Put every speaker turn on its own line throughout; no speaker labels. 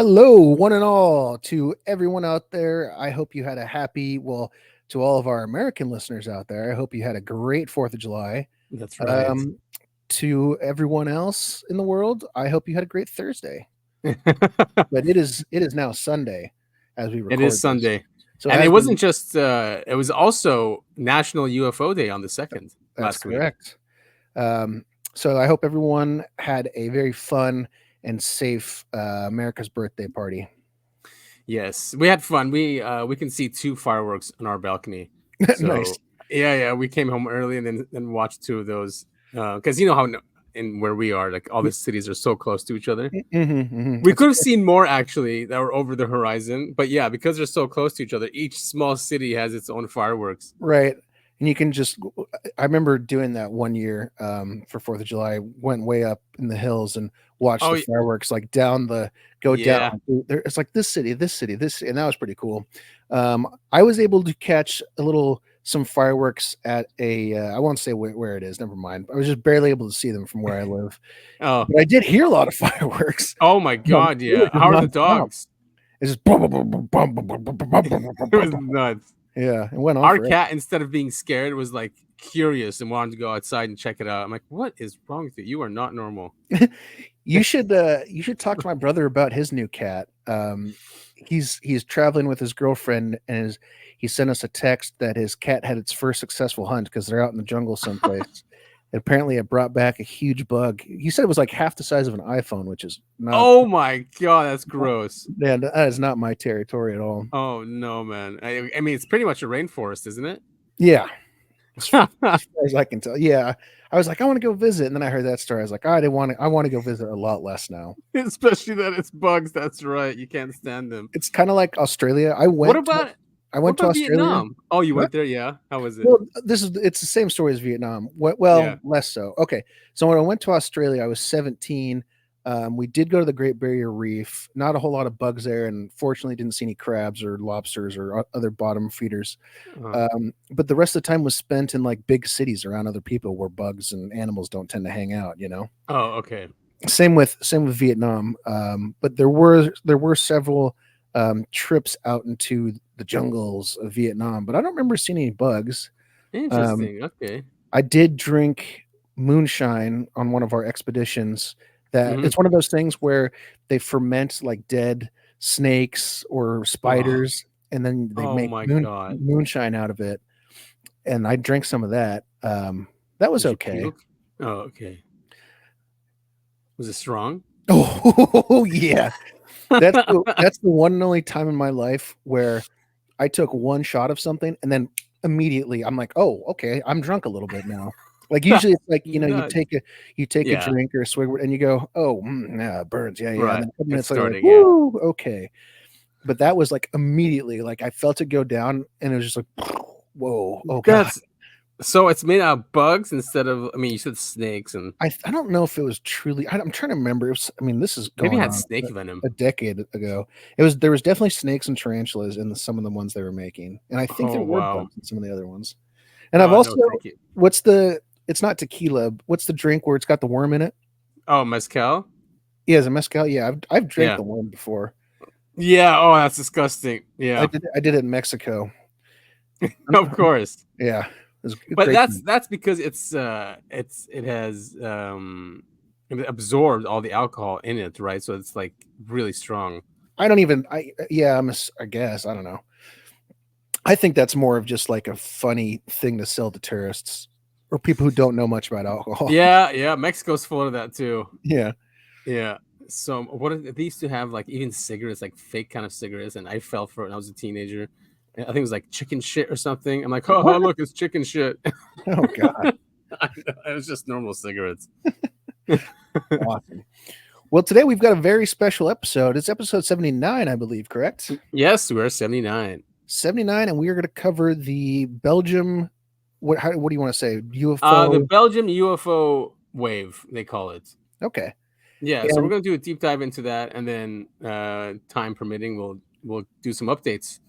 Hello, one and all, to everyone out there. I hope you had a to all of our American listeners out there, I hope you had a great 4th of July.
That's right.
Um, to everyone else in the world, I hope you had a great Thursday. But it is now Sunday as we
It is
record this.
Sunday.
So
And it
as we
wasn't just it was also National UFO Day on the 2nd
That's
last week.
correct. So I hope everyone had a very fun and safe America's birthday party.
Yes, we had fun. We can see 2 fireworks on our balcony.
Nice.
So yeah, we came home early and then watched 2 of those. Because you know how in where we are, like all the cities are so close to each other. We
It's
could have seen more actually that were over the horizon, but yeah, because they're so close to each other, each small city has its own fireworks.
right. And you can just, I remember doing that one year for 4th of July, went way up in the hills and watched
Oh
the fireworks like go down.
yeah,
It's like this city, this city, this city. And that was pretty cool. I was able to catch some fireworks at I won't say where it is, never mind. I was just barely able to see them from where I live.
oh
But I did hear a lot of fireworks.
oh my god,
They were
yeah.
just
How are the
nonstop.
dogs?
It's just bum, bum, bum, bum, bum, bum, bum, bum, bum, bum, bum,
It
bum,
was
bum.
nuts.
Yeah, it went on
Our
forever.
cat, instead of being scared, was like curious and wanted to go outside and check it out. I'm like, what is wrong with you? You are not normal.
You should talk to my brother about his new cat. He's traveling with his girlfriend, and he sent us a text that his cat had its first successful hunt because they're out in the jungle someplace. And apparently, it brought back a huge bug. He said it was like half the size of an iPhone, which is not.
Oh my god, that's gross.
Yeah, that is not my territory at all.
Oh no, man. I mean, it's pretty much a rainforest, isn't it?
Yeah, as far as I can tell. Yeah, I was like, I want to go visit, and then I heard that story. I was like, I didn't want to. I want to go visit a lot less now.
Especially that it's bugs. That's right. You can't stand them.
It's kind of like Australia.
What about
I
what
went to
about
Australia.
Vietnam? Oh, you
What?
went there? Yeah. How was it?
Well, it's the same story as Vietnam.
Yeah.
Less so. Okay, so when I went to Australia, I was 17. We did go to the Great Barrier Reef. Not a whole lot of bugs there, and fortunately, didn't see any crabs or lobsters or other bottom feeders.
Uh,
But the rest of the time was spent in like big cities around other people, where bugs and animals don't tend to hang out.
oh, okay.
Same with Vietnam. But there were several trips out into the jungles of Vietnam, but I don't remember seeing any bugs. Um,
Interesting. Okay.
I did drink moonshine on one of our expeditions. That
Mhm.
it's one of those things where they ferment like dead snakes or
Oh,
spiders, and then they
oh
make
my god.
moonshine out of it. And I drank some of that. That was
Did you
okay.
puke? Oh, okay. Was it strong?
Oh yeah, that's the one and only time in my life where I took one shot of something and then immediately I'm like, oh, okay, I'm drunk a little bit now. Like usually it's like you
Nuts.
take a
Yeah.
drink or a swig and you go, oh, nah, burns, yeah, yeah. And
Right.
then a couple
It's
minutes later, like,
starting. Yeah.
woo, okay. But that was like immediately, like I felt it go down, and it was just like, whoa, oh god.
That's so it's made out of bugs instead of. I mean, you said snakes and
I don't know if it was truly. I'm trying to remember. I mean, this is
maybe it
going
had
on
snake venom.
a decade ago. There was definitely snakes and tarantulas in some of the ones they were making, and I think
Oh
there were
wow.
bugs in some of the other ones. And I've also
No, thank you.
what's the it's not tequila. What's the drink where it's got the worm in it?
Oh, mezcal.
Yeah, is it mezcal? Yeah, I've drank
Yeah.
the worm before.
Yeah. Oh, that's disgusting.
I
Yeah.
did it in Mexico.
Of course.
Yeah, it was a
But
great.
that's because it has it absorbed all the alcohol in it, right? So it's like really strong.
I don't even. I guess I don't know. I think that's more of just like a funny thing to sell to tourists or people who don't know much about alcohol.
Yeah. Mexico's full of that too.
Yeah.
Yeah. So they used to have like even cigarettes, like fake kind of cigarettes, and I fell for it when I was a teenager. I think it was like chicken shit or something. I'm like, oh,
What?
look, it's chicken shit.
Oh god.
It was just normal cigarettes.
Awesome. Well, today we've got a very special episode. It's episode 79, I believe, correct?
Yes, we're 79.
79, and we are going to cover the Belgium. What do you want to say?
The
UFO.
Belgium UFO wave, they call it.
Okay.
Yeah, so we're
And
gonna do a deep dive into that, and then time permitting, we'll do some updates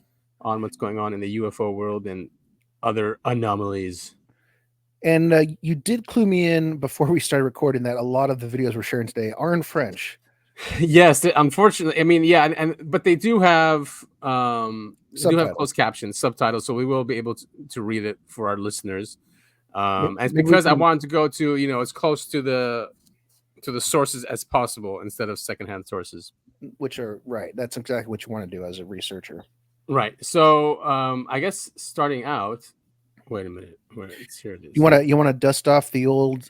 on what's going on in the UFO world and other anomalies.
you did clue me in before we started recording that a lot of the videos we're sharing today are in French.
Yes, unfortunately, I mean, yeah, but they do have
Subtitles.
closed captions, subtitles, so we will be able to read it for our listeners. And it's
Maybe we
because I
can,
wanted to go to as close to the sources as possible instead of secondhand sources.
which are right. That's exactly what you want to do as a researcher.
Right. So I guess starting out. Wait a minute. Where it's here it
You
is.
want to dust off the old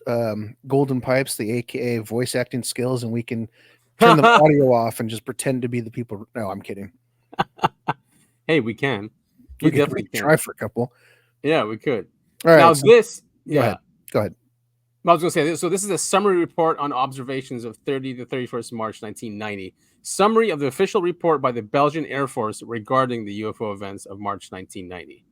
golden pipes, the AKA voice acting skills, and we can turn the audio off and just pretend to be the people. No, I'm kidding.
Hey, we can.
We
You
could
definitely can.
try for a couple.
Yeah, we could.
All
Now
right. So
this,
go ahead.
yeah.
Go ahead.
I was going to say this. So this is a summary report on observations of 30 to 31st March 1990. Summary of the official report by the Belgian Air Force regarding the UFO events of March 1990.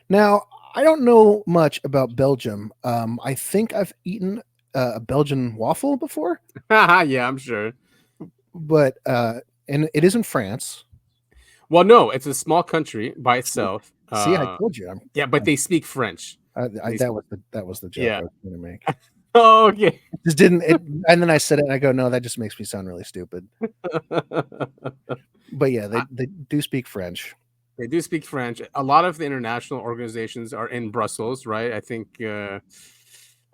Now, I don't know much about Belgium. I think I've eaten a Belgian waffle before,
Yeah, I'm sure.
but and it is in France.
Well, no, it's a small country by
See,
itself.
see, I told you.
Yeah, but they speak French. They,
That was the joke
yeah.
I was going to make.
Oh, okay.
Just didn't it, and then I said it and I go, no, that just makes me sound really stupid. But yeah, they do speak French.
They do speak French. A lot of the international organizations are in Brussels, right? I think I'm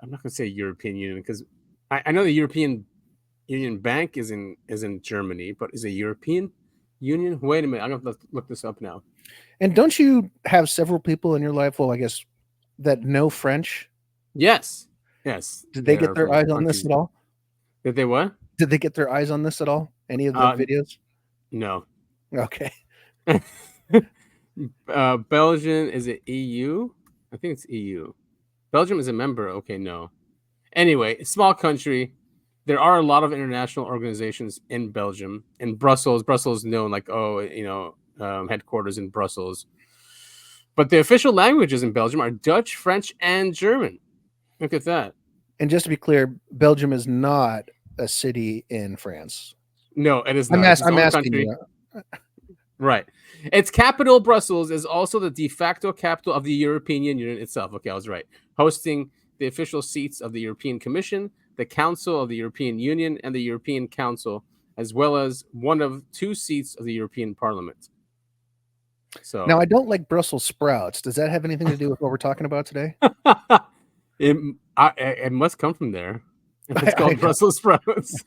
not going to say European Union because I know the European Union Bank is in Germany, but is a European Union? Wait a minute, I'm going to look this up now.
And don't you have several people in your life? Well, I guess that know French.
Yes, yes.
Did they get
They're
their
from
eyes on this
countries.
at all?
Did they what?
Did they get their eyes on this at all? Any of the videos?
No.
Okay.
Belgium, is it EU? I think it's EU. Belgium is a member. Okay, no. Anyway, small country. There are a lot of international organizations in Belgium. In Brussels, Brussels is known like headquarters in Brussels. But the official languages in Belgium are Dutch, French, and German. Look at that.
And just to be clear, Belgium is not a city in France.
No, it is not. It's its
I'm
own
asking
country.
you.
Right. Its capital, Brussels, is also the de facto capital of the European Union itself. Okay, I was right. Hosting the official seats of the European Commission, the Council of the European Union, and the European Council, as well as one of two seats of the European Parliament. So
now I don't like Brussels sprouts. Does that have anything to do with what we're talking about today?
it must come from there. If it's called Brussels sprouts.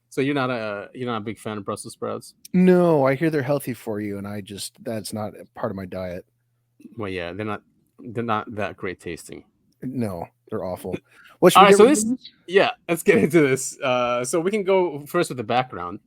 So you're not a big fan of Brussels sprouts?
No, I hear they're healthy for you, and that's not part of my diet.
Well, yeah, they're not that great tasting.
No, they're awful. What
All right, so let's get into this. So we can go first with the background.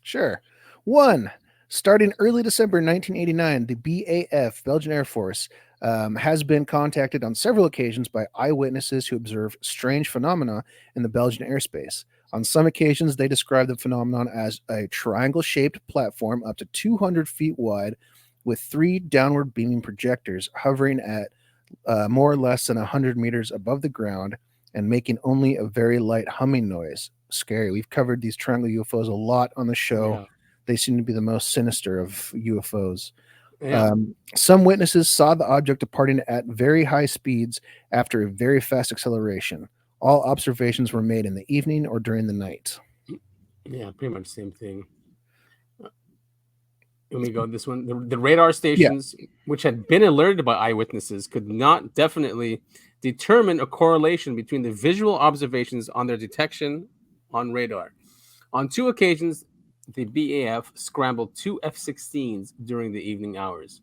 Sure. 1. Starting early December 1989, the BAF, Belgian Air Force, has been contacted on several occasions by eyewitnesses who observe strange phenomena in the Belgian airspace. On some occasions, they describe the phenomenon as a triangle-shaped platform up to 200 feet wide with 3 downward beaming projectors hovering at more or less than 100 meters above the ground and making only a very light humming noise. Scary. We've covered these triangle UFOs a lot on the show.
Yeah.
They seem to be the most sinister of UFOs.
Yeah.
Some witnesses saw the object departing at very high speeds after a very fast acceleration. All observations were made in the evening or during the night.
Yeah, pretty much the same thing. Let me go this one. The radar stations, which had been alerted by eyewitnesses, could not definitely determine a correlation between the visual observations on their detection on radar. On 2 occasions, the BAF scrambled 2 F-16s during the evening hours.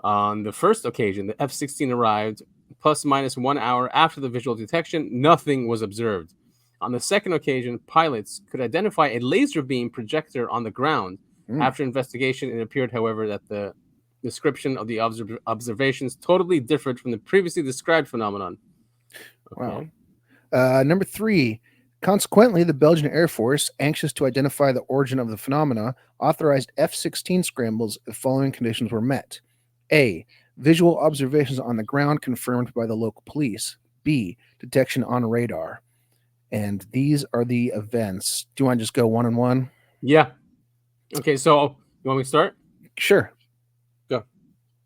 On the first occasion, the F-16 arrived plus minus 1 hour after the visual detection. Nothing was observed. On the second occasion, pilots could identify a laser beam projector on the ground. After investigation, it appeared, however, that the description of the observations totally differed from the previously described phenomenon.
Okay. Wow. Number 3. Consequently, the Belgian Air Force, anxious to identify the origin of the phenomena, authorized F-16 scrambles if following conditions were met. A. Visual observations on the ground confirmed by the local police. B. Detection on radar. And these are the events. Do you want to just go one and one?
Yeah. Okay, so you want me to start?
Sure.
Go.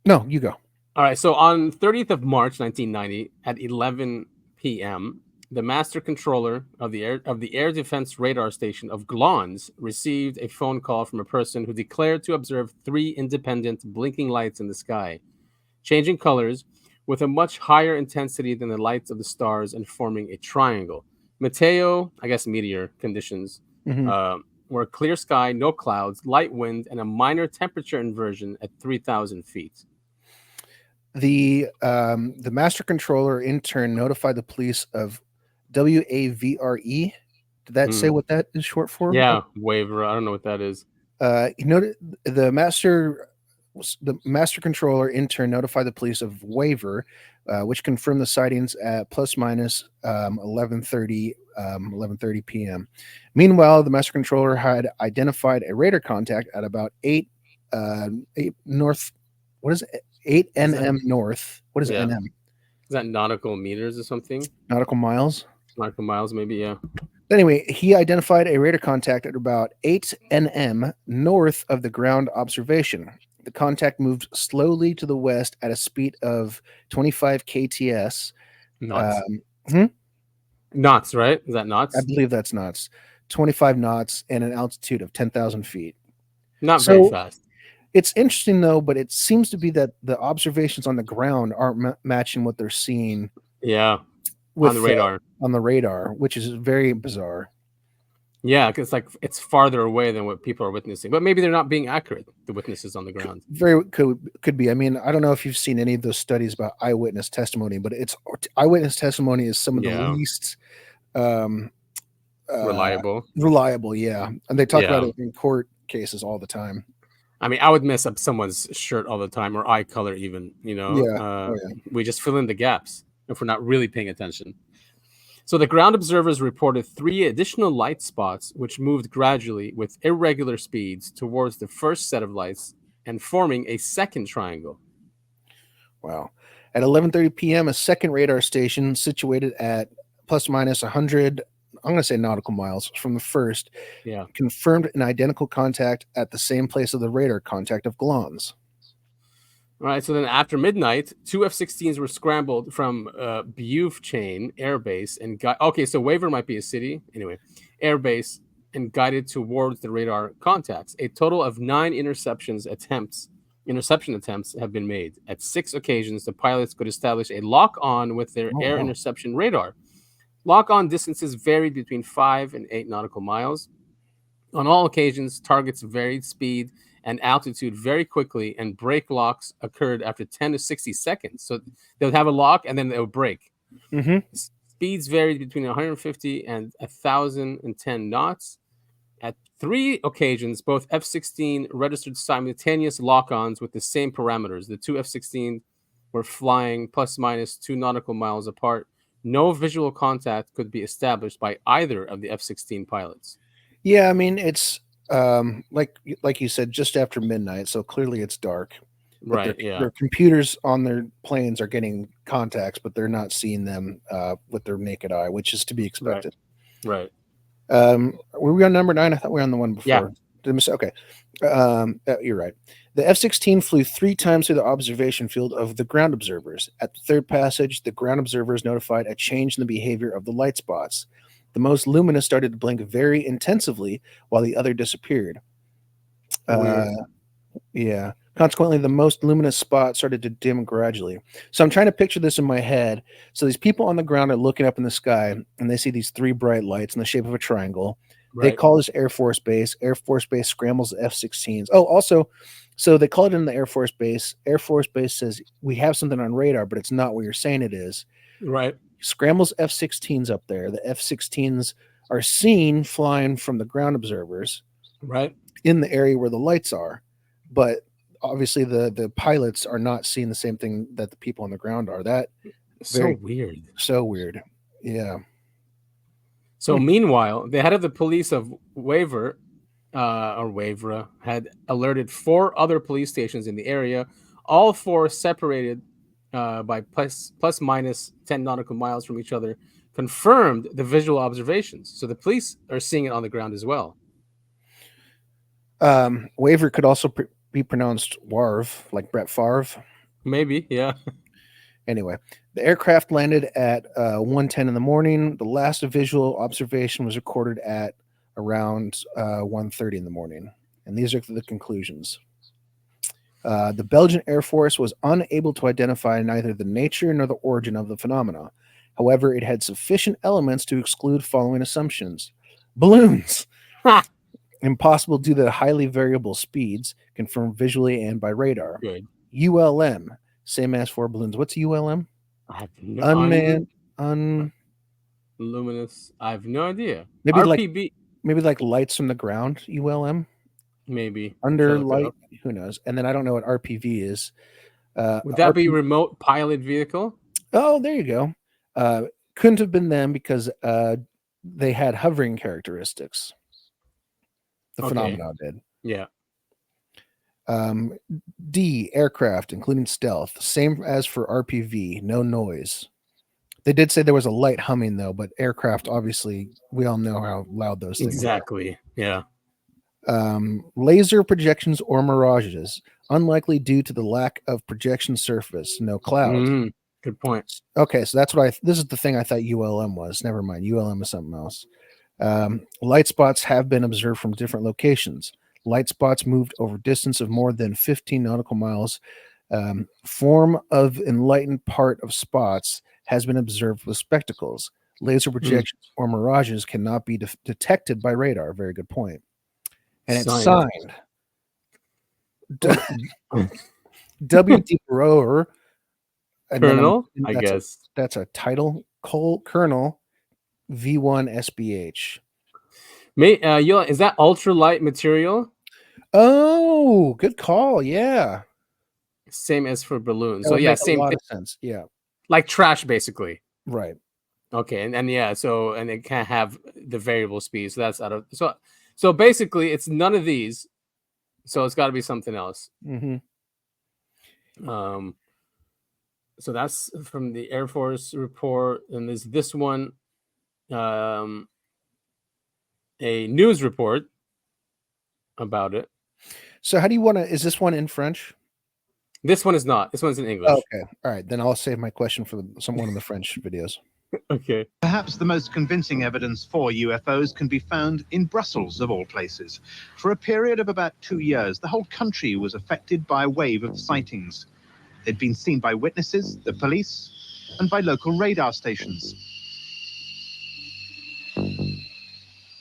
No, you go.
All right, so on 30th of March, 1990, at 11 p.m., the master controller of the air defense radar station of Glons received a phone call from a person who declared to observe three independent blinking lights in the sky, changing colors with a much higher intensity than the lights of the stars and forming a triangle. Meteo, I guess meteor conditions,
Mhm.
uh, were clear sky, no clouds, light wind, and a minor temperature inversion at 3,000 feet.
The master controller in turn notified the police of WAVRE. Did that say
Hmm.
what that is short for?
Yeah, waiver. I don't know what that is.
He noted the master controller in turn notified the police of waiver, which confirmed the sightings at plus minus 11:30 p.m. Meanwhile, the master controller had identified a radar contact at about 8 north. What is it? 8
Is that
nm north. What is
yeah?
nm?
Is that nautical meters or something?
Nautical miles.
Nautical miles, maybe. Yeah.
Anyway, he identified a radar contact at about 8 nm north of the ground observation. The contact moved slowly to the west at a speed of 25 kts.
Knots.
Um, hmm?
Knots, right? Is that
I
knots?
believe that's knots. 25 knots and an altitude of 10,000 feet.
Not very
So
fast.
it's interesting, though, but it seems to be that the observations on the ground aren't matching what they're seeing
Yeah, on the
with
radar.
on the radar, which is very bizarre.
Yeah, because like it's farther away than what people are witnessing. But maybe they're not being accurate. The witnesses on the ground.
Very could be. I mean, I don't know if you've seen any of those studies about eyewitness testimony, but it's eyewitness testimony is some of the
Yeah,
least um, uh,
reliable.
reliable. Yeah, and they talk about
Yeah.
it in court cases all the time.
I mean, I would mess up someone's shirt all the time or eye color, even.
Yeah. Oh yeah.
We just fill in the gaps if we're not really paying attention. So the ground observers reported three additional light spots, which moved gradually with irregular speeds towards the first set of lights and forming a second triangle.
Wow. At 11:30 p.m., a second radar station situated at plus minus 100. I'm going to say nautical miles from the first
Yeah.
confirmed an identical contact at the same place of the radar contact of Glons.
All right. So then after midnight, two F-16s were scrambled from Bufchain Air Base and okay, so Waver might be a city. Anyway, Air Base and guided towards the radar contacts. A total of 9 interception attempts have been made. At 6 occasions, the pilots could establish a lock-on with their
Oh
air
wow.
interception radar. Lock-on distances varied between 5 and 8 nautical miles. On all occasions, targets varied speed and altitude very quickly, and break locks occurred after 10 to 60 seconds. So they would have a lock and then they would break.
Mm-hmm.
Speeds varied between 150 and 1,010 knots. At 3 occasions, both F-16 registered simultaneous lock-ons with the same parameters. The two F-16 were flying plus minus 2 nautical miles apart. No visual contact could be established by either of the F-16 pilots.
Yeah, I mean it's like you said, just after midnight, so clearly it's dark. But
Right, yeah.
their computers on their planes are getting contacts, but they're not seeing them with their naked eye, which is to be
Right,
expected.
right.
Were we on number 9? I thought we were on the one
Yeah.
before. Okay. You're right. The F-16 flew 3 times through the observation field of the ground observers. At the third passage, the ground observers notified a change in the behavior of the light spots. The most luminous started to blink very intensively, while the other disappeared. Uh,
Weird.
yeah. Consequently, the most luminous spot started to dim gradually. So I'm trying to picture this in my head. So these people on the ground are looking up in the sky, and they see these 3 bright lights in the shape of a triangle. They
Right.
call this Air Force Base. Air Force Base scrambles the F-16s. Oh, also, so they call it in the Air Force Base. Air Force Base says, we have something on radar, but it's not what you're saying it is.
Right.
Scrambles F-16s up there. The F-16s are seen flying from the ground observers
Right.
in the area where the lights are, but obviously the pilots are not seeing the same thing that the people on the ground are. That
So
very
weird.
so weird. Yeah.
So meanwhile, the head of the police of Waver, or Wavra, had alerted 4 other police stations in the area, all 4 separated by plus minus 10 nautical miles from each other, confirmed the visual observations. So the police are seeing it on the ground as well.
Waver could also be pronounced Warv, like Brett Favre.
Maybe, yeah.
Anyway, the aircraft landed at 1:10 in the morning. The last visual observation was recorded at around 1:30 in the morning. And these are the conclusions. The Belgian Air Force was unable to identify neither the nature nor the origin of the phenomena. However, it had sufficient elements to exclude following assumptions. Balloons. Impossible due to the highly variable speeds, confirmed visually and by radar.
Good.
ULM, same as for balloons. What's ULM?
I have no
Unmanned,
luminous. I have no idea.
maybe
RPB,
like lights from the ground. ULM
maybe.
under
Shall I look it
light.
up?
Who knows? And then I don't know what RPV is.
Would that be remote pilot vehicle?
Oh, there you go. Couldn't have been them because they had hovering characteristics. The phenomena did.
Yeah.
D, aircraft, including stealth. Same as for RPV, no noise. They did say there was a light humming, though, but aircraft, obviously, we all know how loud those things
Exactly. Yeah.
are. Laser projections or mirages, unlikely due to the lack of projection surface, no cloud.
Good point.
Okay, so that's what this is the thing I thought ULM was. Never mind. ULM is something else. Light spots have been observed from different locations. Light spots moved over distance of more than 15 nautical miles. Form of enlightened part of spots has been observed with spectacles. Laser projections or mirages cannot be detected by radar. Very good point. And it's signed W.D. Brower.
Colonel, I guess.
That's a title. Colonel V1 SBH.
Is that ultralight material?
Oh, good call. Yeah.
Same as for balloons.
So yeah,
same
a lot
thing.
Of sense. Yeah.
Like trash, basically.
Right.
Okay, and it can't have the variable speed. So that's out of so basically it's none of these. So it's got to be something else.
Mm-hmm.
So that's from the Air Force report, and there's this one, a news report about it.
So how do you want to? Is this one in French?
This one is not. This one's in English.
Okay, all right. Then I'll save my question for one of the French videos.
Okay.
Perhaps the most convincing evidence for UFOs can be found in Brussels, of all places. For a period of about 2 years, the whole country was affected by a wave of sightings. They'd been seen by witnesses, the police, and by local radar stations.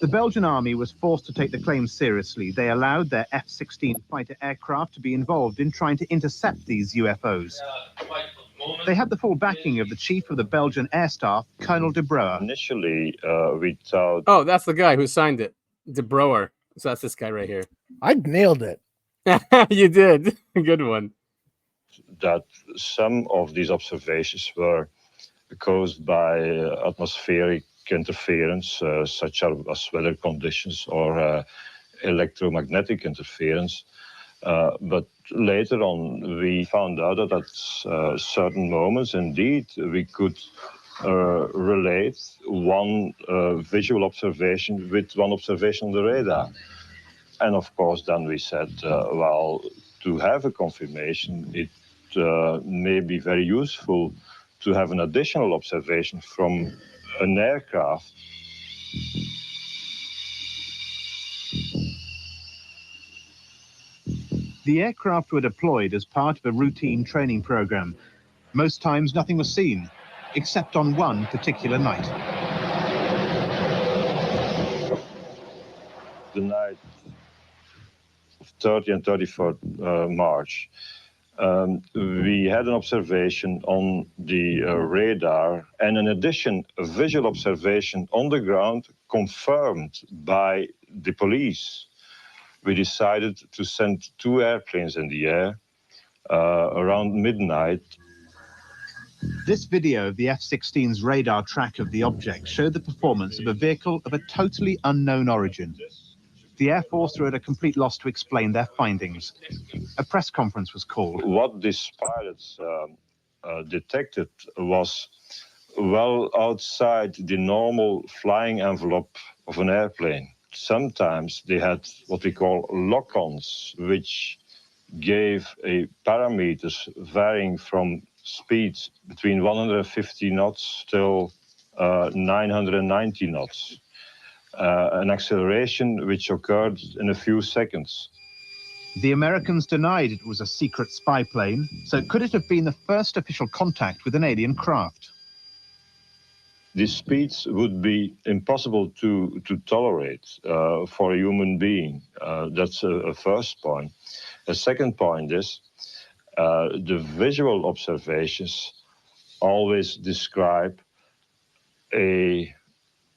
The Belgian army was forced to take the claims seriously. They allowed their F-16 fighter aircraft to be involved in trying to intercept these UFOs. They had the full backing of the chief of the Belgian air staff, Colonel de Brouwer.
Initially, we thought...
Oh, that's the guy who signed it, de Brouwer. So that's this guy right here.
I nailed it.
You did. Good one.
That some of these observations were caused by atmospheric interference, such as weather conditions or electromagnetic interference. But later on, we found out that at certain moments, indeed, we could relate one visual observation with one observation on the radar. And of course, then we said, well, to have a confirmation, it may be very useful to have an additional observation from an aircraft.
The aircraft were deployed as part of a routine training program. Most times nothing was seen, except on one particular night.
The night of 30 and 31st March, we had an observation on the radar, and in addition, a visual observation on the ground confirmed by the police. We decided to send 2 airplanes in the air around midnight.
This video of the F-16's radar track of the object showed the performance of a vehicle of a totally unknown origin. The Air Force were at a complete loss to explain their findings. A press conference was called.
What these pilots detected was well outside the normal flying envelope of an airplane. Sometimes they had what we call lock-ons, which gave a parameters varying from speeds between 150 knots till 990 knots, an acceleration which occurred in a few seconds.
The Americans denied it was a secret spy plane, so could it have been the first official contact with an alien craft?
These speeds would be impossible to tolerate for a human being. That's a first point. A second point is the visual observations always describe a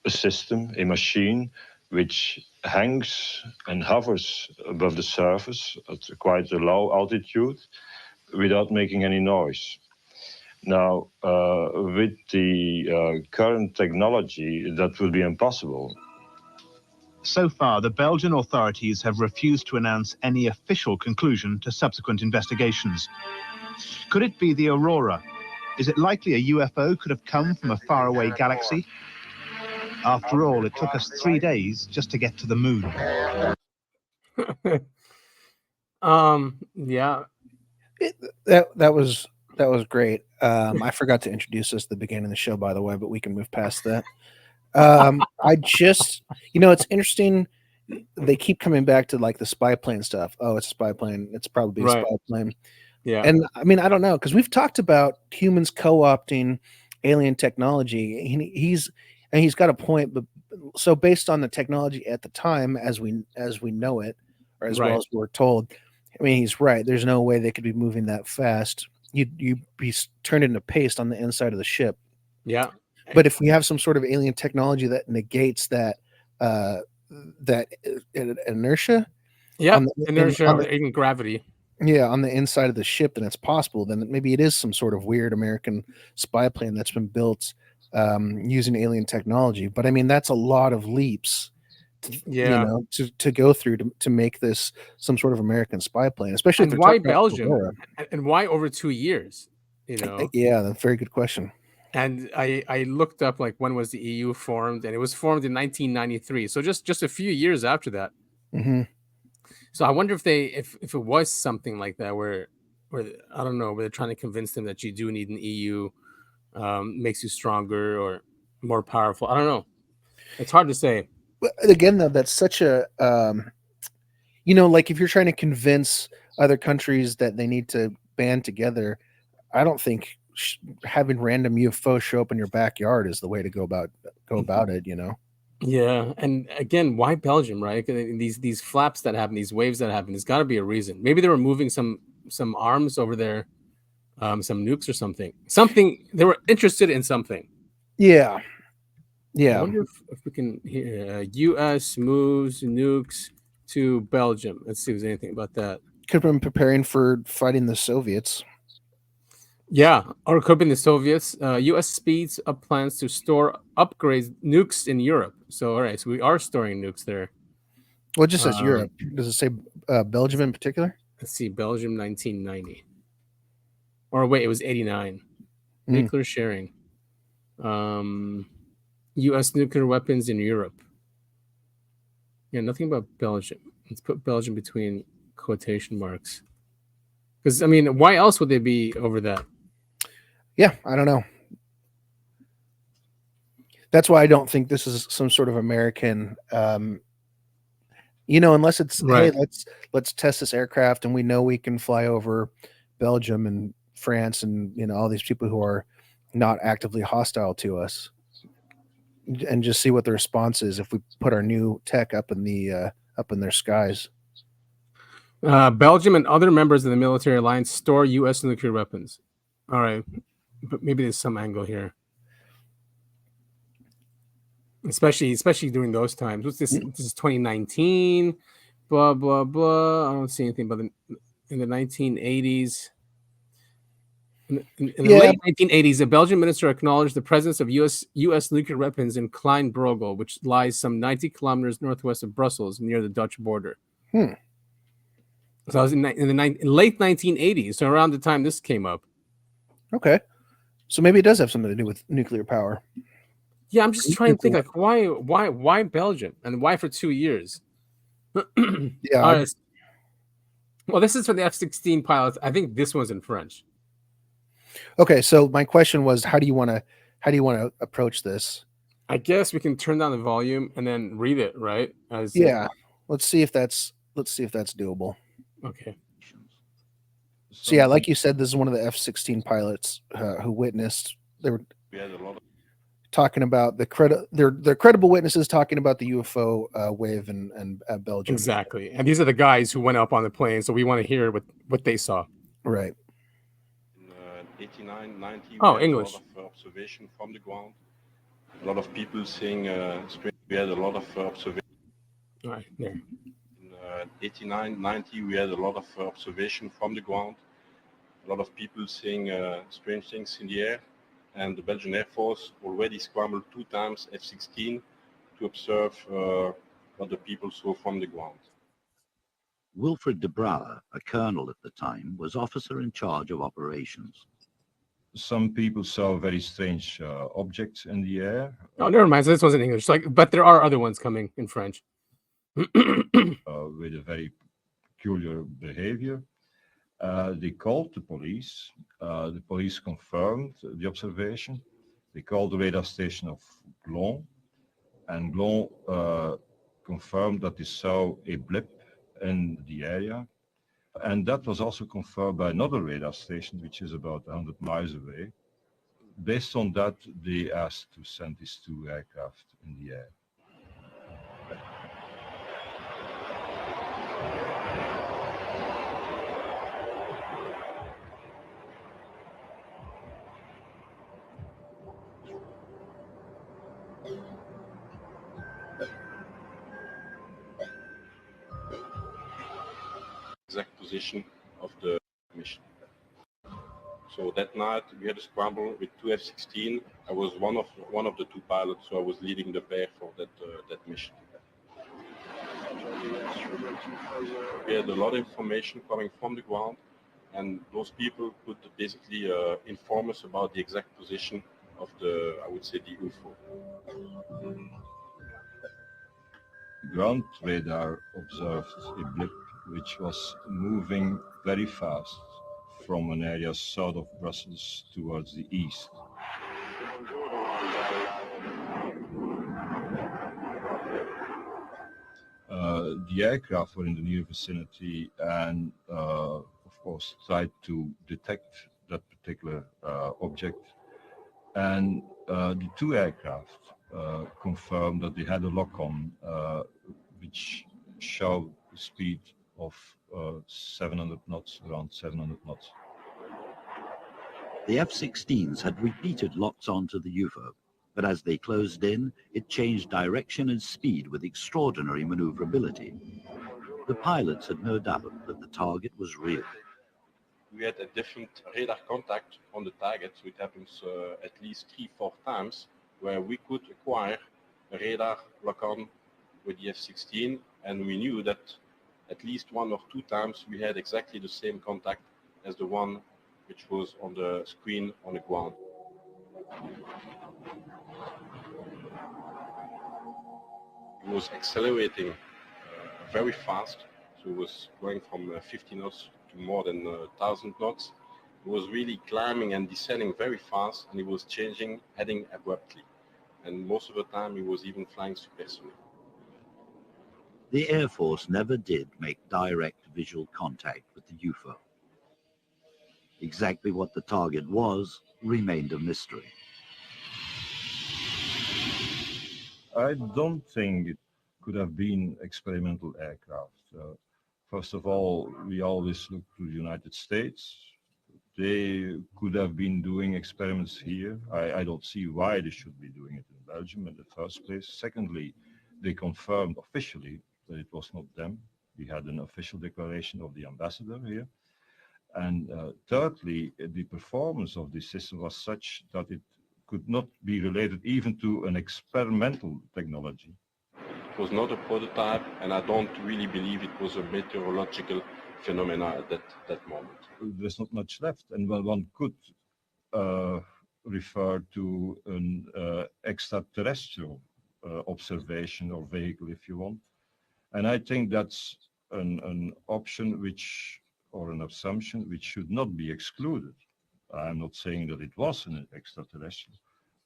system, a machine, which hangs and hovers above the surface at quite a low altitude without making any noise. Now, with the current technology, that will be impossible.
So far, the Belgian authorities have refused to announce any official conclusion to subsequent investigations. Could it be the Aurora? Is it likely a UFO could have come from a faraway galaxy? After all, it took us 3 days just to get to the moon.
Yeah.
That was great. I forgot to introduce this at the beginning of the show, by the way, but we can move past that. I just, it's interesting. They keep coming back to like the spy plane stuff. Oh, it's a spy plane. It's probably a
Right.
spy plane.
Yeah.
And I mean, I don't know, because we've talked about humans co-opting alien technology. He's got a point, but so based on the technology at the time, as we know it, or as well
Right.
as we're told, I mean, he's right. There's no way they could be moving that fast. You'd be turned into paste on the inside of the ship.
Yeah.
But if we have some sort of alien technology that negates that inertia,
Yeah.
on the-
Inertia
on
or
the-
even gravity.
yeah, on the inside of the ship, then it's possible. Then maybe it is some sort of weird American spy plane that's been built using alien technology. But I mean, that's a lot of leaps,
Yeah.
to go through to make this some sort of American spy plane, especially if
And
they're
why
talking about
Belgium?
Aurora.
And why over 2 years?
Yeah, that's a very good question.
And I looked up like when was the EU formed, and it was formed in 1993. So just a few years after that.
Hmm.
So I wonder if if it was something like that where I don't know, where they're trying to convince them that you do need an EU, makes you stronger or more powerful. I don't know. It's hard to say.
But again, though, that's such a like if you're trying to convince other countries that they need to band together, I don't think having random UFO show up in your backyard is the way to go about it.
Yeah, and again, why Belgium, right? These flaps that happen, these waves that happen, there's got to be a reason. Maybe they were moving some arms over there, some nukes or something. Something they were interested in something.
Yeah,
I
yeah.
wonder if we can hear U.S. moves nukes to Belgium. Let's see if there's anything about that.
Could have been preparing for fighting the Soviets.
Yeah, or it could have been the Soviets. U.S. speeds up plans to store upgrades nukes in Europe. So, all right, so we are storing nukes there.
Well, it just says Europe. Does it say Belgium in particular?
Let's see, Belgium 1990. Or wait, it was 89. Nuclear sharing. U.S. nuclear weapons in Europe. Yeah, nothing about Belgium. Let's put Belgium between quotation marks. Because, I mean, why else would they be over that?
Yeah, I don't know. That's why I don't think this is some sort of American, unless it's,
Right.
hey, let's test this aircraft and we know we can fly over Belgium and France and all these people who are not actively hostile to us, and just see what the response is if we put our new tech up in their skies.
Belgium and other members of the military alliance store U.S. nuclear weapons. All right, but maybe there's some angle here, especially during those times. What's this? This is 2019. Blah blah blah. I don't see anything but in the 1980s. In the late 1980s, the Belgian minister acknowledged the presence of U.S. nuclear weapons in Klein Brogel, which lies some 90 kilometers northwest of Brussels, near the Dutch border. So I was in the late 1980s, so around the time this came up.
Okay, so maybe it does have something to do with nuclear power.
Yeah, I'm just trying to think, like, why Belgium, and why for 2 years?
Yeah.
Well, this is for the F-16 pilots. I think this one's in French.
Okay, so my question was, how do you want to approach this?
I guess we can turn down the volume and then read it, right? As
Yeah, let's see if that's doable.
Okay.
So yeah, like you said, this is one of the F-16 pilots who witnessed. They were talking about the they're credible witnesses talking about the UFO wave in Belgium.
Exactly, and these are the guys who went up on the plane, so we want to hear what they saw.
Right.
In 89, 90,
Oh,
we had
English.
a lot of observation from the ground. A lot of people saying we had a lot of observation.
All right, there.
In 89, 90, we had a lot of observation from the ground. A lot of people saying strange things in the air. And the Belgian Air Force already scrambled 2 times F-16 to observe what the people saw from the ground.
Wilfred de Brouwer, a colonel at the time, was officer in charge of operations.
Some people saw very strange objects in the air.
Oh, never mind. So this one's in English. But there are other ones coming in French.
With a very peculiar behavior. They called the police. The police confirmed the observation. They called the radar station of Glon, and Glon confirmed that they saw a blip in the area. And that was also confirmed by another radar station, which is about 100 miles away. Based on that, they asked to send these 2 aircraft in the air.
Exact position of the mission. So that night we had a scramble with 2 F-16. I was one of the 2 pilots, so I was leading the pair for that mission. We had a lot of information coming from the ground, and those people could basically inform us about the exact position of the UFO.
Ground radar observed a blip which was moving very fast from an area south of Brussels towards the east. The aircraft were in the near vicinity and, of course, tried to detect that particular object. And the 2 aircraft confirmed that they had a lock-on which showed the speed of 700 knots, around 700 knots.
The F-16s had repeated locks onto the UFO, but as they closed in, it changed direction and speed with extraordinary maneuverability. The pilots had no doubt that the target was real.
We had a different radar contact on the target, so it happens at least 3-4 times, where we could acquire a radar lock-on with the F-16, and we knew that at least 1 or 2 times we had exactly the same contact as the one which was on the screen on the ground. It was accelerating very fast, so it was going from 50 knots to more than 1,000 knots. It was really climbing and descending very fast, and it was changing, heading abruptly. And most of the time, it was even flying supersonic.
The Air Force never did make direct visual contact with the UFO. Exactly what the target was remained a mystery.
I don't think it could have been experimental aircraft. First of all, we always look to the United States. They could have been doing experiments here. I don't see why they should be doing it in Belgium in the first place. Secondly, they confirmed officially that it was not them. We had an official declaration of the ambassador here. And thirdly, the performance of this system was such that it could not be related even to an experimental technology.
It was not a prototype, and I don't really believe it was a meteorological phenomena at that moment.
There's not much left, and one could refer to an extraterrestrial observation or vehicle, if you want. And I think that's an option which, or an assumption which should not be excluded. I'm not saying that it was an extraterrestrial,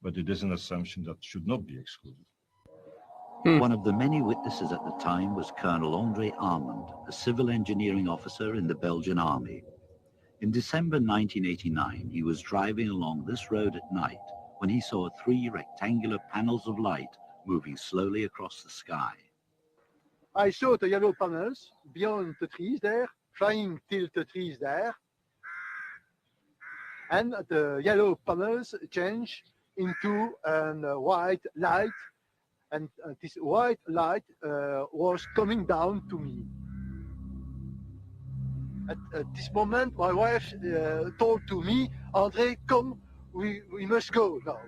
but it is an assumption that should not be excluded.
One of the many witnesses at the time was Colonel André Armand, a civil engineering officer in the Belgian army. In December 1989, he was driving along this road at night when he saw 3 rectangular panels of light moving slowly across the sky.
I saw the yellow panels beyond the trees there, flying till the trees there. And the yellow panels change into a white light. And this white light was coming down to me. At this moment, my wife told to me, André, come, we must go now.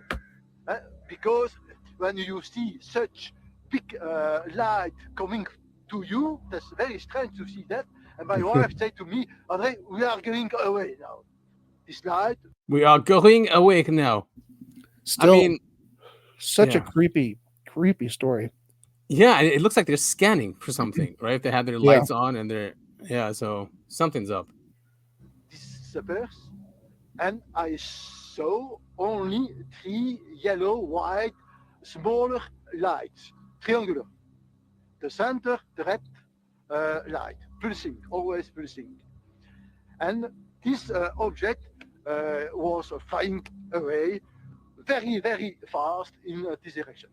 Because when you see such big light coming to you, that's very strange to see that. And my wife said to me, André, we are going away now. This light.
We are going away now.
Still,
I mean,
such a
yeah.
creepy story.
Yeah, it looks like they're scanning for something, right? They have their
Yeah.
lights on and they're, so something's up.
Disappears, and I saw only 3 yellow, white, smaller lights, triangular. The center, the red light, pulsing, always pulsing. And this object was flying away very, very fast in this direction.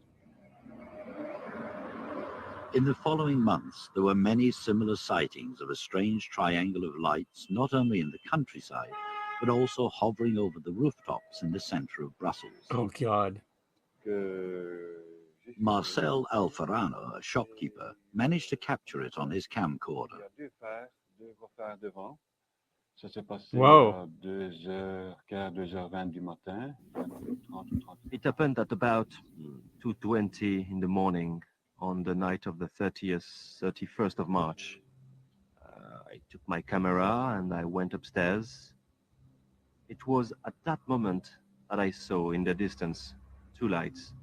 In the following months, there were many similar sightings of a strange triangle of lights, not only in the countryside, but also hovering over the rooftops in the center of Brussels.
Oh, God.
Marcel Alfarano, a shopkeeper, managed to capture it on his camcorder.
Whoa.
It happened at about 2:20 in the morning on the night of the 31st of March. I took my camera and I went upstairs. It was at that moment that I saw in the distance 2 lights.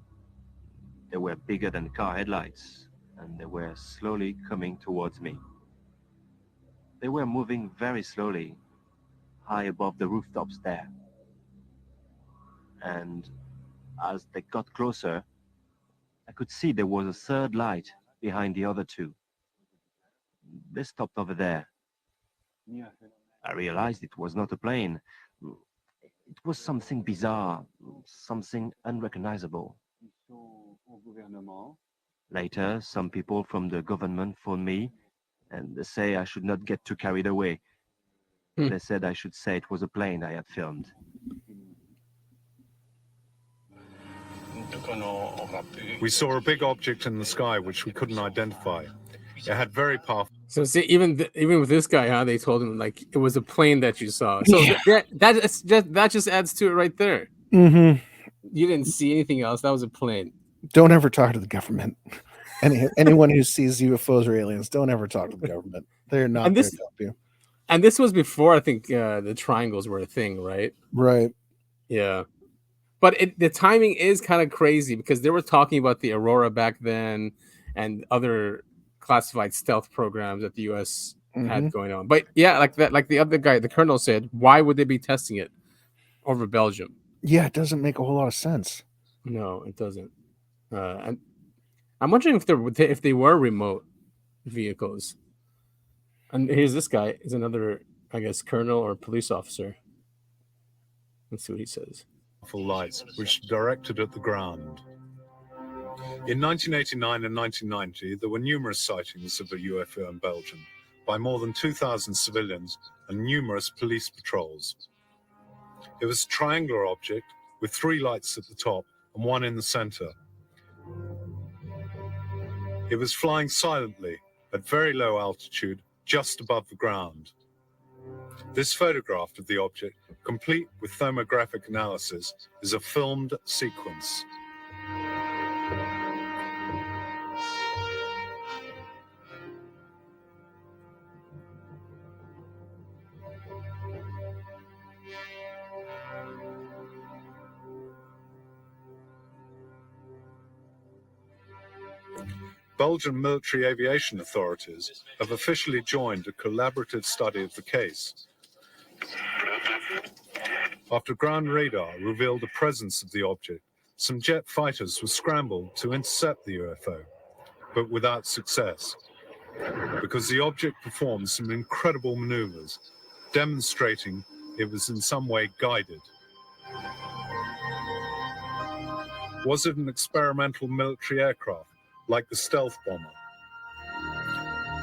They were bigger than car headlights and they were slowly coming towards me. They were moving very slowly, high above the rooftops there. And as they got closer, I could see there was a 3rd light behind the other 2. They stopped over there. I realized it was not a plane. It was something bizarre, something unrecognizable. Later, some people from the government phoned me and they say I should not get too carried away. They said I should say it was a plane I had filmed.
We saw a big object in the sky which we couldn't identify. It had very powerful.
So see, even with this guy, they told him like it was a plane that you saw. So that just adds to it right there.
Mm-hmm.
You didn't see anything else. That was a plane.
Don't ever talk to the government. Anyone who sees UFOs or aliens, don't ever talk to the government. They're not there to help you.
And this was before I think the triangles were a thing, right?
Right.
Yeah. But the timing is kind of crazy because they were talking about the Aurora back then and other classified stealth programs that the U.S. had going on. But yeah, like the other guy, the colonel said, why would they be testing it over Belgium?
Yeah, it doesn't make a whole lot of sense.
No, it doesn't. And I'm wondering if they were remote vehicles. And here's this guy is another, I guess, colonel or police officer. Let's see what he says.
Lights which directed at the ground. In 1989 and 1990, there were numerous sightings of a UFO in Belgium by more than 2,000 civilians and numerous police patrols. It was a triangular object with 3 lights at the top and 1 in the center. It was flying silently at very low altitude, just above the ground. This photograph of the object, complete with thermographic analysis, is a filmed sequence. Belgian military aviation authorities have officially joined a collaborative study of the case. After ground radar revealed the presence of the object, some jet fighters were scrambled to intercept the UFO, but without success, because the object performed some incredible maneuvers, demonstrating it was in some way guided. Was it an experimental military aircraft, like the stealth bomber?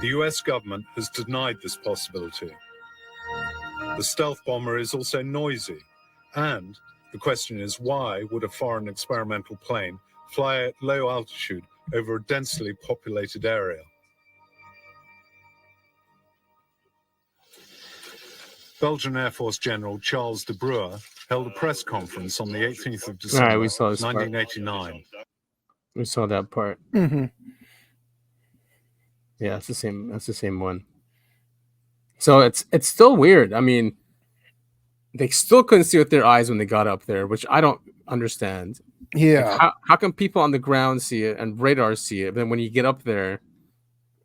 The US government has denied this possibility. The stealth bomber is also noisy, and the question is, why would a foreign experimental plane fly at low altitude over a densely populated area? Belgian Air Force General Charles de Bruer held a press conference on the 18th of December,
we saw this part.
1989.
We saw that part.
Mm-hmm.
Yeah, it's the same. That's the same one. So it's still weird. I mean, they still couldn't see with their eyes when they got up there, which I don't understand.
Yeah.
Like, how can people on the ground see it and radars see it? But then when you get up there,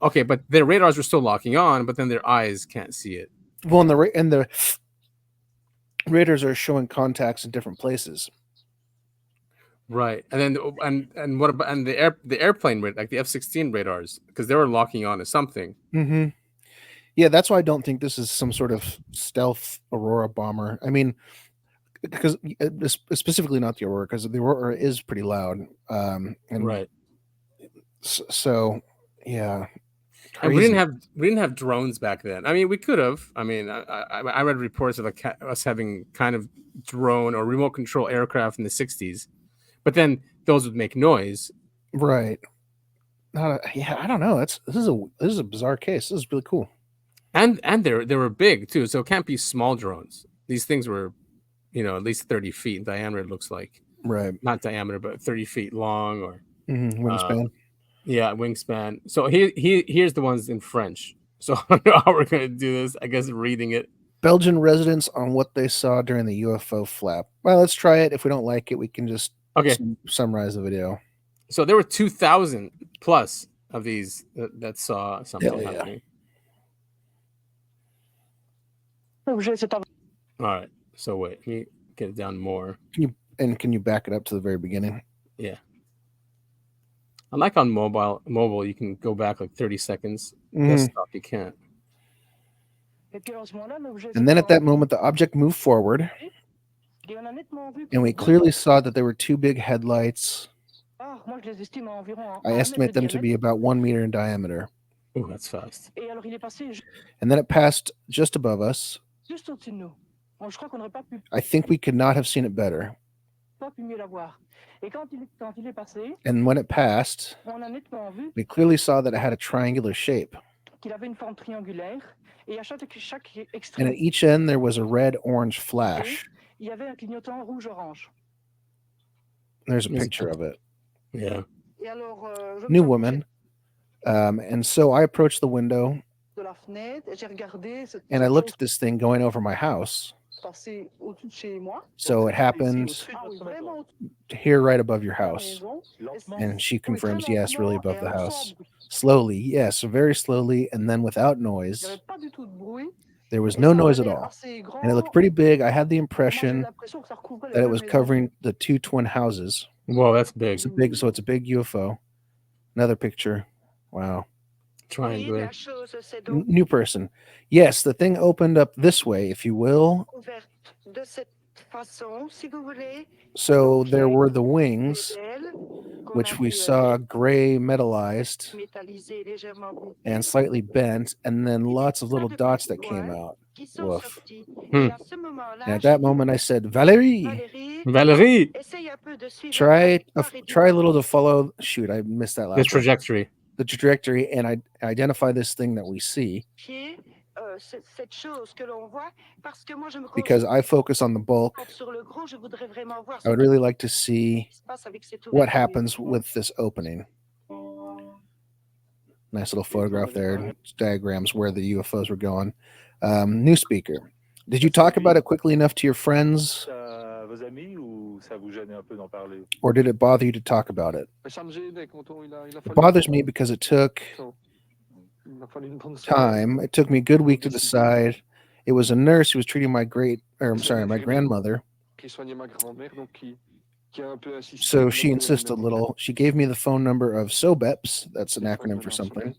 okay, but their radars were still locking on, but then their eyes can't see it.
Well, and the radars are showing contacts in different places.
Right, and then and what about the airplane like the F-16 radars, because they were locking on to something.
Mm-hmm. Yeah, that's why I don't think this is some sort of stealth Aurora bomber. I mean, because specifically not the Aurora, because the Aurora is pretty loud. And
right.
So, yeah.
And we didn't have drones back then. I mean, we could have. I mean, I read reports of us having kind of drone or remote control aircraft in the 60s, but then those would make noise.
Right. Yeah, I don't know. This is a bizarre case. This is really cool.
And they were big too, so it can't be small drones. These things were, at least 30 feet in diameter. It looks like,
right?
Not diameter, but 30 feet long, or
wingspan.
Yeah, wingspan. So here's the ones in French. So I don't know how we're gonna do this. I guess reading it.
Belgian residents on what they saw during the UFO flap. Well, let's try it. If we don't like it, we can just summarize the video.
So there were 2,000 plus of these that saw something happening. All right. So wait, let me get it down more.
Can you back it up to the very beginning?
Yeah. I like on mobile, you can go back like 30 seconds. Desktop, you can't.
And then at that moment, the object moved forward, and we clearly saw that there were two big headlights. I estimate them to be about 1 meter in diameter.
Oh, that's fast.
And then it passed just above us. I think we could not have seen it better. And when it passed, we clearly saw that it had a triangular shape. And at each end, there was a red-orange flash. There's a picture of it.
Yeah.
New woman. And so I approached the window, and I looked at this thing going over my house. So it happened here right above your house. And she confirms, yes, really above the house. Slowly, yes, very slowly, and then without noise. There was no noise at all. And it looked pretty big. I had the impression that it was covering the two twin houses.
Whoa, that's big.
So it's a big UFO. Another picture. Wow.
Triangular.
New person. Yes, the thing opened up this way, if you will. So there were the wings, which we saw gray metallized and slightly bent, and then lots of little dots that came out. Woof. And at that moment, I said, Valérie, try a little to follow. Shoot, I missed that last.
The trajectory.
The trajectory, and I identify this thing that we see. Because I focus on the bulk, I would really like to see what happens with this opening. Nice little photograph there, diagrams where the UFOs were going. New speaker. Did you talk about it quickly enough to your friends? Or did it bother you to talk about it? It bothers me because it took time. It took me a good week to decide, It was a nurse who was treating my grandmother. So she insisted a little. She gave me the phone number of SOBEPS. That's an acronym for something.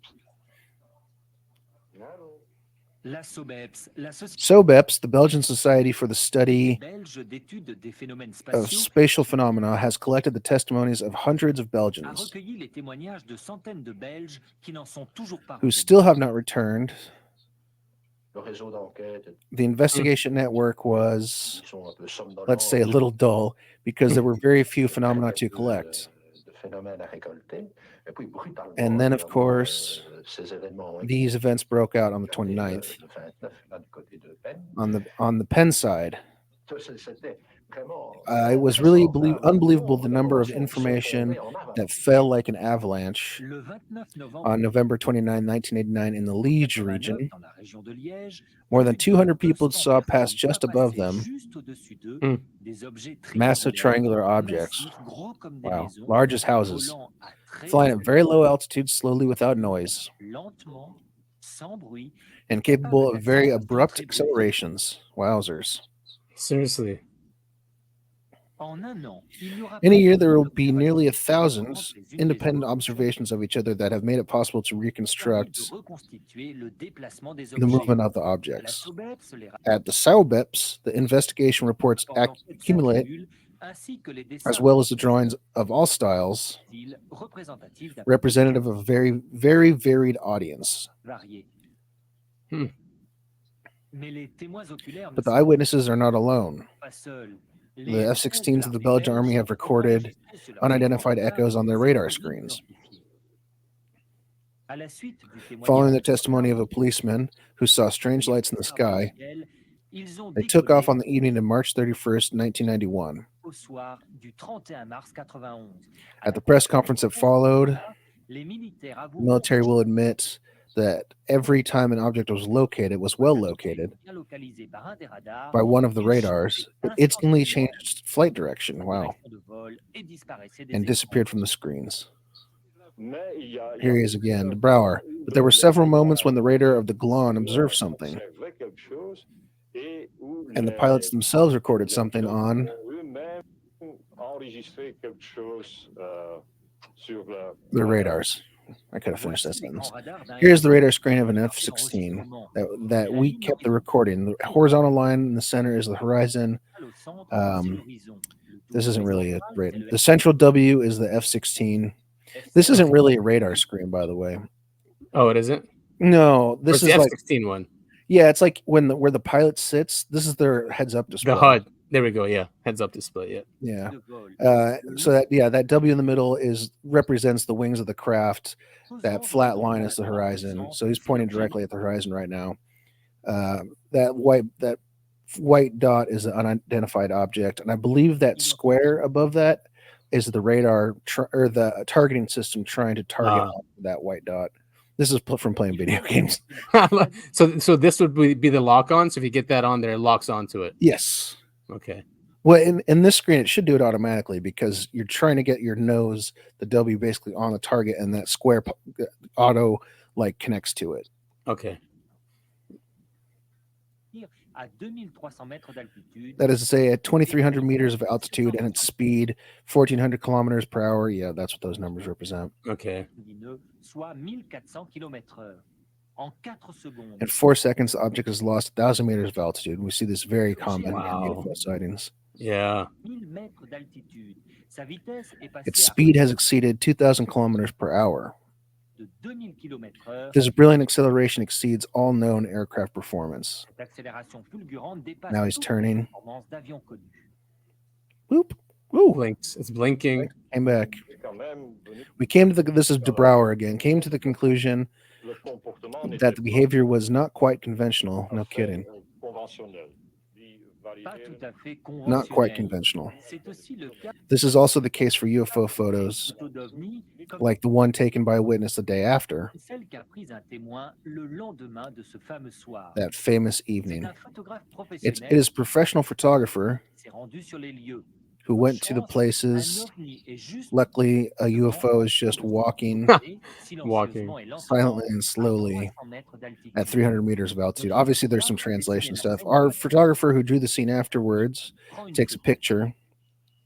SOBEPS, the Belgian Society for the Study of Spatial Phenomena, has collected the testimonies of hundreds of Belgians who still have not returned. The investigation network was, let's say, a little dull because there were very few phenomena to collect. And then, of course, these events broke out on the 29th. On the Penn side, it was really unbelievable the number of information that fell like an avalanche on November 29, 1989 in the Liège region. More than 200 people saw pass just above them massive triangular objects. Wow. Large as houses. Flying at very low altitude, slowly without noise. And capable of very abrupt accelerations. Wowzers.
Seriously.
In a year, there will be nearly 1,000 independent observations of each other that have made it possible to reconstruct the movement of the objects. At the SOBEPS, the investigation reports accumulate, as well as the drawings of all styles, representative of a very, very varied audience. But the eyewitnesses are not alone. The F-16s of the Belgian Army have recorded unidentified echoes on their radar screens. Following the testimony of a policeman who saw strange lights in the sky, they took off on the evening of March 31st, 1991. At the press conference that followed, the military will admit that every time an object was well located by one of the radars, it instantly changed flight direction. Wow. And disappeared from the screens. Here he is again, De Brouwer. But there were several moments when the radar of the Glon observed something. And the pilots themselves recorded something on their radars. I could have finished that sentence. Here's the radar screen of an F-16 that we kept the recording. The horizontal line in the center is the horizon. This isn't really a radar. The central W is the F-16. This isn't really a radar screen, by the way.
Oh, it isn't?
No, this is
the
like
F-16 one.
Yeah, it's like where the pilot sits. This is their heads-up display.
The HUD. There we go. Yeah, heads-up display.
Yeah. So that W in the middle represents the wings of the craft. That flat line is the horizon. So he's pointing directly at the horizon right now. That white dot is an unidentified object, and I believe that square above that is the radar or the targeting system trying to target that white dot. This is from playing video games.
So this would be the lock on. So if you get that on there, it locks onto it.
Yes.
Okay.
Well, in this screen, it should do it automatically because you're trying to get your nose, the W, basically on the target, and that square auto connects to it.
Okay.
That is to say, at 2,300 meters of altitude and its speed, 1,400 kilometers per hour. Yeah, that's what those numbers represent.
Okay.
In 4 seconds, the object has lost 1,000 meters of altitude. We see this very common in UFO sightings.
Yeah.
Its speed has exceeded 2,000 kilometers per hour. This brilliant acceleration exceeds all known aircraft performance. Now he's turning. Boop. Woo.
Blinks. It's blinking.
Came back. We came to this is De Brouwer again, came to the conclusion that the behavior was not quite conventional. No kidding. Not quite conventional. This is also the case for UFO photos, like the one taken by a witness the day after. That famous evening. It is a professional photographer who went to the places. Luckily, a UFO is just walking silently and slowly at 300 meters of altitude. Obviously, there's some translation stuff. Our photographer who drew the scene afterwards takes a picture.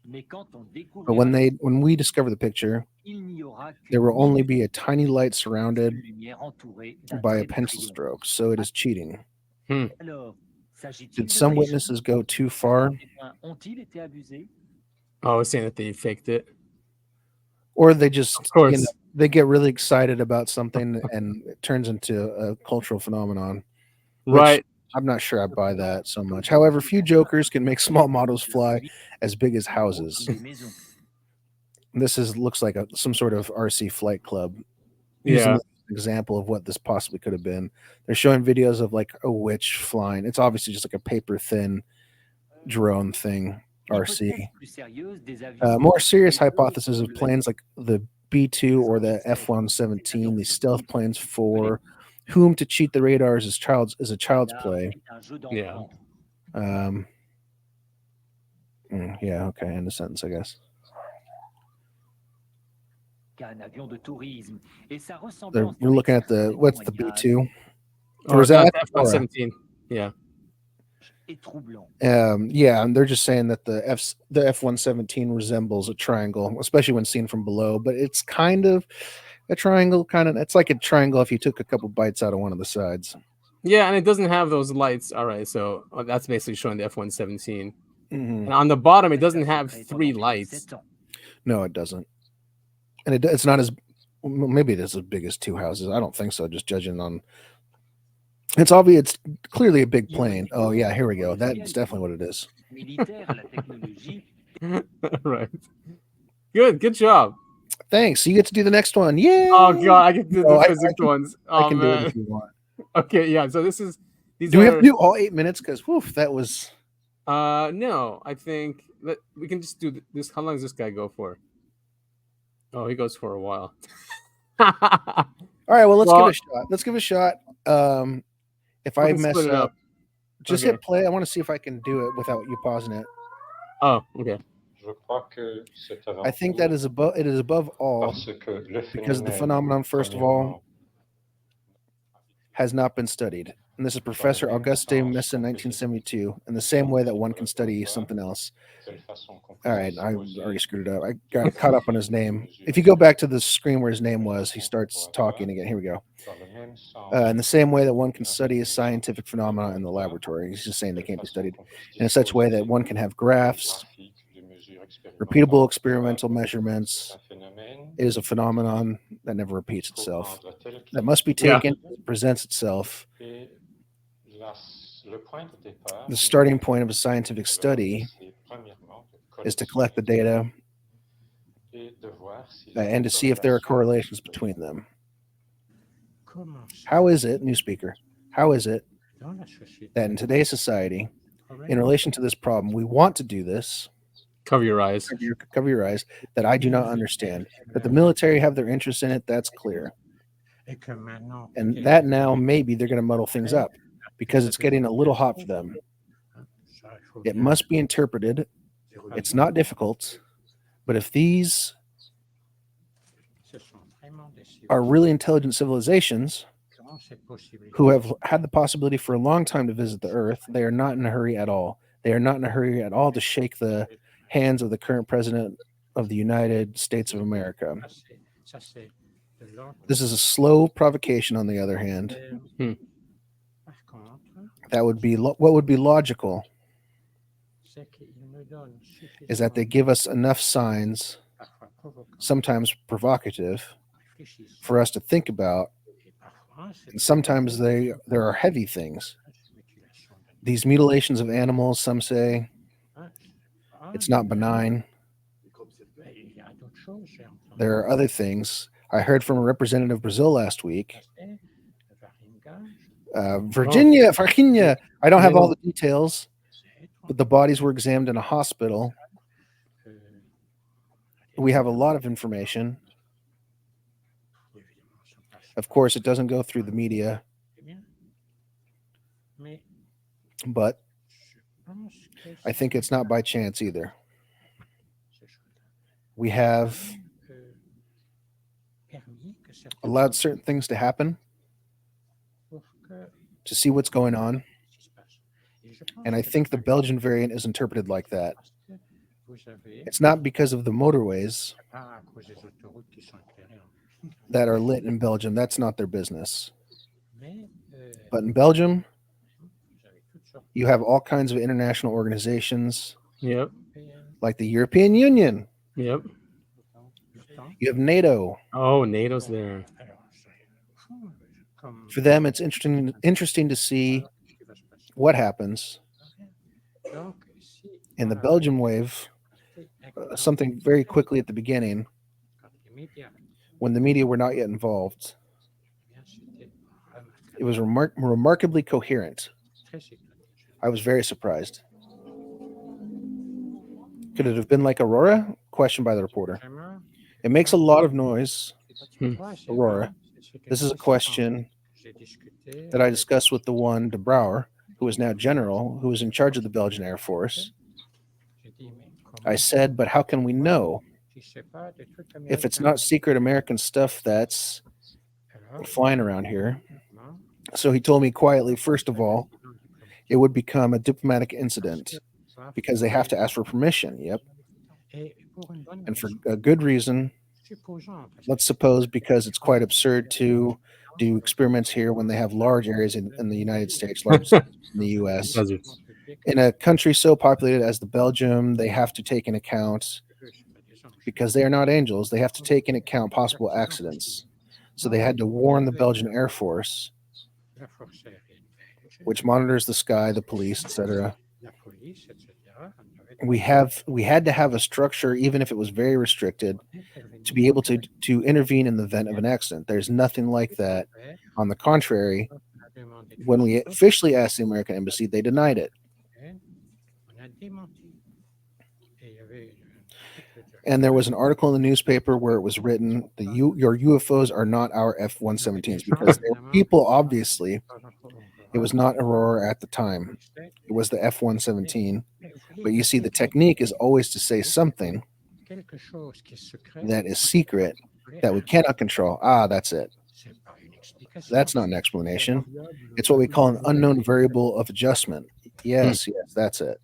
But when we discover the picture, there will only be a tiny light surrounded by a pencil stroke, so it is cheating. Did some witnesses go too far?
Oh, saying that they faked it.
Or they just,
Of course.
they get really excited about something and it turns into a cultural phenomenon.
Right.
I'm not sure I buy that so much. However, few jokers can make small models fly as big as houses. This looks like some sort of RC flight club. Using an example of what this possibly could have been. They're showing videos of like a witch flying. It's obviously just like a paper thin drone thing. RC. More serious hypothesis of planes like the B-2 or the F-117, these stealth planes for whom to cheat the radars is a child's play.
Yeah.
Yeah, okay, end of sentence, I guess. We're looking at what's the B-2?
Or is that F-117? Yeah.
Yeah, and they're just saying that the F-117 resembles a triangle, especially when seen from below, but it's kind of a triangle, it's like a triangle if you took a couple bites out of one of the sides.
Yeah, and it doesn't have those lights. All right, so that's basically showing the F-117. And on the bottom, it doesn't have 3 lights.
No, it doesn't. And it's not as, maybe it is as big as 2 houses. I don't think so, just judging on, it's obvious, it's clearly a big plane. Oh yeah, here we go. That's definitely what it is.
Right. Good job.
Thanks. You get to do the next one. Yeah.
Oh god, I get to do the physics ones. Oh,
I can
man.
do it if you want.
Okay, yeah. So these
do we have to do all 8 minutes? Because that was.
No, I think that we can just do this. How long does this guy go for? Oh, he goes for a while.
All right. Well, let's give it a shot. Let's give it a shot. If I mess up, just hit play. I want to see if I can do it without you pausing it.
Oh, okay.
I think that is above. It is above all because the phenomenon, first of all, has not been studied. And this is Professor Auguste Messa, 1972, in the same way that one can study something else. All right, I already screwed it up. I got caught up on his name. If you go back to the screen where his name was, he starts talking again. Here we go. In the same way that one can study a scientific phenomena in the laboratory. He's just saying they can't be studied in such a way that one can have graphs, repeatable experimental measurements. It is a phenomenon that never repeats itself. That must be taken as it presents itself. The starting point of a scientific study is to collect the data and to see if there are correlations between them. How is it, new speaker, how is it that in today's society, in relation to this problem, we want to do this?
Cover your eyes.
Cover your eyes. That I do not understand. That the military have their interest in it, that's clear. And that now maybe they're going to muddle things up because it's getting a little hot for them. It must be interpreted. It's not difficult. But if these are really intelligent civilizations who have had the possibility for a long time to visit the Earth, they are not in a hurry at all. They are not in a hurry at all to shake the hands of the current president of the United States of America. This is a slow provocation, on the other hand. That would be what would be logical is that they give us enough signs, sometimes provocative, for us to think about. And sometimes there are heavy things. These mutilations of animals, some say it's not benign. There are other things. I heard from a representative of Brazil last week. Virginia. I don't have all the details, but the bodies were examined in a hospital. We have a lot of information. Of course, it doesn't go through the media, but I think it's not by chance either. We have allowed certain things to happen to see what's going on. And I think the Belgian variant is interpreted like that. It's not because of the motorways that are lit in Belgium. That's not their business. But in Belgium, you have all kinds of international organizations.
Yep.
Like the European Union.
Yep.
You have NATO.
Oh, NATO's there.
For them, it's interesting to see what happens. In the Belgium wave, something very quickly at the beginning, when the media were not yet involved, it was remarkably coherent. I was very surprised. Could it have been like Aurora? Questioned by the reporter. It makes a lot of noise. Aurora. This is a question that I discussed with the one De Brouwer, who is now general, who is in charge of the Belgian Air Force. I said, but how can we know if it's not secret American stuff that's flying around here? So he told me quietly, first of all, it would become a diplomatic incident because they have to ask for permission. Yep. And for a good reason. Let's suppose because it's quite absurd to do experiments here when they have large areas in the United States, large in the U.S. In a country so populated as the Belgium, they have to take into account, because they are not angels, they have to take into account possible accidents. So they had to warn the Belgian Air Force, which monitors the sky, the police, etc. We had to have a structure, even if it was very restricted, to be able to intervene in the event of an accident. There's nothing like that. On the contrary, when we officially asked the American embassy, they denied it. And there was an article in the newspaper where it was written, your UFOs are not our F-117s, because there were people, obviously, it was not Aurora at the time. It was the F-117. But you see, the technique is always to say something that is secret, that we cannot control. Ah, that's it. That's not an explanation. It's what we call an unknown variable of adjustment. Yes, that's it.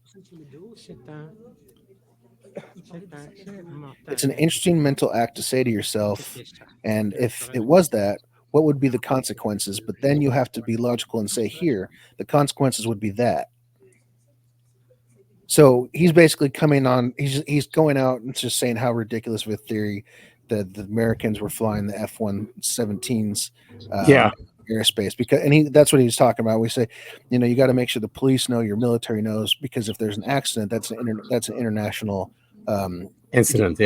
It's an interesting mental act to say to yourself, and if it was that, what would be the consequences? But then you have to be logical and say, here, the consequences would be that. So he's basically coming on, he's going out and just saying how ridiculous of a theory that the Americans were flying the F-117s airspace, because that's what he's talking about. We say, you got to make sure the police know, your military knows, because if there's an accident, that's an international
incident.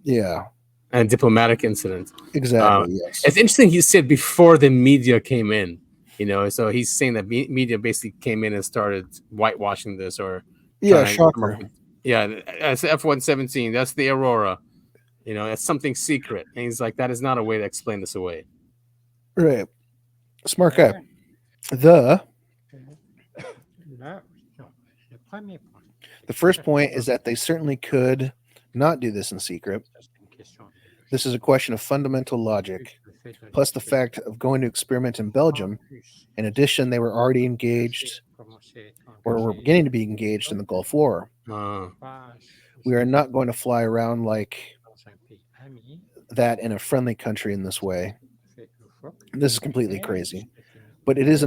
Yeah.
And diplomatic incident.
Exactly. Yes.
It's interesting. He said before the media came in, so he's saying that media basically came in and started whitewashing this, or
shocker.
That's the F-117. That's the Aurora. That's something secret. And he's like, that is not a way to explain this away.
Right. Smart guy. The first point is that they certainly could not do this in secret. This is a question of fundamental logic, plus the fact of going to experiment in Belgium. In addition, they were already engaged, or were beginning to be engaged in the Gulf War. We are not going to fly around like that in a friendly country in this way. This is completely crazy. But it is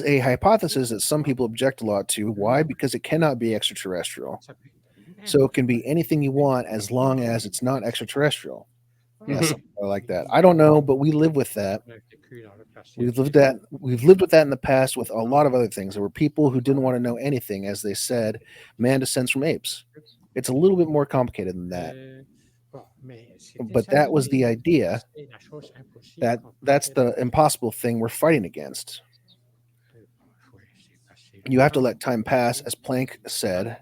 a hypothesis that some people object a lot to. Why? Because it cannot be extraterrestrial. So it can be anything you want as long as it's not extraterrestrial. Yes, I like that. I don't know, but we live with that. We've lived with that in the past with a lot of other things. There were people who didn't want to know anything, as they said, man descends from apes. It's a little bit more complicated than that. But that was the idea. That's the impossible thing we're fighting against. You have to let time pass, as Planck said.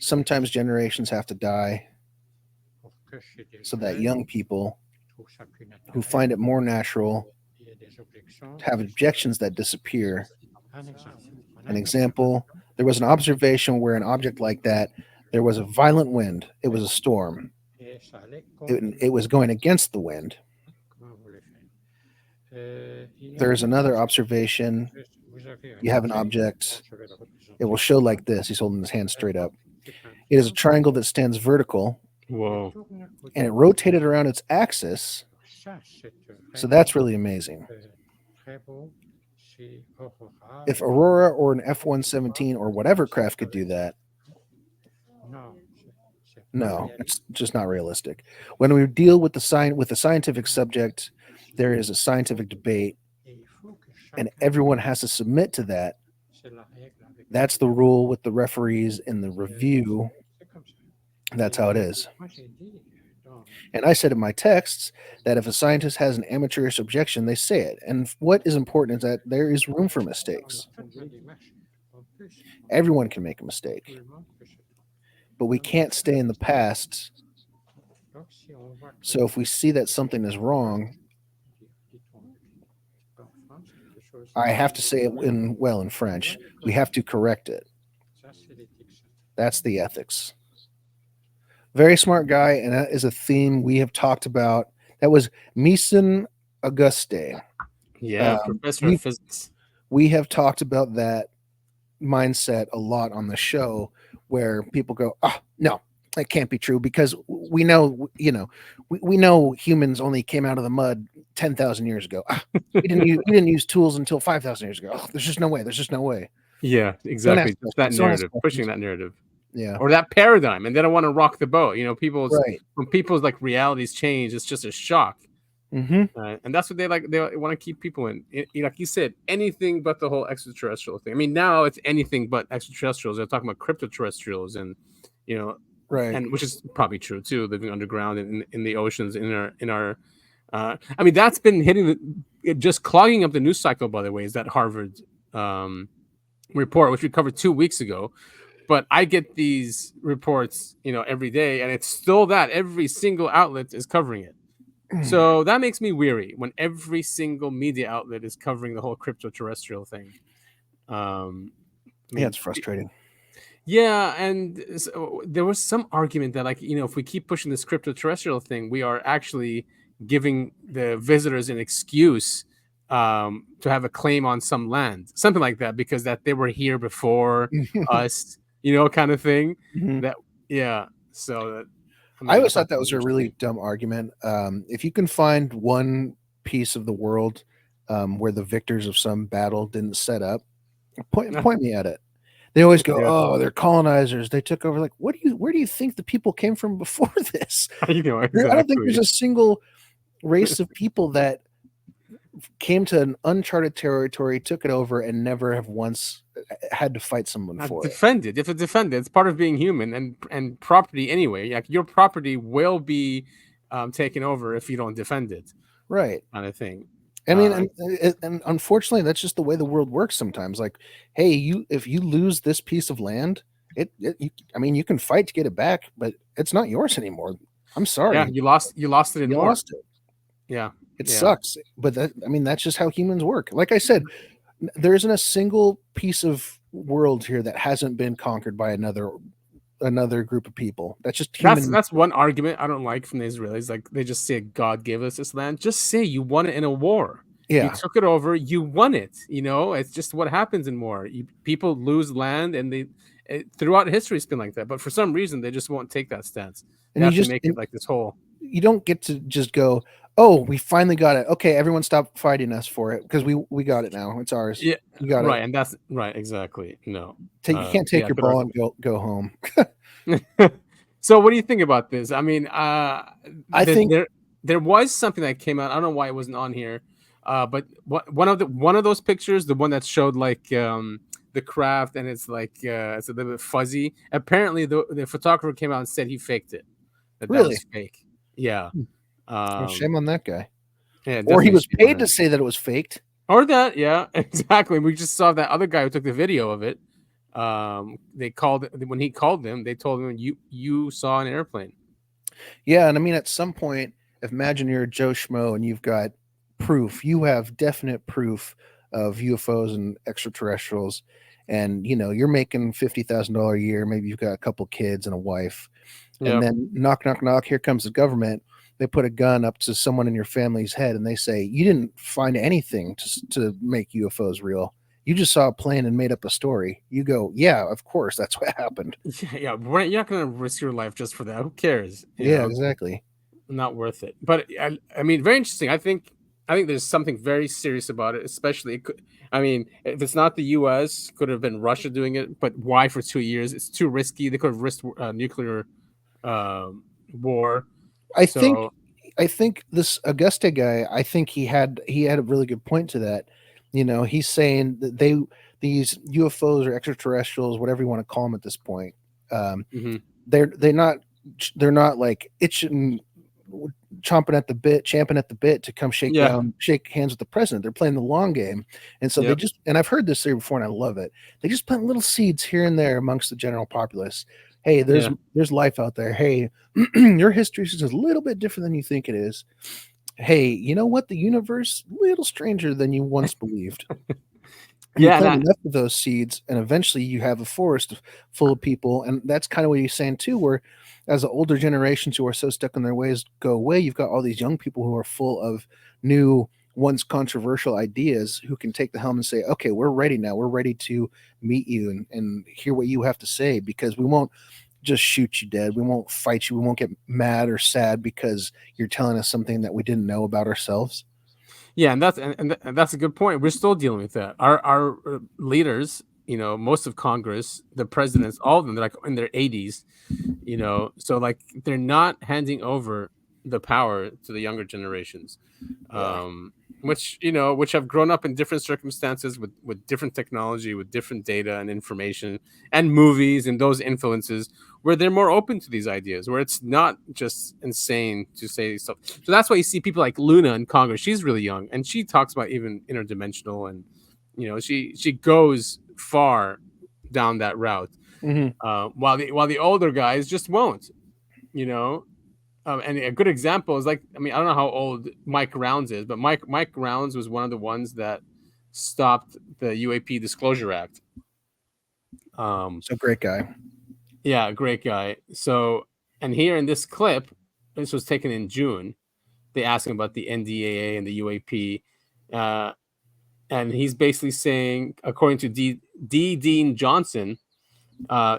Sometimes generations have to die so that young people who find it more natural have objections that disappear. An example, there was an observation where an object like that There was a violent wind. It was a storm. It was going against the wind. There's another observation. You have an object. It will show like this. He's holding his hand straight up. It is a triangle that stands vertical.
Whoa.
And it rotated around its axis. So that's really amazing. If Aurora or an F-117 or whatever craft could do that, no, it's just not realistic. When we deal with the scientific subject, there is a scientific debate, and everyone has to submit to that. That's the rule with the referees in the review. That's how it is. And I said in my texts that if a scientist has an amateurish objection, they say it. And what is important is that there is room for mistakes. Everyone can make a mistake. But we can't stay in the past. So if we see that something is wrong, I have to say it in French. We have to correct it. That's the ethics. Very smart guy, and that is a theme we have talked about. That was Mason Auguste.
Yeah, professor of physics.
We have talked about that mindset a lot on the show, where people go, "Oh, no, that can't be true," because we know, we know humans only came out of the mud 10,000 years ago. We didn't use tools until 5,000 years ago. Oh, there's just no way. There's just no way.
Yeah, exactly. That narrative, pushing that narrative.
Yeah.
Or that paradigm, and they don't want to rock the boat. When people's like realities change, it's just a shock.
Mm-hmm.
And that's what they like. They want to keep people in. Like you said, anything but the whole extraterrestrial thing. I mean, now it's anything but extraterrestrials. They're talking about cryptoterrestrials, and
right,
and which is probably true too. Living underground in the oceans, in our. I mean, that's been just clogging up the news cycle. By the way, is that Harvard report, which we covered 2 weeks ago. But I get these reports, every day, and it's still that every single outlet is covering it. So that makes me weary when every single media outlet is covering the whole crypto-terrestrial thing.
Yeah, it's frustrating.
Yeah, and so there was some argument that, if we keep pushing this crypto-terrestrial thing, we are actually giving the visitors an excuse to have a claim on some land, something like that, because that they were here before us. Kind of thing.
Mm-hmm.
So
I always thought that was a really dumb argument. If you can find one piece of the world where the victors of some battle didn't set up, point me at it. They always go, "Oh, they're colonizers. They took over." Like, where do you think the people came from before this?
Exactly.
I don't think there's a single race of people that came to an uncharted territory, took it over, and never have once had to fight someone for
defend it. If it's defended, it's part of being human and property anyway. Like, your property will be taken over if you don't defend it,
right?
Kind of thing.
I mean, and unfortunately, that's just the way the world works sometimes. Like, hey, if you lose this piece of land, you can fight to get it back, but it's not yours anymore. I'm sorry.
Yeah, you lost it in war.
Lost it.
Yeah.
It sucks, but that's just how humans work. Like I said, there isn't a single piece of world here that hasn't been conquered by another group of people. That's just human.
That's one argument I don't like from the Israelis. Like, they just say God gave us this land. Just say you won it in a war.
Yeah,
you took it over. You won it. It's just what happens in war. People lose land, and throughout history it's been like that. But for some reason, they just won't take that stance. They have to make it like this whole.
You don't get to just go, "Oh, we finally got it. Okay, everyone stop fighting us for it because we got it now. It's ours."
Yeah,
you got
right,
it.
and that's right. Exactly. No,
you can't take your ball and go home.
So, what do you think about this? I mean,
I think
there was something that came out. I don't know why it wasn't on here, but one of those pictures, the one that showed like the craft, and it's like it's a little bit fuzzy. Apparently, the photographer came out and said he faked it. That was fake. Yeah.
Shame on that guy.
Yeah,
or he was paid to say that it was faked.
Or that, yeah, exactly. We just saw that other guy who took the video of it. When he called them, they told him you saw an airplane.
Yeah, and I mean, at some point, imagine you're a Joe Schmo and you've got proof. You have definite proof of UFOs and extraterrestrials, and you're making $50,000 a year, maybe you've got a couple kids and a wife, and then knock knock knock, here comes the government. They put a gun up to someone in your family's head and they say, you didn't find anything to make UFOs real. You just saw a plane and made up a story. You go, yeah, of course, that's what happened.
Yeah, you're not gonna risk your life just for that. Who cares?
Exactly.
Not worth it. But I mean, very interesting. I think there's something very serious about it, especially if it's not the U.S., could have been Russia doing it, but why for 2 years? It's too risky. They could have risked nuclear war.
I think this Auguste guy, I think he had a really good point to that. He's saying that these UFOs or extraterrestrials, whatever you want to call them at this point, they're not like itching, champing at the bit to come shake hands with the president. They're playing the long game, and so they just, and I've heard this theory before, and I love it. They just plant little seeds here and there amongst the general populace. Hey, there's life out there. Hey, your history is just a little bit different than you think it is. Hey, you know what? The universe a little stranger than you once believed. You plant enough of those seeds, and eventually you have a forest full of people. And that's kind of what he's saying too, where as the older generations who are so stuck in their ways go away, you've got all these young people who are full of new, once controversial ideas, who can take the helm and say, okay, we're ready now. We're ready to meet you and hear what you have to say, because we won't just shoot you dead. We won't fight you. We won't get mad or sad because you're telling us something that we didn't know about ourselves.
Yeah, and that's a good point. We're still dealing with that. Our leaders, most of Congress, the presidents, all of them, they're like in their 80s, so like they're not handing over the power to the younger generations, which have grown up in different circumstances with different technology, with different data and information and movies and those influences, where they're more open to these ideas, where it's not just insane to say stuff. So that's why you see people like Luna in Congress. She's really young, and she talks about even interdimensional, and she goes far down that route. While the older guys just won't, and a good example is I don't know how old Mike Rounds is, but Mike Rounds was one of the ones that stopped the UAP Disclosure Act.
So great guy.
Yeah, great guy. So, and here in this clip, this was taken in June. They asked him about the NDAA and the UAP, and he's basically saying, according to D. Dean Johnson,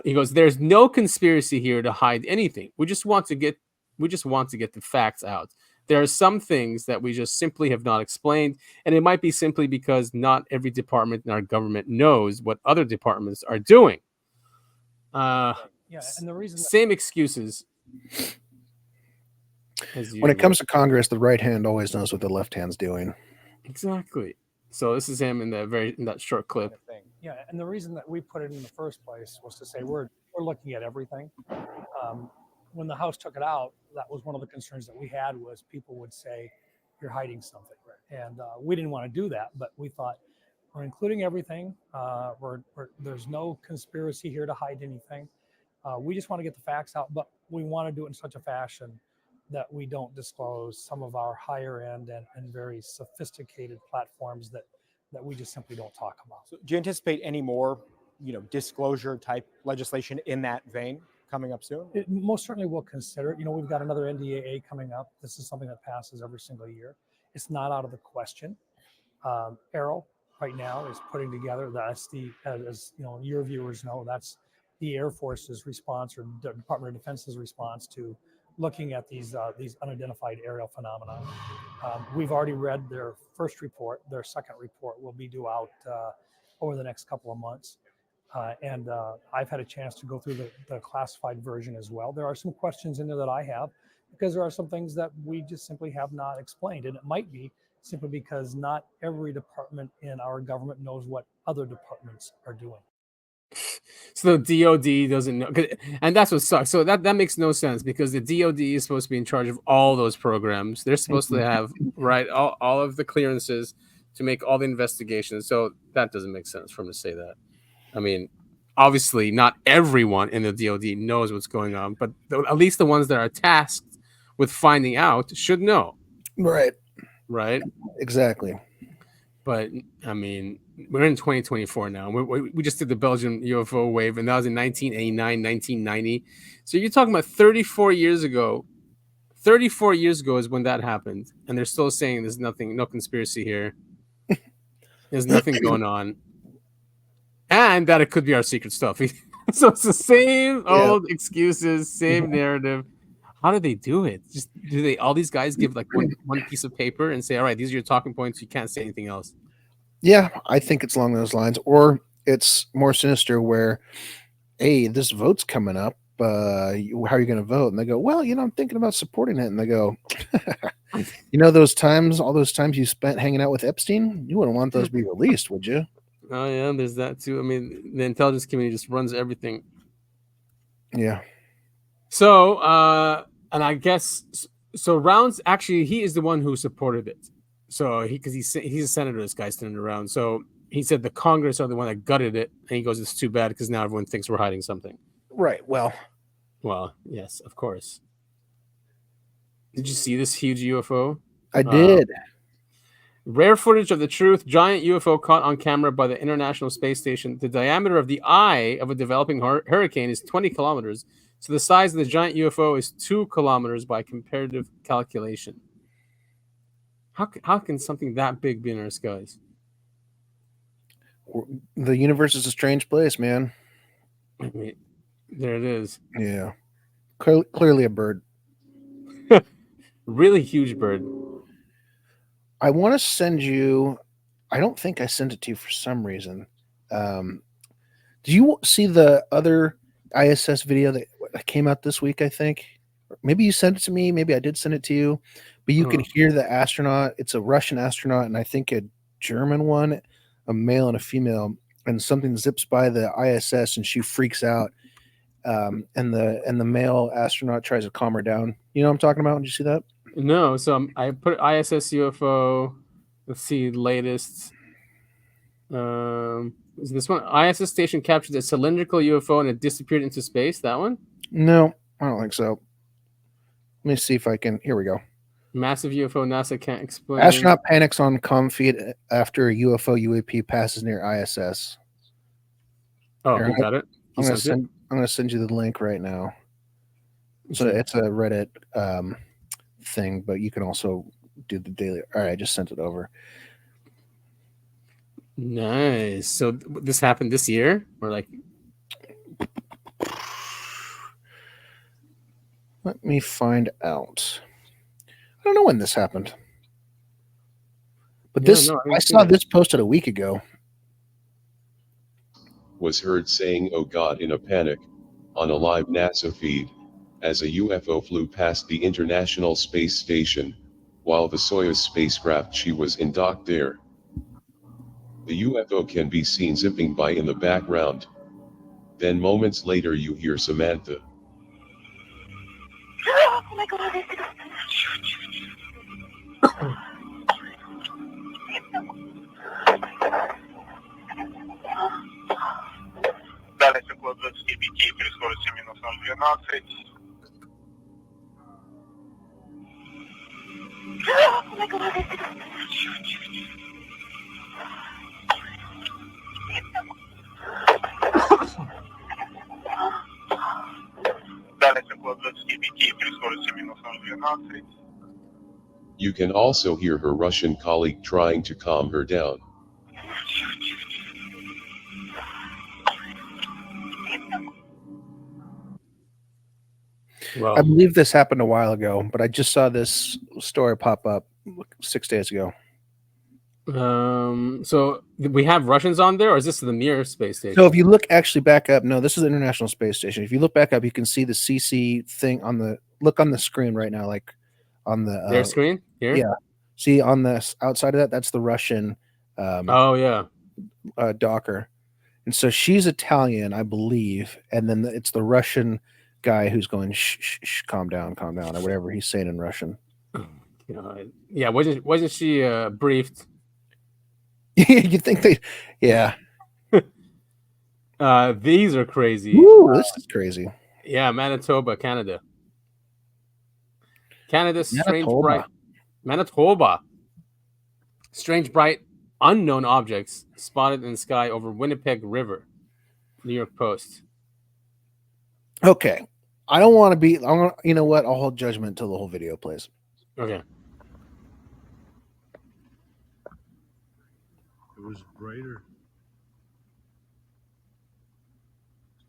he goes, "There's no conspiracy here to hide anything. We just want to get the facts out. There are some things that we just simply have not explained, and it might be simply because not every department in our government knows what other departments are doing."
And the reason
same excuses.
When it comes to Congress, the right hand always knows what the left hand's doing.
Exactly. So this is him in that short clip.
Yeah, and the reason that we put it in the first place was to say we're looking at everything. When the House took it out, that was one of the concerns that we had, was people would say you're hiding something, and we didn't want to do that, but we thought we're including everything. There's no conspiracy here to hide anything. We just want to get the facts out, but we want to do it in such a fashion that we don't disclose some of our higher end and very sophisticated platforms that we just simply don't talk about.
So do you anticipate any more, disclosure type legislation in that vein coming up soon?
It most certainly will consider it. We've got another NDAA coming up. This is something that passes every single year. It's not out of the question. Arrow right now is putting together, that's as your viewers know, that's the Air Force's response, or the Department of Defense's response to looking at these unidentified aerial phenomena. We've already read their first report. Their second report will be due out over the next couple of months. And I've had a chance to go through the classified version as well. There are some questions in there that I have, because there are some things that we just simply have not explained. And it might be simply because not every department in our government knows what other departments are doing.
So the DOD doesn't know, and that's what sucks. So that makes no sense, because the DOD is supposed to be in charge of all those programs. They're supposed to have all of the clearances to make all the investigations. So that doesn't make sense for them to say that. I mean, obviously not everyone in the DOD knows what's going on, but at least the ones that are tasked with finding out should know.
Right.
Right.
Exactly.
But I mean, we're in 2024 now. We just did the Belgian UFO wave, and that was in 1989, 1990. So you're talking about 34 years ago. 34 years ago is when that happened, and they're still saying there's nothing, no conspiracy here. There's nothing going on, and that it could be our secret stuff. So it's the same old excuses, same narrative. How do they do it? Just do they? All these guys give like one piece of paper and say, "All right, these are your talking points. You can't say anything else."
Yeah, I think it's along those lines, or it's more sinister where, hey, this vote's coming up. How are you going to vote? And they go, well, I'm thinking about supporting it. And they go, all those times you spent hanging out with Epstein, you wouldn't want those to be released, would you?
Oh yeah, there's that too. I mean, the intelligence community just runs everything.
Yeah.
So, and I guess so. Rounds actually, he is the one who supported it. So because he's a senator, this guy's standing around. So he said the Congress are the one that gutted it, and he goes, "It's too bad because now everyone thinks we're hiding something."
Right. Well,
yes, of course. Did you see this huge UFO?
I did.
Rare footage of the truth. Giant UFO caught on camera by the International Space Station. The diameter of the eye of a developing hurricane is 20 kilometers. So the size of the giant UFO is 2 kilometers by comparative calculation. How can something that big be in our skies?
The universe is a strange place, man.
I mean, there it is.
Yeah. Clearly a bird.
Really huge bird.
I want to send you. I don't think I sent it to you for some reason. Did you see the other ISS video that came out this week? I think maybe you sent it to me. Maybe I did send it to you. But you can hear the astronaut. It's a Russian astronaut, and I think a German one, a male and a female. And something zips by the ISS, and she freaks out. And the male astronaut tries to calm her down. You know what I'm talking about? Did you see that?
No, so I put ISS UFO. Let's see, latest. Is this one? ISS station captured a cylindrical UFO and it disappeared into space. That one?
No, I don't think so. Let me see if I can. Here we go.
Massive UFO. NASA can't explain.
Astronaut panics on comm feed after a UFO UAP passes near ISS.
Oh, you got it.
I'm going to send you the link right now. So it's a Reddit thing, but you can also do the daily. All right, I just sent it over.
Nice. So this happened this year, or like?
Let me find out. I don't know when this happened, but I saw this posted a week ago.
Was heard saying "Oh God" in a panic on a live NASA feed as a UFO flew past the International Space Station while the Soyuz spacecraft she was in docked there. The UFO can be seen zipping by in the background. Then moments later you hear Samantha.
Oh my God.
Далее около 25 при скорости минус 0,12.
Oh my God.
Далее около 25 при скорости минус 0,12.
You can also hear her Russian colleague trying to calm her down.
I believe this happened a while ago, but I just saw this story pop up 6 days ago.
So we have Russians on there, or is this the Mir space station?
So if you look actually back up, no, this is the International Space Station. If you look back up, you can see the CC thing on the screen right now, like on the
their screen here.
Yeah, see on the outside of that, that's the Russian. Docker, and so she's Italian, I believe, and then it's the Russian guy who's going shh, shh, shh, calm down, or whatever he's saying in Russian.
Yeah, wasn't she briefed?
You think they? Yeah.
These are crazy.
Ooh, this is crazy.
Yeah, Manitoba, Canada. Strange
Manitoba.
bright. Manitoba. Strange bright unknown objects spotted in the sky over Winnipeg River. New York Post.
Okay. I don't want to be. You know what? I'll hold judgment until the whole video plays.
Okay.
It was brighter.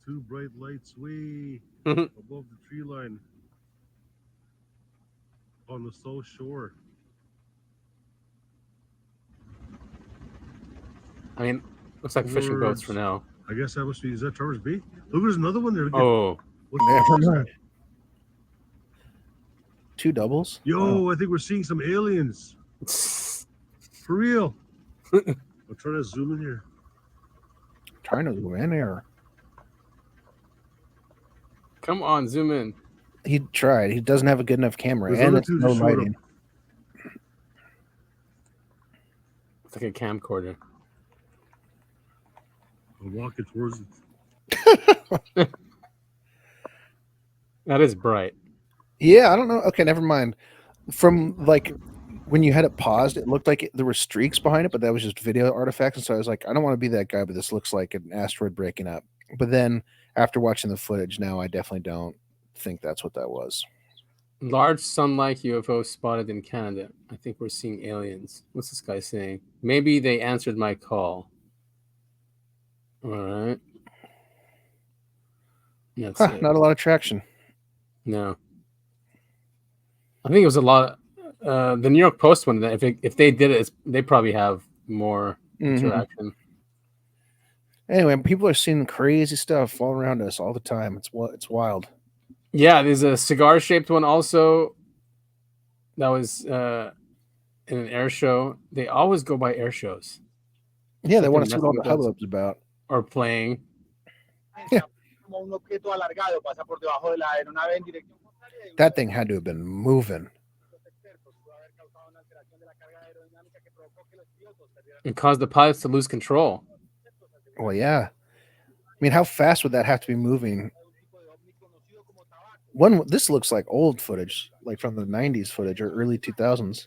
Two bright lights way above the tree line on the south shore.
I mean, looks like fishing boats for now.
I guess that must be. Is that Traverse Bay? Look, there's another one there.
Oh.
Never mind. Two doubles?
Yo, I think we're seeing some aliens. For real. I'm trying to zoom in here.
Trying to zoom in here.
Come on, zoom in.
He tried. He doesn't have a good enough camera,
There's
and
other
it's
two
no
just showed
lighting.
It's like a camcorder.
I'm walking towards
it. That is bright.
Yeah, I don't know. Okay, never mind. From like when you had it paused, it looked like there were streaks behind it, but that was just video artifacts. And so I was like, I don't want to be that guy, but this looks like an asteroid breaking up. But then after watching the footage, now I definitely don't think that's what that was.
Large sun-like UFO spotted in Canada. I think we're seeing aliens. What's this guy saying? Maybe they answered my call. All right.
Not a lot of traction.
No. I think it was a lot. The New York Post one. If they did it, they probably have more interaction.
Anyway, people are seeing crazy stuff all around us all the time. It's wild.
Yeah, there's a cigar-shaped one also. That was in an air show. They always go by air shows.
Yeah, they want to see what all the hubbub's about.
Or playing.
Yeah. That thing had to have been moving.
It caused the pilots to lose control.
Well, yeah. I mean, how fast would that have to be moving? This looks like old footage, like from the 90s footage or early 2000s.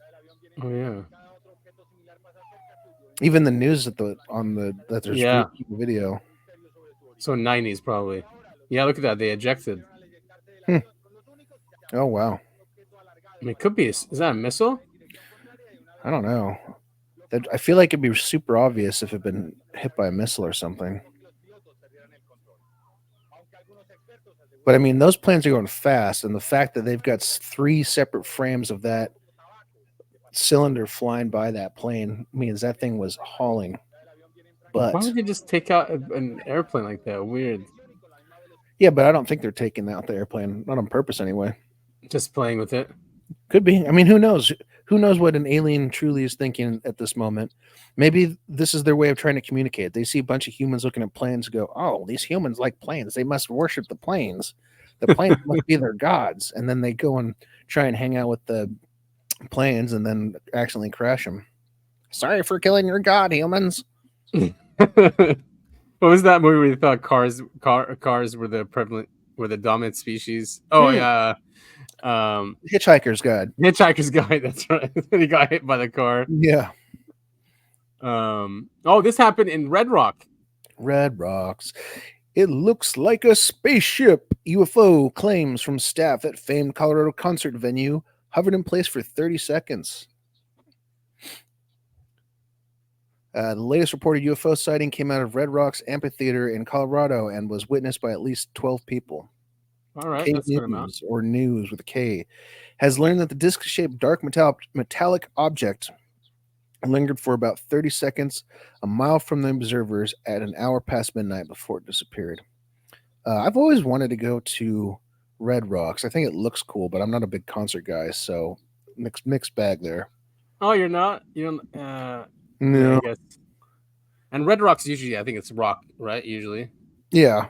Oh yeah.
Even the news that there's video.
So 90s probably. Yeah, look at that. They ejected.
Oh wow.
I mean, it could be. Is that a missile?
I don't know. I feel like it'd be super obvious if it had been hit by a missile or something. But I mean, those planes are going fast, and the fact that they've got 3 separate frames of that cylinder flying by that plane means that thing was hauling. But
why would they just take out an airplane like that? Weird.
Yeah, but I don't think they're taking out the airplane, not on purpose anyway.
Just playing with it.
Could be. I mean, who knows? Who knows what an alien truly is thinking at this moment? Maybe this is their way of trying to communicate. They see a bunch of humans looking at planes and go, oh, these humans like planes. They must worship the planes. The planes must be their gods. And then they go and try and hang out with the planes and then accidentally crash them. Sorry for killing your god, humans.
What was that movie where you thought cars were the dominant species? Oh yeah.
Hitchhiker's Guide.
Hitchhiker's Guide, that's right. He got hit by the car.
Yeah.
This happened in Red Rock.
Red Rocks. It looks like a spaceship. UFO claims from staff at famed Colorado concert venue hovered in place for 30 seconds. The latest reported UFO sighting came out of Red Rocks Amphitheater in Colorado and was witnessed by at least 12 people.
All right,
K
that's a good amount.
or News with a K has learned that the disc-shaped dark metallic object lingered for about 30 seconds a mile from the observers at an hour past midnight before it disappeared. I've always wanted to go to Red Rocks. I think it looks cool, but I'm not a big concert guy, so mixed bag there.
Oh, you're not? You don't?
No.
I guess. And Red Rocks usually, I think it's rock, right? Usually.
Yeah.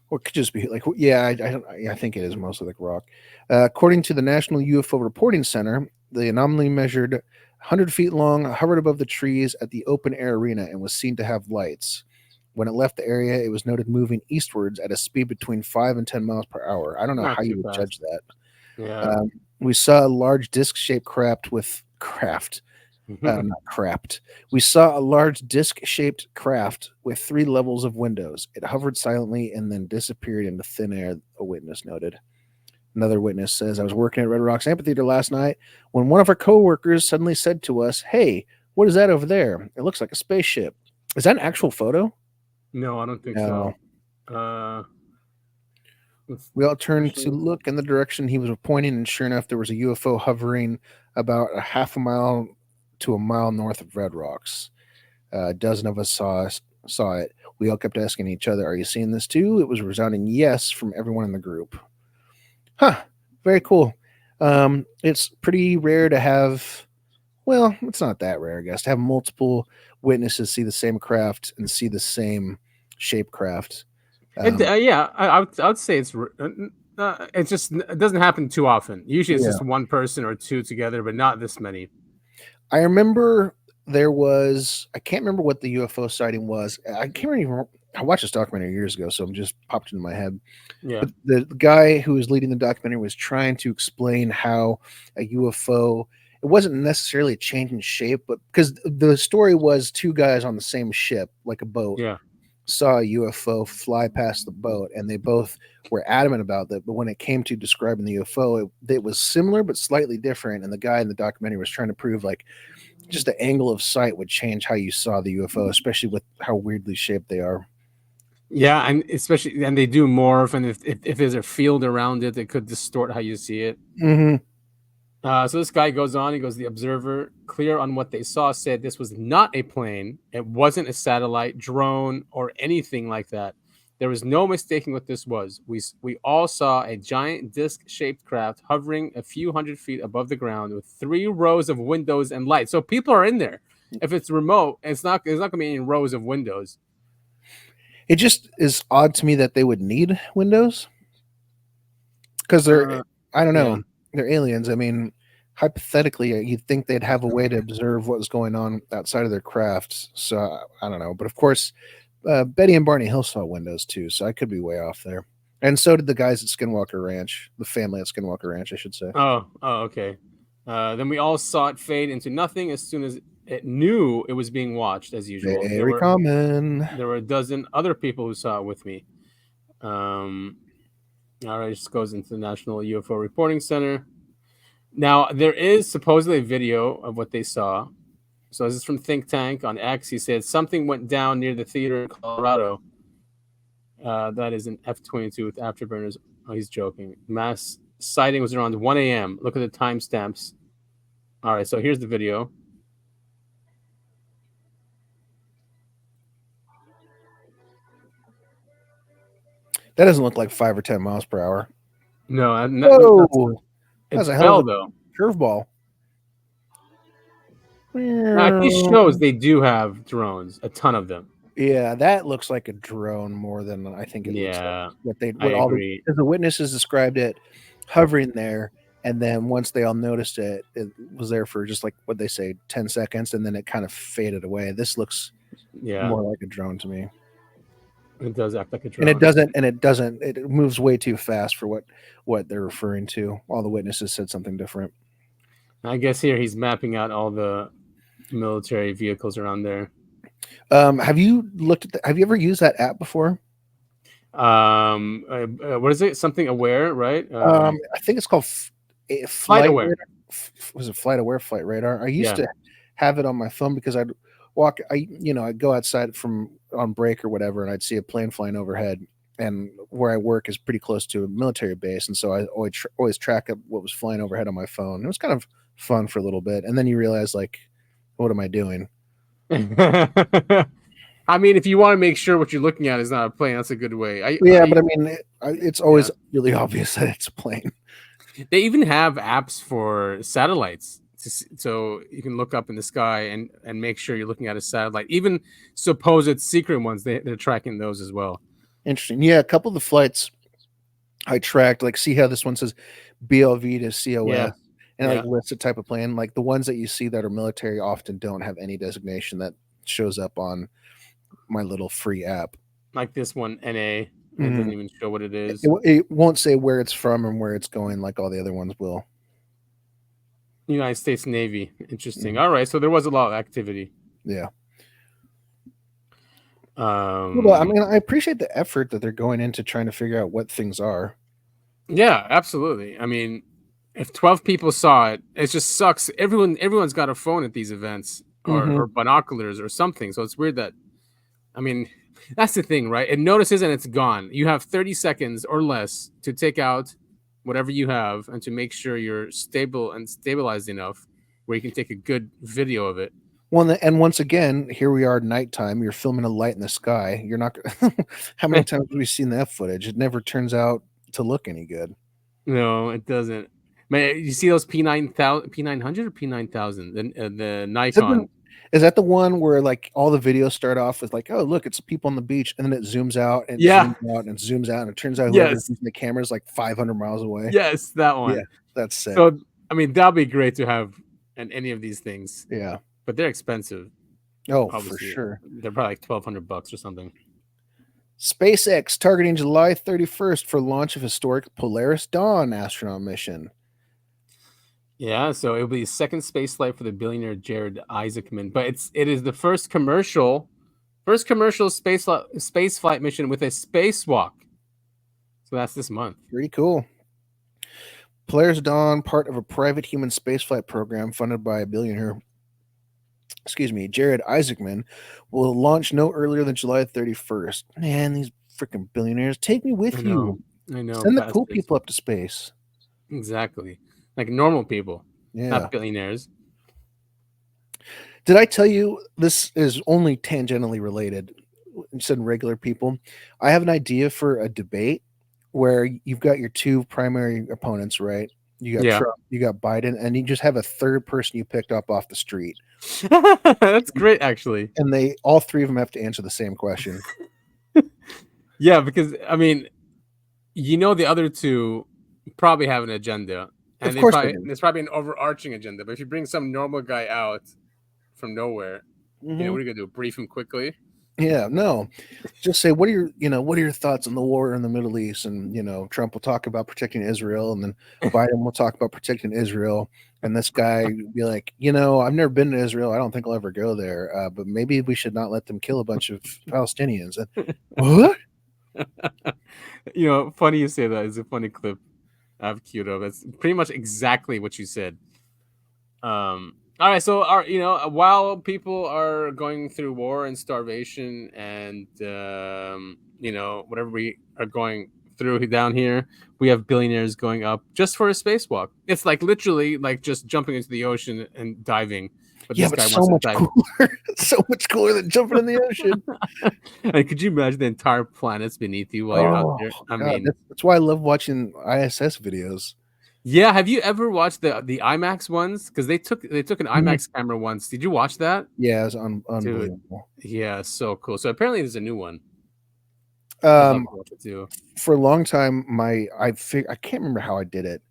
Or it could just be like, yeah, I think it is mostly like rock. According to the National UFO Reporting Center, the anomaly measured 100 feet long, hovered above the trees at the open air arena, and was seen to have lights. When it left the area, it was noted moving eastwards at a speed between 5 and 10 miles per hour. I don't know
Not
how you
too
would
fast.
judge that.
Yeah.
We saw a large disc-shaped craft with Not crapped. We saw a large disc-shaped craft with 3 levels of windows. It hovered silently and then disappeared into thin air, a witness noted. Another witness says, I was working at Red Rocks Amphitheater last night when one of our coworkers suddenly said to us, hey, what is that over there? It looks like a spaceship. Is that an actual photo?
No, I don't think
No.
so.
We all turned to look in the direction he was pointing, and sure enough, there was a UFO hovering about a half a mile to a mile north of Red Rocks. A dozen of us saw it. We all kept asking each other, are you seeing this too? It was a resounding yes from everyone in the group. Huh. Very cool. It's pretty rare to have, well, it's not that rare, I guess, to have multiple witnesses see the same craft and see the same shape craft.
Yeah, I would say it's just it doesn't happen too often. Usually it's
Yeah.
just one person or two together, but not this many.
I remember there was, I can't remember what the UFO sighting was. I can't even, I watched this documentary years ago, so it just popped into my head.
Yeah.
But the guy who was leading the documentary was trying to explain how a UFO, it wasn't necessarily a change in shape, but because the story was 2 guys on the same ship, like a boat,
Yeah.
saw a UFO fly past the boat, and they both were adamant about that. But when it came to describing the UFO, it was similar but slightly different. And the guy in the documentary was trying to prove like just the angle of sight would change how you saw the UFO, especially with how weirdly shaped they are.
Yeah, and especially, and they do morph, and if there's a field around it, it could distort how you see it.
Mm-hmm.
So this guy goes on. He goes, the observer, clear on what they saw, said this was not a plane. It wasn't a satellite, drone, or anything like that. There was no mistaking what this was. We all saw a giant disc-shaped craft hovering a few hundred feet above the ground with 3 rows of windows and lights. So people are in there. If it's remote, it's not going to be any rows of windows.
It just is odd to me that they would need windows because they're, I don't know, they're aliens. I mean, hypothetically, you'd think they'd have a way to observe what was going on outside of their crafts. So I don't know. But of course, Betty and Barney Hill saw windows too, so I could be way off there. And so did the guys at Skinwalker Ranch, the family at Skinwalker Ranch, I should say.
Oh, okay. Then we all saw it fade into nothing as soon as it knew it was being watched, as usual.
Very common.
There were a dozen other people who saw it with me. All right, this goes into the National UFO Reporting Center. Now, there is supposedly a video of what they saw. So this is from Think Tank on X. He said something went down near the theater in Colorado. That is an F-22 with afterburners. Oh, he's joking. Mass sighting was around 1 a.m. Look at the timestamps. All right, so here's the video.
That doesn't look like 5 or 10 miles per hour.
No,
that's a
hell
hell of a
though.
Curveball.
Now, these shows, they do have drones, a ton of them.
Yeah, that looks like a drone more than I think it looks like.
I agree.
The witnesses described it hovering there, and then once they all noticed it, it was there for just like what they say, 10 seconds, and then it kind of faded away. This looks more like a drone to me.
It does act like a drone.
And it doesn't. It moves way too fast for what they're referring to. All the witnesses said something different.
I guess here he's mapping out all the military vehicles around there.
Have you looked at have you ever used that app before?
What is it? Something Aware, right?
I think it's called
Flight Aware.
Radar. Was it Flight Aware? Flight Radar. I used to have it on my phone because I'd go outside on break or whatever, and I'd see a plane flying overhead. And where I work is pretty close to a military base, and so I always track up what was flying overhead on my phone. It was kind of fun for a little bit, and then you realize, like, what am I doing?
I mean, if you want to make sure what you're looking at is not a plane, that's a good way.
But I mean, it's always really obvious that it's a plane.
They even have apps for satellites, so you can look up in the sky and make sure you're looking at a satellite. Even supposed secret ones, they're tracking those as well.
Interesting. Yeah, a couple of the flights I tracked, like, see how this one says BLV to COS, and like lists a type of plane. Like the ones that you see that are military often don't have any designation that shows up on my little free app.
Like this one, NA. It doesn't even show what it is.
It won't say where it's from and where it's going like all the other ones will.
United States Navy. Interesting. All right, so there was a lot of activity.
Yeah. Well, I mean, I appreciate the effort that they're going into trying to figure out what things are.
Yeah, absolutely. I mean, if 12 people saw it, it just sucks. Everyone's got a phone at these events or binoculars or something. So it's weird that, I mean, that's the thing, right? It notices and it's gone. You have 30 seconds or less to take out whatever you have and to make sure you're stable and stabilized enough where you can take a good video of it.
Well, and once again, here we are, nighttime. You're filming a light in the sky. You're not. How many times have we seen that footage? It never turns out to look any good.
No, it doesn't. Man, you see those P900 or P9000, the Nikon.
Is that the one where like all the videos start off with like, oh look, it's people on the beach, and then it zooms out and zooms out and zooms out, and it turns out whoever's using the camera is like 500 miles away.
Yes, that one.
Yeah, that's sick.
So I mean, that'd be great to have in any of these things.
Yeah,
but they're expensive.
Oh, obviously. For sure.
They're probably like $1,200 or something.
SpaceX targeting July 31st for launch of historic Polaris Dawn astronaut mission.
Yeah, so it'll be the second space flight for the billionaire Jared Isaacman, but it is the first commercial space flight mission with a spacewalk. So that's this month.
Pretty cool. Polaris Dawn, part of a private human spaceflight program funded by a billionaire, Jared Isaacman, will launch no earlier than July 31st. Man, these freaking billionaires, take me with you.
I know.
Send the cool people up to space.
Exactly. Like normal people, not billionaires.
Did I tell you this is only tangentially related? You said regular people. I have an idea for a debate where you've got your two primary opponents, right? You got Trump, you got Biden, and you just have a third person you picked up off the street.
That's great, actually.
And all three of them have to answer the same question.
Yeah, because I mean, the other two probably have an agenda. And there's probably an overarching agenda. But if you bring some normal guy out from nowhere, what are you gonna do? Brief him quickly?
Yeah, no. Just say, what are your thoughts on the war in the Middle East? And Trump will talk about protecting Israel, and then Biden will talk about protecting Israel. And this guy be like, I've never been to Israel. I don't think I'll ever go there. But maybe we should not let them kill a bunch of Palestinians. What?
Funny you say that. It's a funny clip I've queued up. That's pretty much exactly what you said. All right, so while people are going through war and starvation and whatever we are going through down here, we have billionaires going up just for a spacewalk. It's like literally like just jumping into the ocean and diving.
But this guy so much cooler. So much cooler than jumping in the ocean.
And could you imagine the entire planets beneath you while you're out there? I mean,
that's why I love watching ISS videos.
Yeah, have you ever watched the IMAX ones? Because they took an IMAX camera once. Did you watch that?
Yeah, it was unbelievable.
Dude, yeah, so cool. So apparently there's a new one.
For a long time, I can't remember how I did it.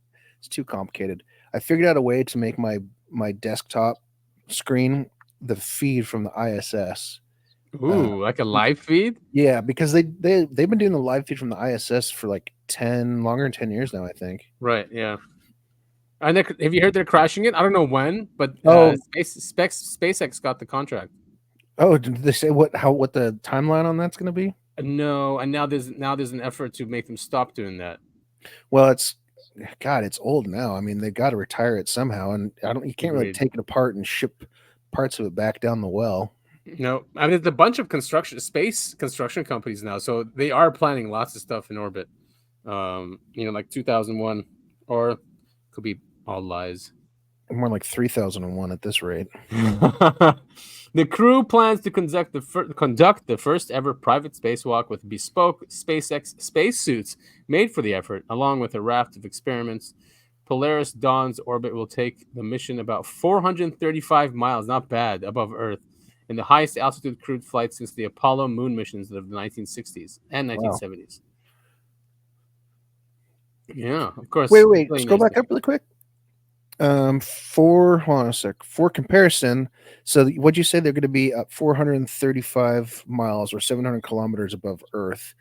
It's too complicated. I figured out a way to make my desktop screen the feed from the ISS.
Ooh, like a live feed?
Yeah, because they've been doing the live feed from the ISS for like longer than 10 years now, I think.
Right, yeah. And have you heard they're crashing it? I don't know when, but SpaceX got the contract.
Oh, did they say what the timeline on that's going to be?
No, and now there's an effort to make them stop doing that.
Well, it's old now. I mean, they got to retire it somehow, and you can't really take it apart and ship parts of it back down the well.
No, I mean, it's a bunch of space construction companies now, so they are planning lots of stuff in orbit. Like 2001, or could be all lies.
More like 3001 at this rate.
The crew plans to conduct the first ever private spacewalk with bespoke SpaceX spacesuits made for the effort, along with a raft of experiments. Polaris Dawn's orbit will take the mission about 435 miles, not bad, above Earth, in the highest altitude crewed flight since the Apollo moon missions of the 1960s and 1970s. Wow. Yeah, of course.
Wait. Just go back up really quick. Hold on a sec. For comparison, so what'd you say they're going to be up 435 miles or 700 kilometers above Earth?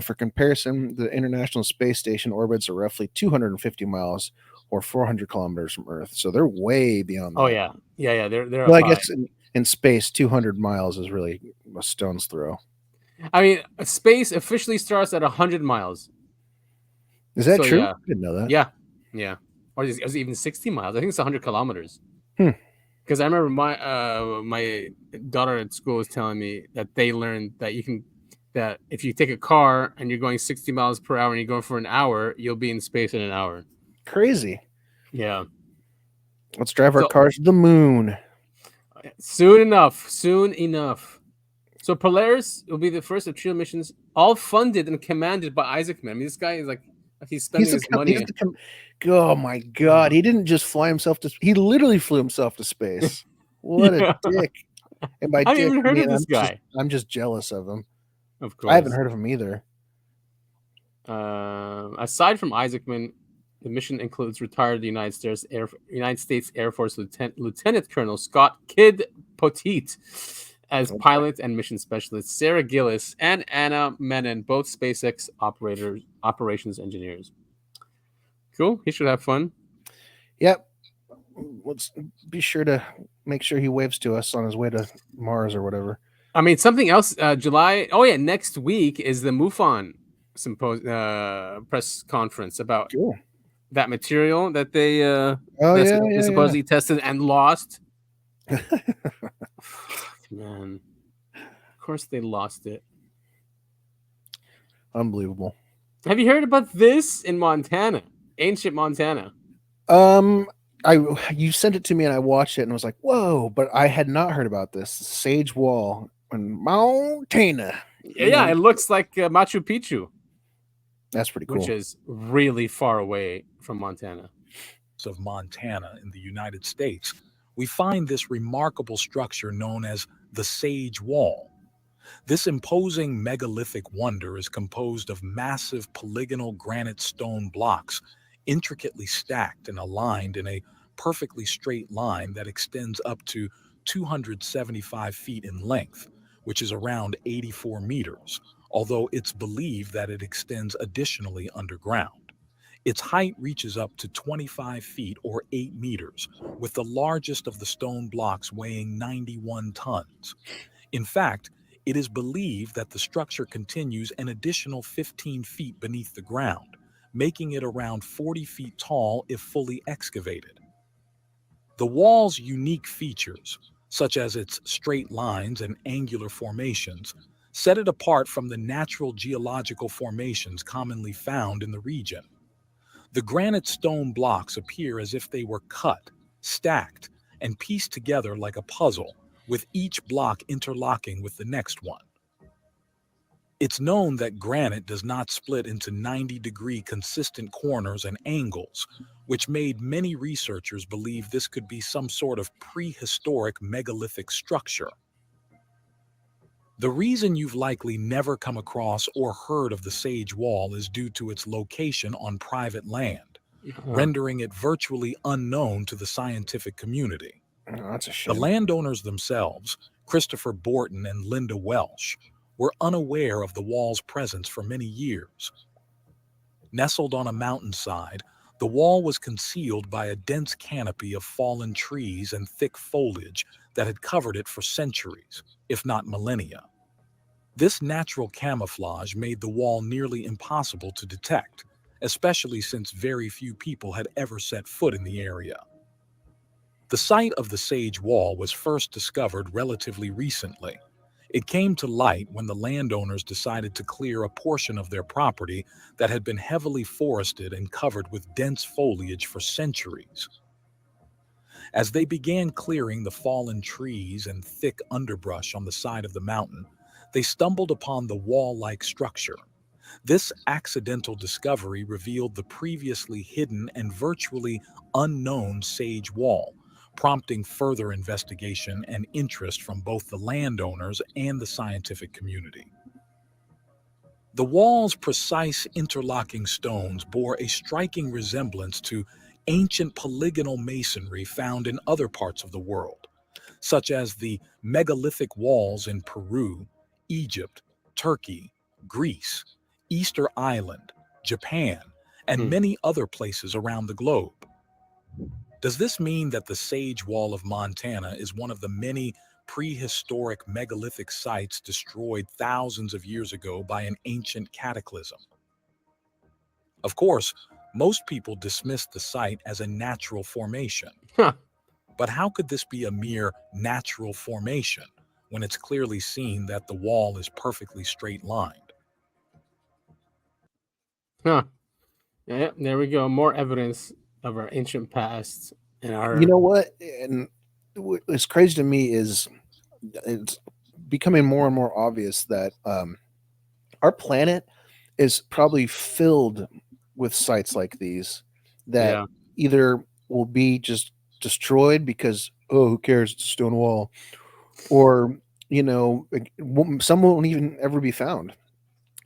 For comparison, the International Space Station orbits are roughly 250 miles or 400 kilometers from Earth. So they're way beyond that.
Oh yeah. They're
Well,
up
I
high.
guess in space, 200 miles is really a stone's throw.
I mean, space officially starts at 100 miles.
Is that
So,
true?
yeah.
I didn't know that.
Yeah. Or is it even 60 miles? I think it's 100 kilometers.
Hmm.
Because I remember my daughter at school was telling me that they learned that that if you take a car and you're going 60 miles per hour and you're going for an hour, you'll be in space in an hour.
Crazy.
Yeah.
Let's drive our
So-
cars to the moon.
Soon enough. So Polaris will be the first of trio missions, all funded and commanded by Isaacman. I mean, this guy is like he's spending his money.
Oh my God! He didn't just fly himself to. He literally flew himself to space. What
Yeah.
a dick! And by
I haven't
dick,
even heard
I
of
mean,
this guy.
I'm just jealous of him.
Of course.
I haven't heard of him either.
Aside from Isaacman, the mission includes retired United States Air Force Lieutenant Colonel Scott Kid Poteet as pilot and mission specialist, Sarah Gillis and Anna Menon, both SpaceX operations engineers. Cool. He should have fun.
Yep. Let's be sure to make sure he waves to us on his way to Mars or whatever.
I mean, something else. July. Oh yeah, next week is the MUFON press conference about that material that they supposedly tested and lost. Man, of course they lost it.
Unbelievable.
Have you heard about this in Montana? Ancient Montana.
You sent it to me and I watched it and was like, whoa, but I had not heard about this. Sage Wall in Montana.
Yeah, it looks like Machu Picchu.
That's pretty cool.
Which is really far away from Montana.
Of Montana in the United States, we find this remarkable structure known as the Sage Wall. This imposing megalithic wonder is composed of massive polygonal granite stone blocks, intricately stacked and aligned in a perfectly straight line that extends up to 275 feet in length, which is around 84 meters, although it's believed that it extends additionally underground. Its height reaches up to 25 feet or 8 meters, with the largest of the stone blocks weighing 91 tons. In fact, it is believed that the structure continues an additional 15 feet beneath the ground, making it around 40 feet tall if fully excavated. The wall's unique features, such as its straight lines and angular formations, set it apart from the natural geological formations commonly found in the region. The granite stone blocks appear as if they were cut, stacked, and pieced together like a puzzle, with each block interlocking with the next one. It's known that granite does not split into 90-degree consistent corners and angles, which made many researchers believe this could be some sort of prehistoric megalithic structure. The reason you've likely never come across or heard of the Sage Wall is due to its location on private land, rendering it virtually unknown to the scientific community.
Oh, that's a shame.
The landowners themselves, Christopher Borton and Linda Welsh, were unaware of the wall's presence for many years. Nestled on a mountainside, the wall was concealed by a dense canopy of fallen trees and thick foliage that had covered it for centuries, if not millennia. This natural camouflage made the wall nearly impossible to detect, especially since very few people had ever set foot in the area. The site of the Sage Wall was first discovered relatively recently. It came to light when the landowners decided to clear a portion of their property that had been heavily forested and covered with dense foliage for centuries. As they began clearing the fallen trees and thick underbrush on the side of the mountain, they stumbled upon the wall-like structure. This accidental discovery revealed the previously hidden and virtually unknown Sage Wall, prompting further investigation and interest from both the landowners and the scientific community. The wall's precise interlocking stones bore a striking resemblance to ancient polygonal masonry found in other parts of the world, such as the megalithic walls in Peru, Egypt, Turkey, Greece, Easter Island, Japan, and many other places around the globe. Does this mean that the Sage Wall of Montana is one of the many prehistoric megalithic sites destroyed thousands of years ago by an ancient cataclysm? Of course, most people dismiss the site as a natural formation. But how could this be a mere natural formation when it's clearly seen that the wall is perfectly straight-lined?
Huh. Yeah, there we go. More evidence of our ancient past and our.
You know what? And what's crazy to me is it's becoming more and more obvious that our planet is probably filled with sites like these that
Yeah.
either will be just destroyed because, oh, who cares? It's a stone wall, or some won't even ever be found.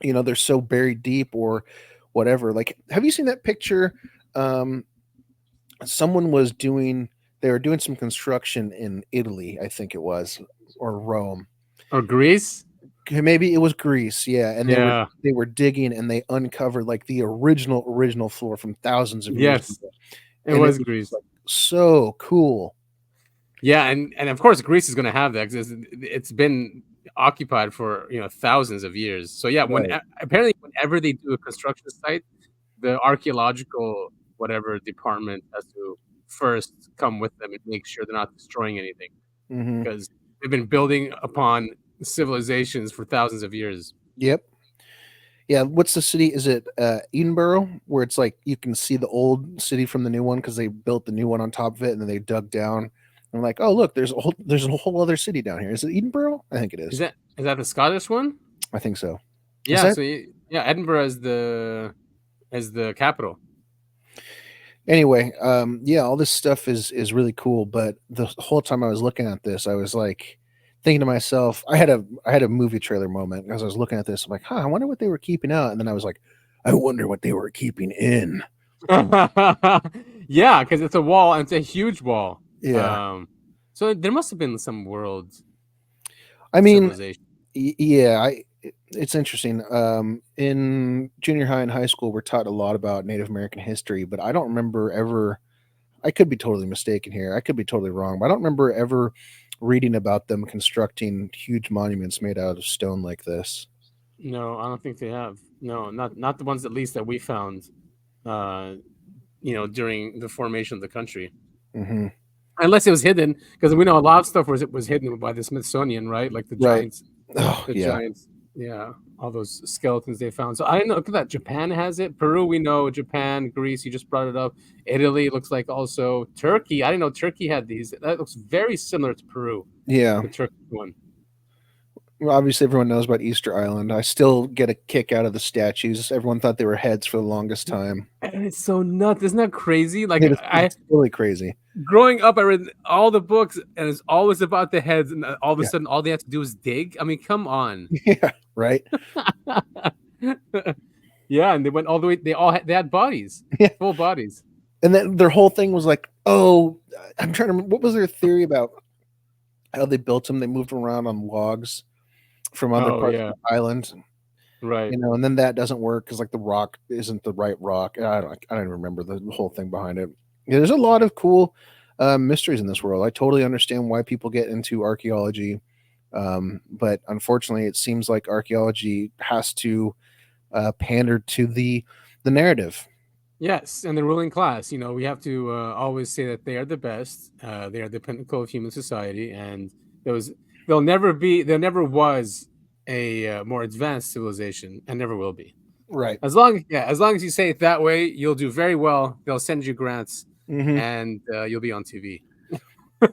They're so buried deep or whatever. Like, have you seen that picture? Someone was doing They were doing some construction in Italy, I think it was, or Rome,
or Greece.
Maybe it was Greece, yeah. And
Yeah.
they were digging, and they uncovered like the original floor from thousands of years
Yes,
ago.
it
And
was Greece.
like, so cool.
Yeah, and of course Greece is going to have that because it's been occupied for thousands of years. So yeah, when
Right.
apparently whenever they do a construction site, the archaeological whatever department has to first come with them and make sure they're not destroying anything
Mhm.
because they've been building upon civilizations for thousands of years.
Yep. Yeah, what's the city? Is it Edinburgh, where it's like you can see the old city from the new one because they built the new one on top of it, and then they dug down. I'm like, oh look, there's a whole other city down here. Is it Edinburgh? I think it
Is
is.
that the Scottish one?
I think so. Is
Yeah.
that?
So yeah, Edinburgh is the capital.
Anyway, yeah, all this stuff is really cool. But the whole time I was looking at this, I was like thinking to myself, I had a movie trailer moment as I was looking at this. I'm like, huh, I wonder what they were keeping out. And then I was like, I wonder what they were keeping in.
Yeah, because it's a wall and it's a huge wall.
Yeah.
So there must have been some world.
I mean,
civilization.
Yeah, it's interesting. In junior high and high school, we're taught a lot about Native American history, but I don't remember ever. I could be totally mistaken here. I could be totally wrong, but I don't remember ever reading about them constructing huge monuments made out of stone like this.
No, I don't think they have. No, not the ones at least that we found. During the formation of the country.
Mm-hmm.
Unless it was hidden, because we know a lot of stuff was hidden by the Smithsonian, right? Like the
Right.
giants,
Oh,
the
yeah.
giants, yeah, all those skeletons they found. So I know. Look at that. Japan has it. Peru, we know. Japan, Greece, you just brought it up. Italy looks like also Turkey. I didn't know Turkey had these. That looks very similar to Peru.
Yeah.
The Turkey one.
Well, obviously, everyone knows about Easter Island. I still get a kick out of the statues. Everyone thought they were heads for the longest time.
And it's so nuts. Isn't that crazy? Like
It's really crazy.
Growing up, I read all the books, and it's always about the heads, and all of a sudden, all they have to do is dig. I mean, come on.
Yeah, right.
Yeah, and they went all the way. They had bodies, full bodies.
And then their whole thing was like, oh, I'm trying to remember, what was their theory about how they built them? They moved around on logs from other parts of the island,
right?
And then that doesn't work because like the rock isn't the right rock. I don't even remember the whole thing behind it. Yeah, there's a lot of cool mysteries in this world. I totally understand why people get into archaeology, but unfortunately, it seems like archaeology has to pander to the narrative.
Yes, and the ruling class. We have to always say that they are the best. They are the pinnacle of human society, and there never was a more advanced civilization, and never will be.
Right.
As long as you say it that way, you'll do very well. They'll send you grants, and you'll be on TV.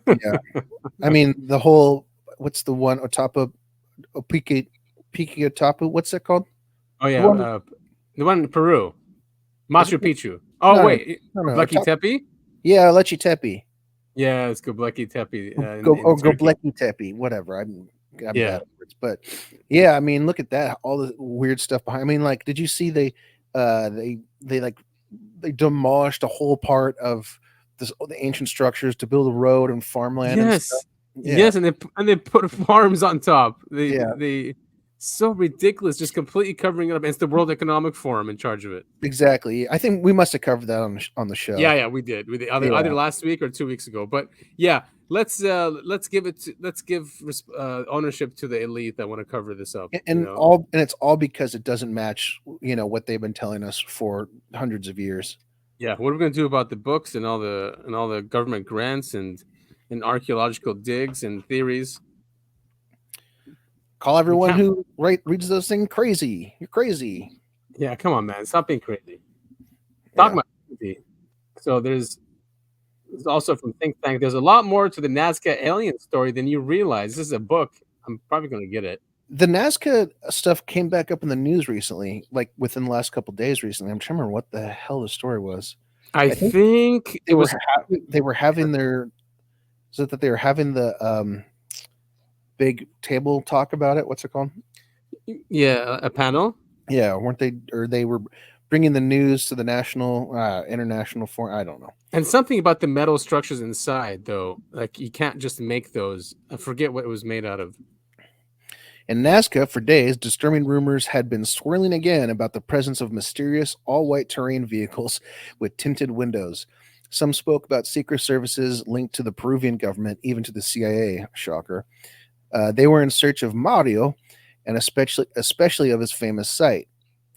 Yeah, I mean the whole. What's the one Otapa, Opiki Otapu? What's that called?
Oh yeah, the one in Peru. Machu Picchu. Oh, wait. Göbekli Tepe?
Yeah, Göbekli Tepe.
Yeah, it's Göbekli Tepe.
Göbekli Tepe, whatever. I'm bad at words. But yeah, I mean, look at that. All the weird stuff behind. I mean, like, did you see they demolished a whole part of the ancient structures to build a road and farmland and stuff?
Yes, and they put farms on top. They So ridiculous, just completely covering it up. And it's the World Economic Forum in charge of it.
Exactly. I think we must have covered that on the show.
Yeah, we did. We did either last week or 2 weeks ago. But yeah, let's give ownership to the elite that want to cover this up.
And it's all because it doesn't match, what they've been telling us for hundreds of years.
Yeah, what are we going to do about the books and all the government grants and archaeological digs and theories?
Call everyone who reads those things crazy. You're crazy.
Yeah, come on, man. Stop being crazy. Talk about crazy. So there's also from Think Tank. There's a lot more to the Nazca alien story than you realize. This is a book. I'm probably going to get it.
The Nazca stuff came back up in the news recently, like within the last couple of days recently. I'm trying to remember what the hell the story was.
I think
they were having their. Is it that they were having the big table talk about it? What's it called?
Yeah, a panel.
Yeah, weren't they? Or they were bringing the news to the national, international forum. I don't know.
And something about the metal structures inside, though. Like you can't just make those. I forget what it was made out of.
In Nazca, for days, disturbing rumors had been swirling again about the presence of mysterious all-white terrain vehicles with tinted windows. Some spoke about secret services linked to the Peruvian government, even to the CIA. Shocker. They were in search of Mario, and especially of his famous site.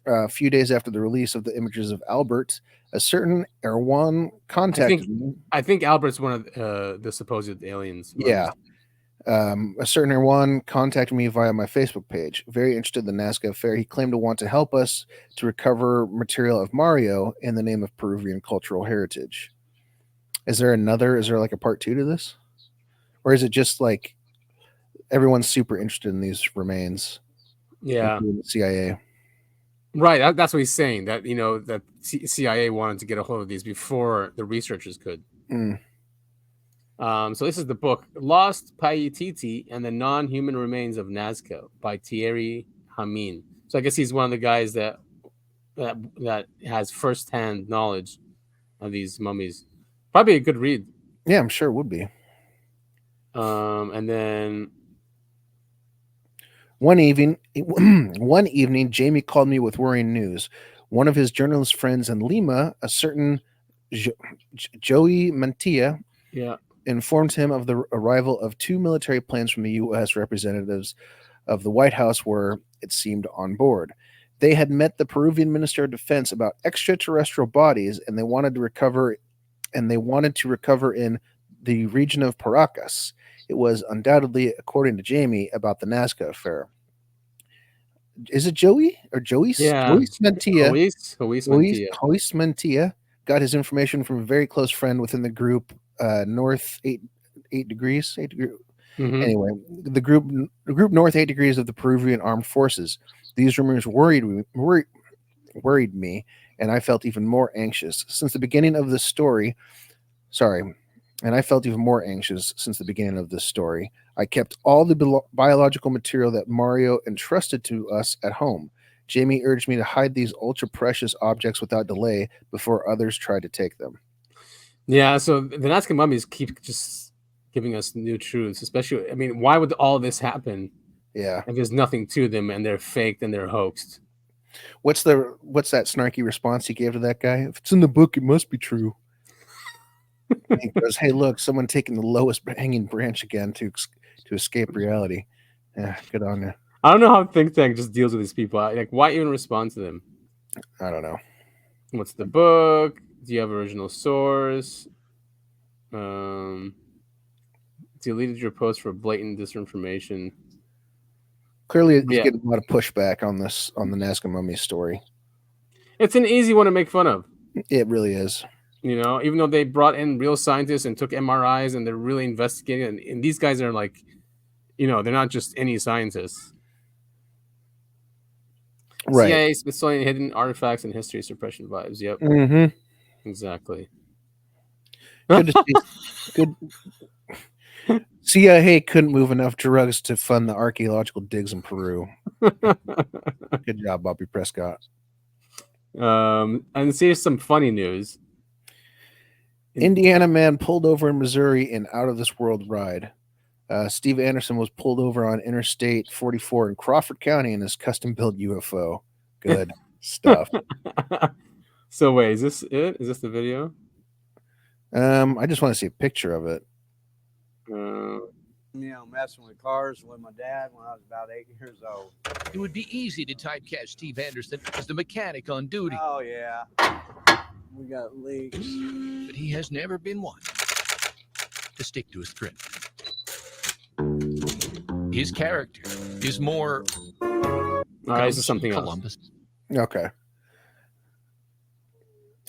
A few days after the release of the images of Albert, a certain Erwan contacted me.
I think Albert's one of the supposed aliens.
Yeah. A certain Erwan contacted me via my Facebook page. Very interested in the Nazca affair. He claimed to want to help us to recover material of Mario in the name of Peruvian cultural heritage. Is there like a part 2 to this? Or is it just like everyone's super interested in these remains?
Yeah.
The CIA.
Right. That's what he's saying. That, that CIA wanted to get a hold of these before the researchers could. So this is the book Lost Paititi and the Non-Human Remains of Nazca by Thierry Hamin. So I guess he's one of the guys that has firsthand knowledge of these mummies. Probably a good read.
Yeah, I'm sure it would be.
And then
one evening, Jamie called me with worrying news. One of his journalist friends in Lima, a certain Joey Mantilla, informed him of the arrival of 2 military planes from the U.S. Representatives of the White House were, it seemed, on board. They had met the Peruvian Minister of Defense about extraterrestrial bodies, and they wanted to recover in the region of Paracas. It was undoubtedly, according to Jamie, about the Nazca affair. Is it Joey or Joyce?
Yeah.
Joyce Mantilla.
Joyce
Mantilla got his information from a very close friend within the group North 8 degrees.
Mm-hmm.
Anyway, the group North 8 degrees of the Peruvian Armed Forces. These rumors worried me, and I felt even more anxious since the beginning of this story. I kept all the biological material that Mario entrusted to us at home. Jamie urged me to hide these ultra-precious objects without delay before others tried to take them.
Yeah, so the Nazca mummies keep just giving us new truths, especially, I mean, why would all this happen?
Yeah.
If there's nothing to them and they're faked and they're hoaxed.
What's that snarky response he gave to that guy? If it's in the book, it must be true. He goes, "Hey, look, someone taking the lowest hanging branch again to escape reality." Yeah, good on you.
I don't know how Think Tank just deals with these people. Like, why even respond to them?
I don't know.
What's the book? Do you have original source? Deleted your post for blatant disinformation.
Clearly, it's getting a lot of pushback on the Nazca mummy story.
It's an easy one to make fun of.
It really is.
Even though they brought in real scientists and took MRIs and they're really investigating, and these guys are like, they're not just any scientists.
Right.
CIA, Smithsonian, hidden artifacts and history suppression vibes. Yep.
Mm-hmm.
Exactly.
Good to see. Good. CIA couldn't move enough drugs to fund the archaeological digs in Peru. Good job, Bobby Prescott.
And here's some funny news.
Indiana man pulled over in Missouri in out-of-this-world ride. Steve Anderson was pulled over on Interstate 44 in Crawford County in his custom-built UFO. Good stuff.
So wait, is this it? Is this the video?
I just want to see a picture of it.
Messing with cars with my dad when I was about 8 years old.
It would be easy to typecast Steve Anderson as the mechanic on duty.
Oh, yeah. We got leaks.
But he has never been one to stick to a script. His character is more.
This is something
Columbus.
else.
Okay.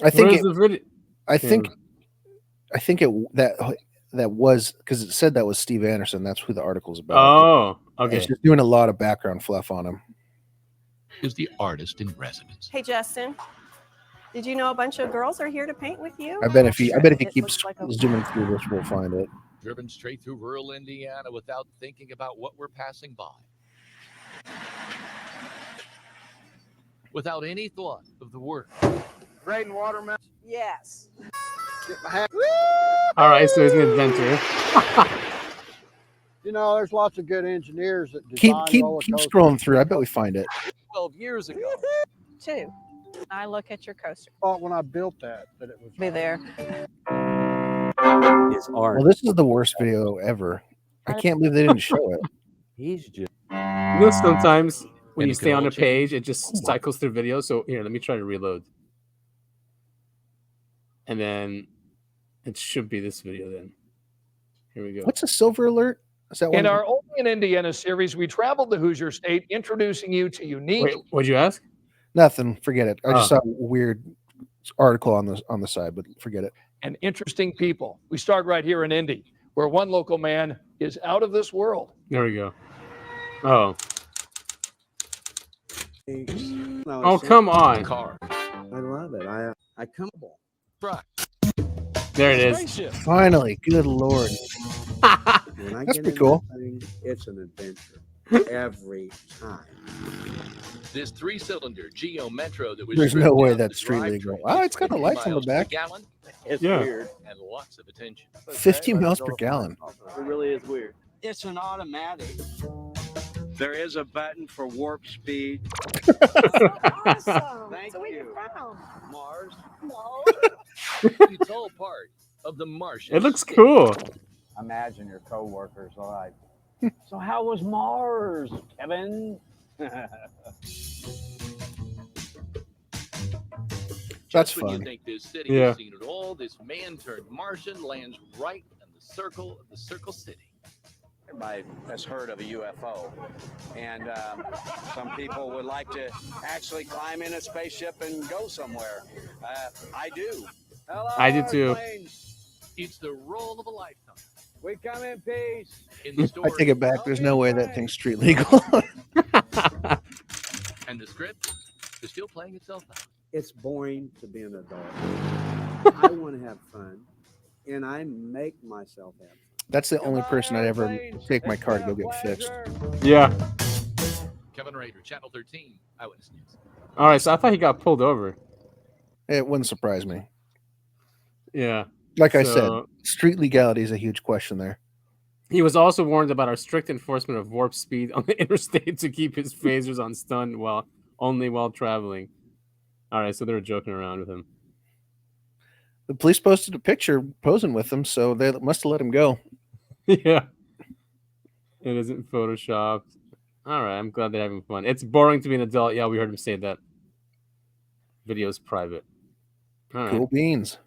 I think
Where's the video?
I think that was because it said that was Steve Anderson. That's who the article's about.
Oh, okay.
It's just doing a lot of background fluff on him.
Is the artist in residence.
Hey, Justin. Did you know a bunch of girls are here to paint with you?
I bet if he
It
keeps
looks like a-
zooming through this, we'll find it.
Driven straight through rural Indiana without thinking about what we're passing by. Without any thought of the work.
Grading watermelon?
Yes.
Get my hat.
All right, so he's an inventor.
You know, there's lots of good engineers that
Keep
design roller
keep
coasters.
scrolling through. I bet we find it.
12 years ago.
2. I look at your coaster.
Thought when I built that it was
Be there.
It's art.
Well, this is the worst video ever. I can't believe they didn't show it.
He's just.
You know, sometimes when
And
you
it
stay
can
on
all
a page, it just cycles through videos. So here, let me try to reload. And then it should be this video then. Here we go.
What's a silver alert? Is that one?
In our Only in Indiana series, we traveled the Hoosier State, introducing you to unique.
Wait, what'd you ask?
Nothing. Forget it. I just
Oh.
saw a weird article on the side, but forget it.
And interesting people. We start right here in Indy, where one local man is out of this world.
There we go. Oh.
No,
Oh,
it's
come
simple.
on.
Car.
I love it. I come.
Truck.
There it is.
Spaceship.
Finally, good lord.
When I
That's
get
pretty
in
cool.
that thing, it's an adventure every time.
This 3-cylinder Geo Metro that was
There's no
stripped
way
down
that's
to
street
drive
legal.
train
Oh,
gets
it's got the
50
lights on the
miles per
back.
gallon
It's
Yeah.
weird.
and lots of attention.
50 miles per gallon.
It really is weird. It's an automatic. There is a button for warp speed.
Awesome.
Thank
So where
you.
you from?
Mars.
No.
It's all part of the Martian.
It looks
stick.
cool.
Imagine your coworkers are like, so how was Mars, Kevin?
That's
Just when you
fun.
think this city
Yeah.
has seen it all, this man-turned-Martian lands right in the circle of the Circle City.
Everybody has heard of a UFO, and some people would like to actually climb in a spaceship and go somewhere. I do. Hello,
I do too.
planes.
It's the role of a lifetime.
We come in peace.
In the
I
story,
take it back. There's no way that thing's street legal.
and the script is still playing itself out.
It's boring to be an adult. I want to have fun, and I make myself have fun.
That's the only person I'd ever take my car to go get fixed.
Yeah.
Kevin Rader, Channel 13, Eyewitness News.
All right, so I thought he got pulled over.
It wouldn't surprise me.
Yeah.
Like I said,
So-
street legality is a huge question there.
He was also warned about our strict enforcement of warp speed on the interstate to keep his phasers on stun only while traveling. All right, so they were joking around with him.
The police posted a picture posing with him, so they must have let him go.
Yeah. It isn't photoshopped. All right, I'm glad they're having fun. It's boring to be an adult. Yeah, we heard him say that. Video's private. All right.
Cool beans.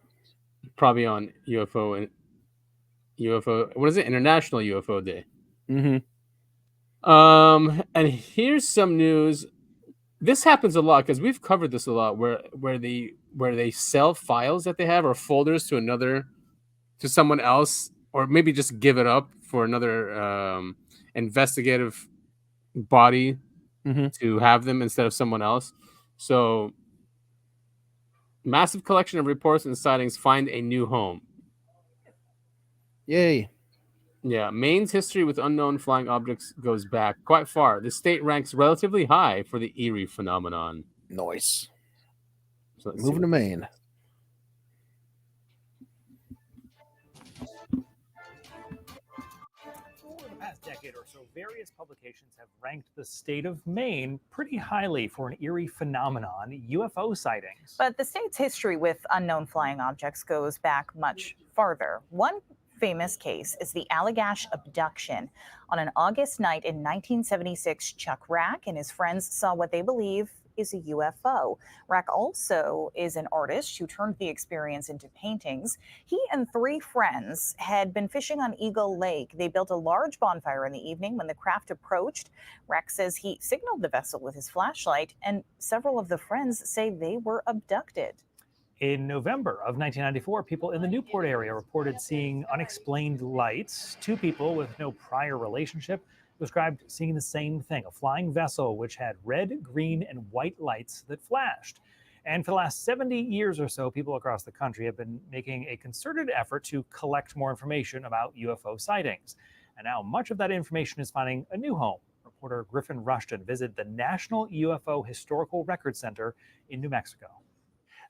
Probably on UFO and UFO. What is it? International UFO Day.
Mm-hmm.
And here's some news. This happens a lot because we've covered this a lot, where they sell files that they have or folders to someone else, or maybe just give it up for another investigative body to have them instead of someone else. So, massive collection of reports and sightings find a new home.
Yay.
Yeah, Maine's history with unknown flying objects goes back quite far. The state ranks relatively high for the eerie phenomenon.
Nice.
So let's see
Moving to
what-
Maine.
decade or so, various publications have ranked the state of Maine pretty highly for an eerie phenomenon, UFO sightings.
But the state's history with unknown flying objects goes back much farther. One famous case is the Allagash abduction. On an August night in 1976, Chuck Rack and his friends saw what they believe is a UFO. Rack also is an artist who turned the experience into paintings. He and 3 friends had been fishing on Eagle Lake. They built a large bonfire in the evening when the craft approached. Rack says he signaled the vessel with his flashlight, and several of the friends say they were abducted.
In November of 1994, people in the Newport area reported seeing unexplained lights. 2 people with no prior relationship described seeing the same thing, a flying vessel which had red, green, and white lights that flashed. And for the last 70 years or so, people across the country have been making a concerted effort to collect more information about UFO sightings. And now much of that information is finding a new home. Reporter Griffin Rushton visited the National UFO Historical Record Center in New Mexico.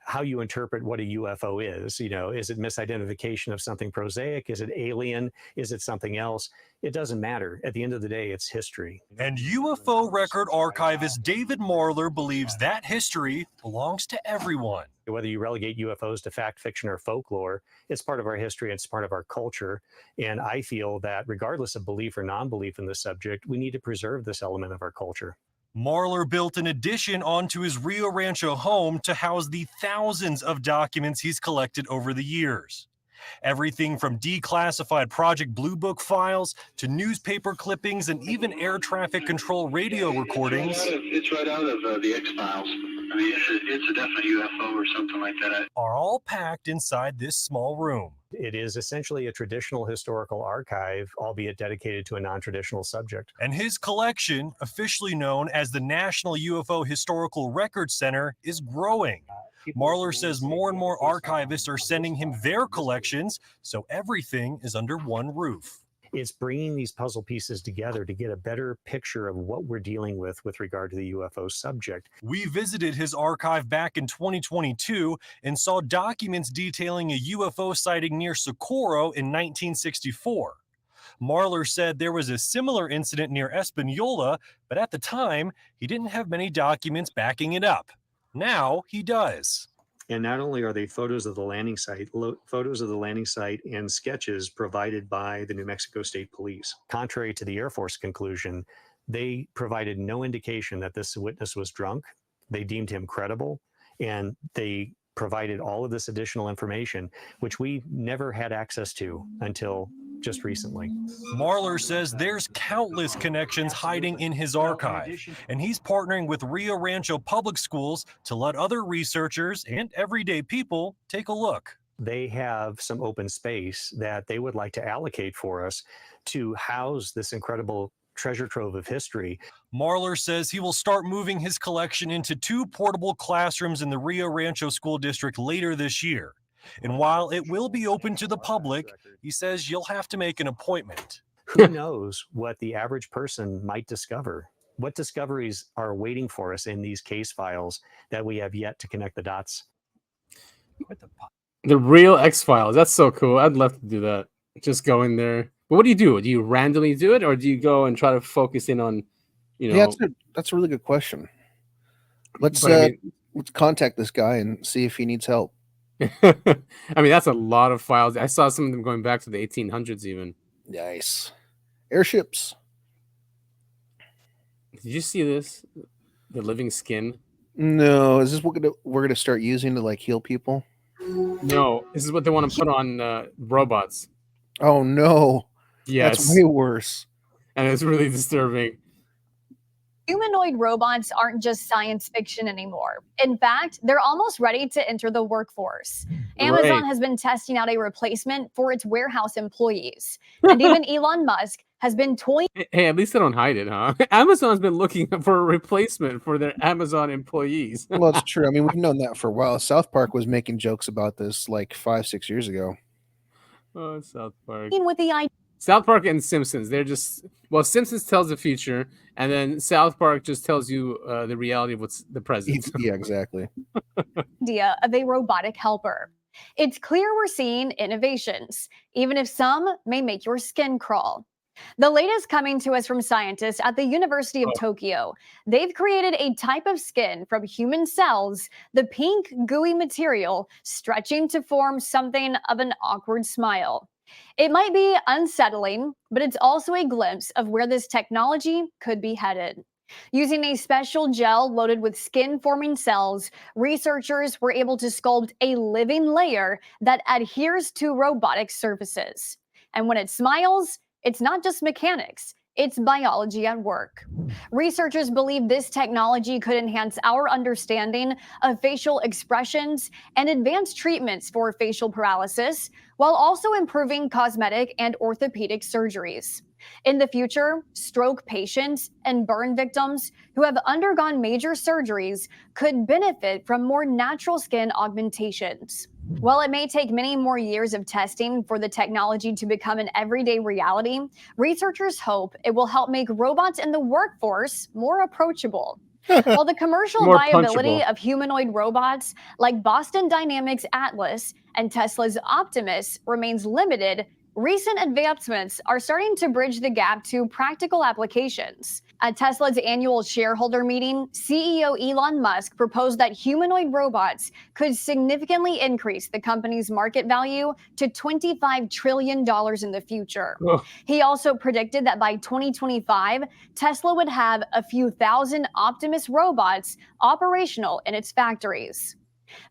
How you interpret what a UFO is. Is it misidentification of something prosaic? Is it alien? Is it something else? It doesn't matter. At the end of the day, it's history.
And UFO record archivist David Marler believes that history belongs to everyone.
Whether you relegate UFOs to fact, fiction, or folklore, it's part of our history, it's part of our culture. And I feel that regardless of belief or non-belief in the subject, we need to preserve this element of our culture.
Marler built an addition onto his Rio Rancho home to house the thousands of documents he's collected over the years. Everything from declassified Project Blue Book files to newspaper clippings and even air traffic control radio recordings.
It's right out of the X-Files. I mean, it's a definite UFO or something like that.
Are all packed inside this small room.
It is essentially a traditional historical archive, albeit dedicated to a non-traditional subject.
And his collection, officially known as the National UFO Historical Record Center, is growing. Marler says more and more archivists are sending him their collections, so everything is under one roof.
It's bringing these puzzle pieces together to get a better picture of what we're dealing with regard to the UFO subject.
We visited his archive back in 2022 and saw documents detailing a UFO sighting near Socorro in 1964. Marler said there was a similar incident near Espanola, but at the time, he didn't have many documents backing it up. Now he does.
And not only are they photos of the landing site, and sketches provided by the New Mexico State Police. Contrary to the Air Force conclusion, they provided no indication that this witness was drunk. They deemed him credible, and they provided all of this additional information, which we never had access to until just recently.
Marler says there's countless connections hiding in his archive, and he's partnering with Rio Rancho Public Schools to let other researchers and everyday people take a look.
They have some open space that they would like to allocate for us to house this incredible treasure trove of history.
Marler says he will start moving his collection into 2 portable classrooms in the Rio Rancho School District later this year. And while it will be open to the public, he says you'll have to make an appointment.
Who knows what the average person might discover? What discoveries are waiting for us in these case files that we have yet to connect the dots?
The real X-Files. That's so cool. I'd love to do that. Just go in there. But what do? Do you randomly do it, or do you go and try to focus in on,
Yeah, that's a really good question. Let's contact this guy and see if he needs help.
I mean, that's a lot of files. I saw some of them going back to the 1800s even.
Nice. Airships.
Did you see this? The living skin?
No, is this what we're gonna start using to like heal people?
No, this is what they want to put on robots.
Oh no.
Yes.
That's way worse.
And it's really disturbing.
Humanoid robots aren't just science fiction anymore. In fact, they're almost ready to enter the workforce. Amazon has been testing out a replacement for its warehouse employees. And even Elon Musk has been toying.
Hey, at least they don't hide it, huh? Amazon's been looking for a replacement for their Amazon employees.
Well, it's true. I mean, we've known that for a while. South Park was making jokes about this like 5-6 years ago.
Oh, South Park.
with the idea.
South Park and Simpsons, they're just, well, Simpsons tells the future, and then South Park just tells you the reality of what's the present.
Yeah, exactly.
Idea of a robotic helper. It's clear we're seeing innovations, even if some may make your skin crawl. The latest coming to us from scientists at the University of Tokyo. They've created a type of skin from human cells, the pink, gooey material, stretching to form something of an awkward smile. It might be unsettling, but it's also a glimpse of where this technology could be headed. Using a special gel loaded with skin-forming cells, researchers were able to sculpt a living layer that adheres to robotic surfaces. And when it smiles, it's not just mechanics, it's biology at work. Researchers believe this technology could enhance our understanding of facial expressions and advance treatments for facial paralysis, while also improving cosmetic and orthopedic surgeries. In the future, stroke patients and burn victims who have undergone major surgeries could benefit from more natural skin augmentations. While it may take many more years of testing for the technology to become an everyday reality, researchers hope it will help make robots in the workforce more approachable. While the commercial
More
viability
punchable.
of humanoid robots like Boston Dynamics' Atlas and Tesla's Optimus remains limited, recent advancements are starting to bridge the gap to practical applications. At Tesla's annual shareholder meeting, CEO Elon Musk proposed that humanoid robots could significantly increase the company's market value to $25 trillion in the future. He also predicted that by 2025, Tesla would have a few thousand Optimus robots operational in its factories.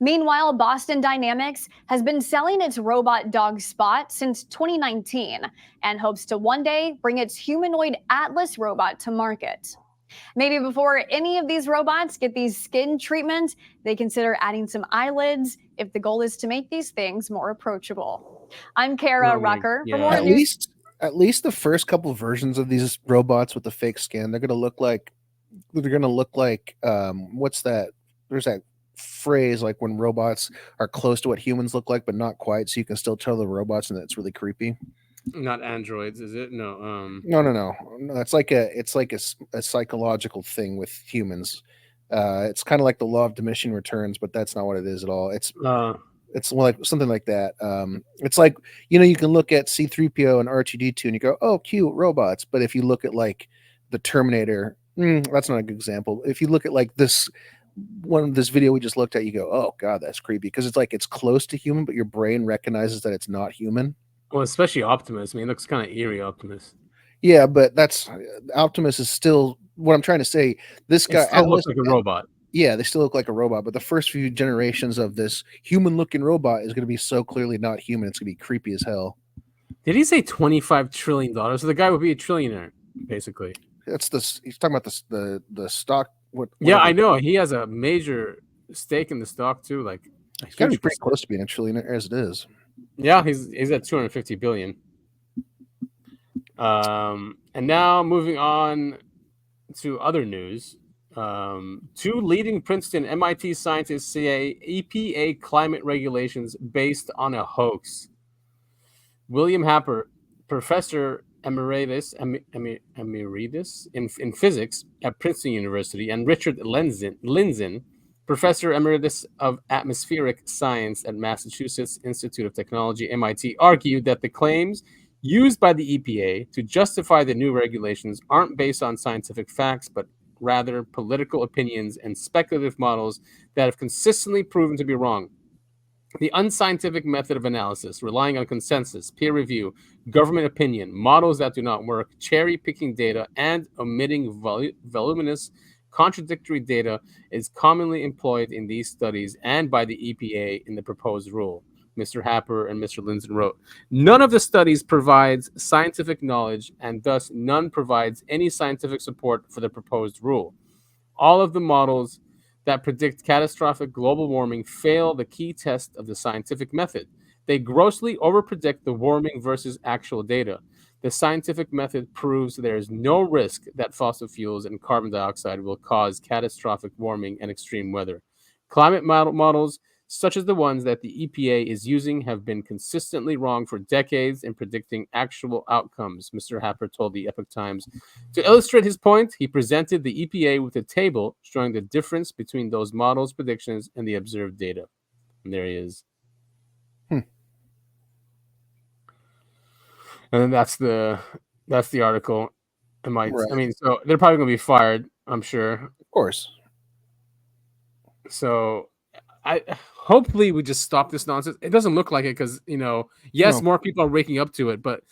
Meanwhile, Boston Dynamics has been selling its robot dog Spot since 2019 and hopes to one day bring its humanoid Atlas robot to market. Maybe before any of these robots get these skin treatments, they consider adding some eyelids if the goal is to make these things more approachable. I'm Kara Rucker. For more news.
At least the first couple versions of these robots with the fake skin, they're gonna look like what's that? There's that phrase like when robots are close to what humans look like, but not quite, so you can still tell the robots, and it's really creepy.
Not androids, is it? No.
No. It's like a psychological thing with humans. It's kind of like the law of diminishing returns, but that's not what it is at all. It's like something like that. It's like, you can look at C-3PO and R2-D2 and you go, oh, cute robots. But if you look at like the Terminator, that's not a good example. If you look at like this video we just looked at, you go, oh god, that's creepy, because it's like it's close to human, but your brain recognizes that it's not human.
Well, especially Optimus. I mean, it looks kind of eerie, Optimus.
Yeah, but that's Optimus is still what I'm trying to say. This guy
still looks like a robot.
Yeah, they still look like a robot, but the first few generations of this human-looking robot is going to be so clearly not human. It's going to be creepy as hell.
Did he say $25 trillion? So the guy would be a trillionaire, basically.
That's he's talking about the stock.
Yeah, I know. He has a major stake in the stock too. Like,
he's got to be pretty close to being a trillionaire as it is.
Yeah, he's at 250 billion. And now moving on to other news. Two leading Princeton MIT scientists say EPA climate regulations based on a hoax. William Happer, professor emeritus in physics at Princeton University, and Richard Lindzen, professor emeritus of atmospheric science at Massachusetts Institute of Technology, MIT, argued that the claims used by the EPA to justify the new regulations aren't based on scientific facts, but rather political opinions and speculative models that have consistently proven to be wrong. The unscientific method of analysis, relying on consensus, peer review, government opinion, models that do not work, cherry-picking data, and omitting voluminous, contradictory data, is commonly employed in these studies and by the EPA in the proposed rule. Mr. Happer and Mr. Lindzen wrote, none of the studies provides scientific knowledge, and thus none provides any scientific support for the proposed rule. All of the models that predict catastrophic global warming fail the key test of the scientific method. They grossly overpredict the warming versus actual data. The scientific method proves there is no risk that fossil fuels and carbon dioxide will cause catastrophic warming and extreme weather. Climate models, such as the ones that the EPA is using, have been consistently wrong for decades in predicting actual outcomes, Mr. Happer told the Epoch Times. To illustrate his point, he presented the EPA with a table showing the difference between those models' predictions and the observed data. And there he is. And that's the That's the article. It might.
Right.
I mean, so they're probably going to be fired. I'm sure.
Of course.
So, hopefully we just stop this nonsense. It doesn't look like it because yes,
No.
more people are waking up to it, but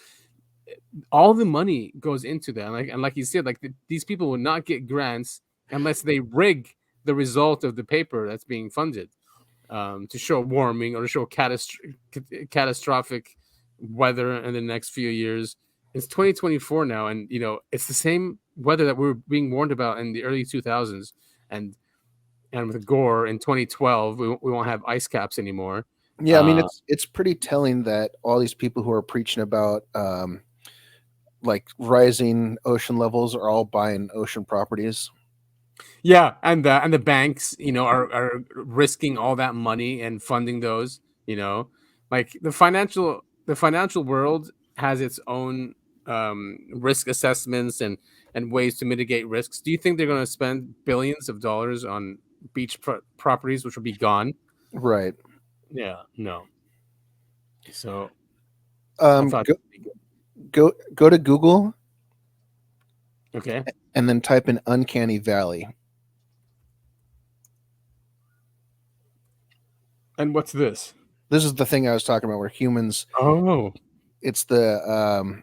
all the money goes into that. Like you said, these people will not get grants unless they rig the result of the paper that's being funded to show warming or to show catastrophic weather in the next few years. It's 2024 now, and it's the same weather that we were being warned about in the early 2000s, and with Gore in 2012, we won't have ice caps anymore.
Yeah, I mean it's pretty telling that all these people who are preaching about like rising ocean levels are all buying ocean properties.
Yeah, and the banks, are risking all that money and funding those. Like the financial world has its own risk assessments and ways to mitigate risks. Do you think they're going to spend billions of dollars on beach properties which will be gone?
Right.
Yeah. No. So,
go to Google.
Okay.
And then type in uncanny valley.
And what's this?
This is the thing I was talking about where humans.
Oh.
It's the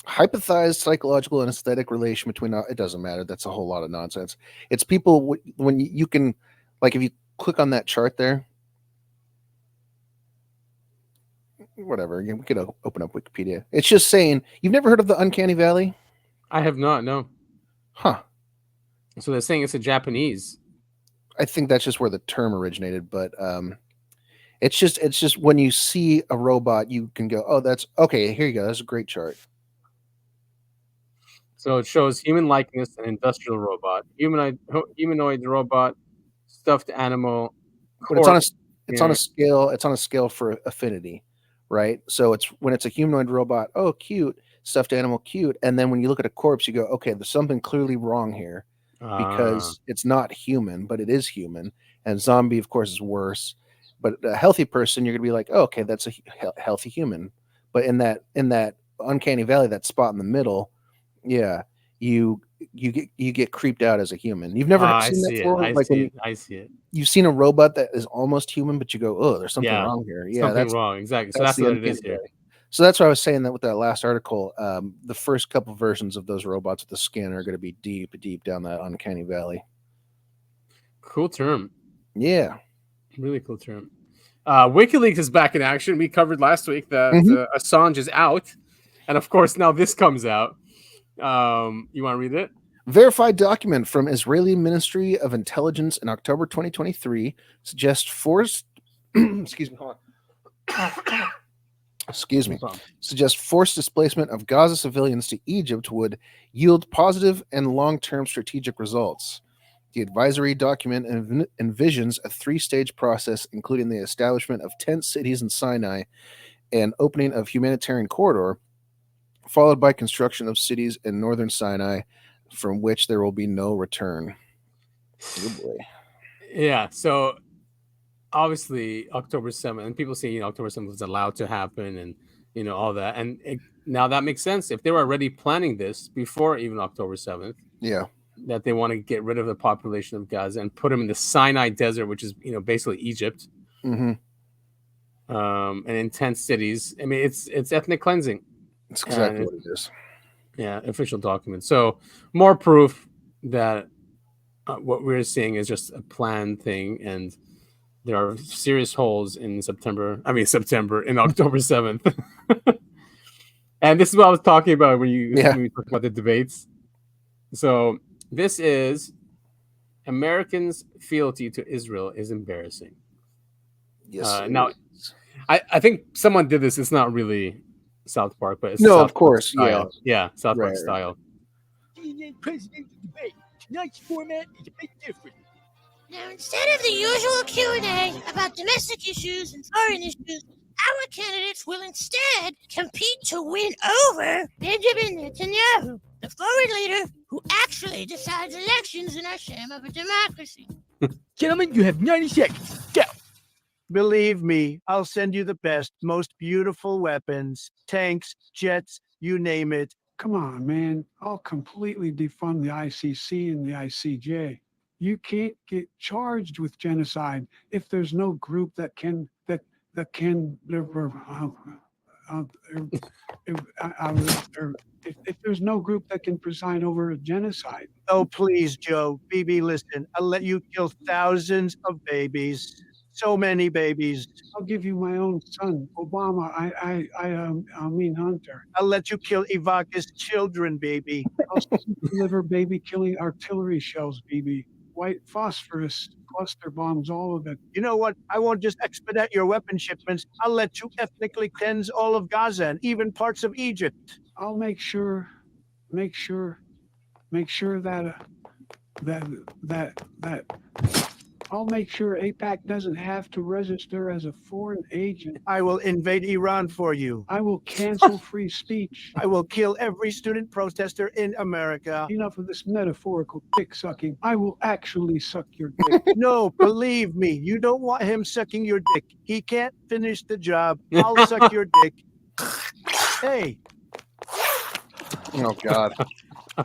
hypothesized psychological and aesthetic relation between. It doesn't matter. That's a whole lot of nonsense. It's people when you can, like, if you click on that chart there. Whatever. We could open up Wikipedia. It's just saying, you've never heard of the uncanny valley?
I have not. No.
Huh.
So they're saying it's a Japanese.
I think that's just where the term originated, but it's just when you see a robot, you can go, oh, that's okay. Here you go. That's a great chart.
So it shows human likeness, an industrial robot, humanoid robot, stuffed animal.
But it's on a scale. It's on a scale for affinity, right? So it's when it's a humanoid robot, oh, cute, stuffed animal, cute, and then when you look at a corpse, you go, okay, there's something clearly wrong here because it's not human, but it is human. And zombie, of course, is worse. But a healthy person, you're gonna be like, oh, okay, that's a healthy human. But in that uncanny valley, that spot in the middle, yeah, you get creeped out as a human. You've never seen that before.
I see it.
You've seen a robot that is almost human, but you go, oh, there's something wrong here. Yeah,
something wrong. Exactly. So that's what it is here.
So that's why I was saying that with that last article, the first couple versions of those robots with the skin are going to be deep down that uncanny valley.
Cool term.
Yeah.
Really cool term. WikiLeaks is back in action. We covered last week that Assange is out. And of course, now this comes out. You want to read it?
Verified document from Israeli Ministry of Intelligence in October 2023 suggests forced excuse me, hold on. Excuse me. Suggests forced displacement of Gaza civilians to Egypt would yield positive and long-term strategic results. The advisory document envisions a three-stage process, including the establishment of tent cities in Sinai and opening of humanitarian corridor, followed by construction of cities in northern Sinai, from which there will be no return. Oh boy.
Yeah, so obviously October 7th, and people say October 7th was allowed to happen, and all that, and now that makes sense. If they were already planning this before even October 7th,
yeah,
that they want to get rid of the population of Gaza and put them in the Sinai Desert, which is basically Egypt,
mm-hmm.
And in tent cities. I mean, it's ethnic cleansing.
It's exactly what it is.
Yeah, official document. So more proof that what we're seeing is just a planned thing, and there are serious holes in in October 7th. And this is what I was talking about when we talked about the debates. So this is Americans' fealty to Israel is embarrassing.
Yes.
Now, I think someone did this. It's not really South Park, but it's
of course,
style. Yeah, South Park style.
Presidential debate. Tonight's format is a bit different.
Now, instead of the usual Q&A about domestic issues and foreign issues, our candidates will instead compete to win over Benjamin Netanyahu, the foreign leader who actually decides elections in our sham of a democracy.
Gentlemen, you have 90 seconds. Go.
Believe me, I'll send you the best, most beautiful weapons, tanks, jets, you name it,
Come on, man. I'll completely defund the ICC and the ICJ. You can't get charged with genocide if there's no group that can if there's no group that can preside over a genocide.
Oh, please, Joe. BB, listen. I'll let you kill thousands of babies. So many babies.
I'll give you my own son, Obama. I mean Hunter.
I'll let you kill Ivanka's children, baby.
I'll deliver baby killing artillery shells, BB. White phosphorus, cluster bombs, all of it.
You know what? I won't just expedite your weapon shipments. I'll let you ethnically cleanse all of Gaza and even parts of Egypt.
I'll make sure that I'll make sure AIPAC doesn't have to register as a foreign agent.
I will invade Iran for you.
I will cancel free speech.
I will kill every student protester in America.
Enough of this metaphorical dick sucking. I will actually suck your dick.
No, believe me, you don't want him sucking your dick. He can't finish the job. I'll suck your dick. Hey.
Oh, God.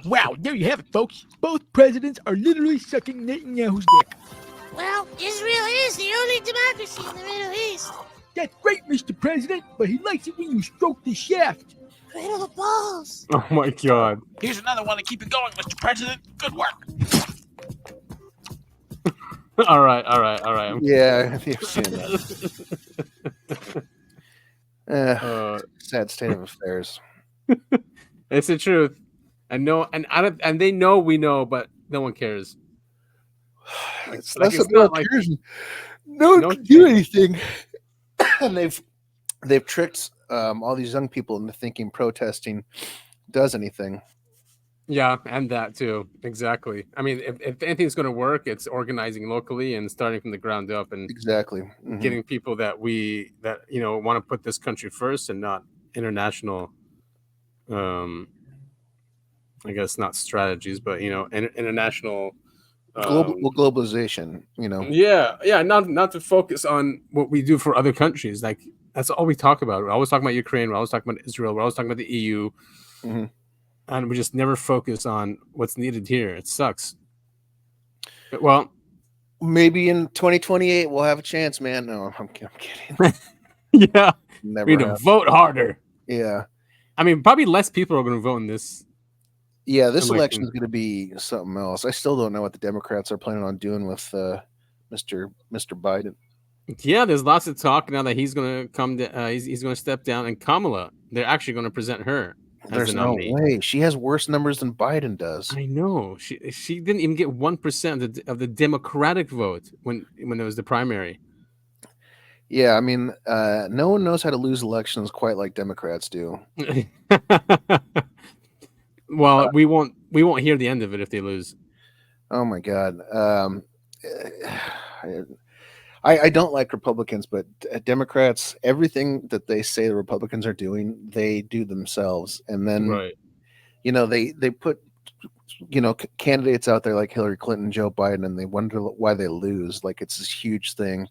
Wow, there you have it, folks. Both presidents are literally sucking Netanyahu's dick.
Well, Israel is the only democracy in the Middle East.
That's great, Mr. President, but he likes it when you stroke the shaft.
Cradle the balls.
Oh my God.
Here's another one to keep it going, Mr. President. Good work.
all right.
Yeah, you've seen that. Sad state of affairs.
It's the truth. I know, and they know we know, but no one cares.
It's less about cares. No one can do anything. And they've tricked all these young people into thinking protesting does anything.
Yeah, and that too. Exactly. I mean, if anything's going to work, it's organizing locally and starting from the ground up, and
exactly
getting people that want to put this country first and not international. I guess not strategies, but international.
Globalization,
Yeah, not to focus on what we do for other countries. Like, that's all we talk about. We're always talking about Ukraine. We're always talking about Israel. We're always talking about the EU, and we just never focus on what's needed here. It sucks. Well,
maybe in 2028 we'll have a chance, man. No, I'm kidding.
Yeah,
Never
we need to vote harder.
Yeah,
I mean, probably less people are going to vote in this.
Yeah, this election is going to be something else. I still don't know what the Democrats are planning on doing with Mr. Biden.
Yeah, there's lots of talk now that he's going to come. He's going to step down, and Kamala, they're actually going to present her.
There's no way. She has worse numbers than Biden does.
I know. She didn't even get 1% of the Democratic vote when it was the primary.
Yeah, I mean, no one knows how to lose elections quite like Democrats do.
Well, we won't hear the end of it if they lose.
Oh my God. I don't like Republicans, but Democrats, everything that they say the Republicans are doing, they do themselves. And then, they put, candidates out there like Hillary Clinton, Joe Biden, and they wonder why they lose. Like, it's this huge thing.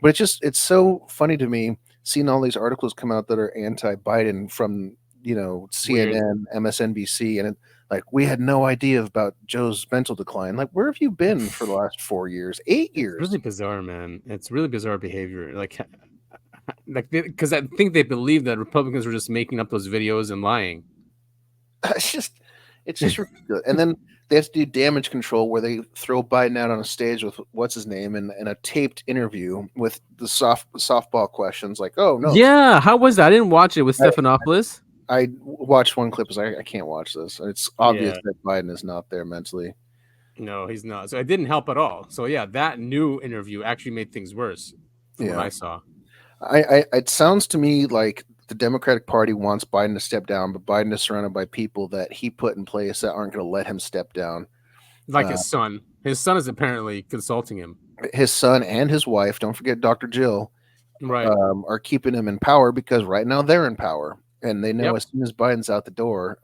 But it's so funny to me seeing all these articles come out that are anti-Biden from, CNN, MSNBC, and we had no idea about Joe's mental decline. Like, where have you been for the last 4 years, 8 years?
It's really bizarre, man. It's really bizarre behavior. Because I think they believe that Republicans were just making up those videos and lying.
It's just ridiculous. And then they have to do damage control where they throw Biden out on a stage with what's his name and a taped interview with the softball questions. Like, oh no,
yeah, how was that? I didn't watch it with Stephanopoulos.
I watched one clip. I can't watch this. It's obvious that Biden is not there mentally.
No, he's not. So it didn't help at all. So yeah, that new interview actually made things worse from what I saw.
It sounds to me like the Democratic Party wants Biden to step down, but Biden is surrounded by people that he put in place that aren't going to let him step down.
Like his son. His son is apparently consulting him.
His son and his wife, don't forget Dr. Jill,
right,
are keeping him in power because right now they're in power. And they know as soon as Biden's out the door,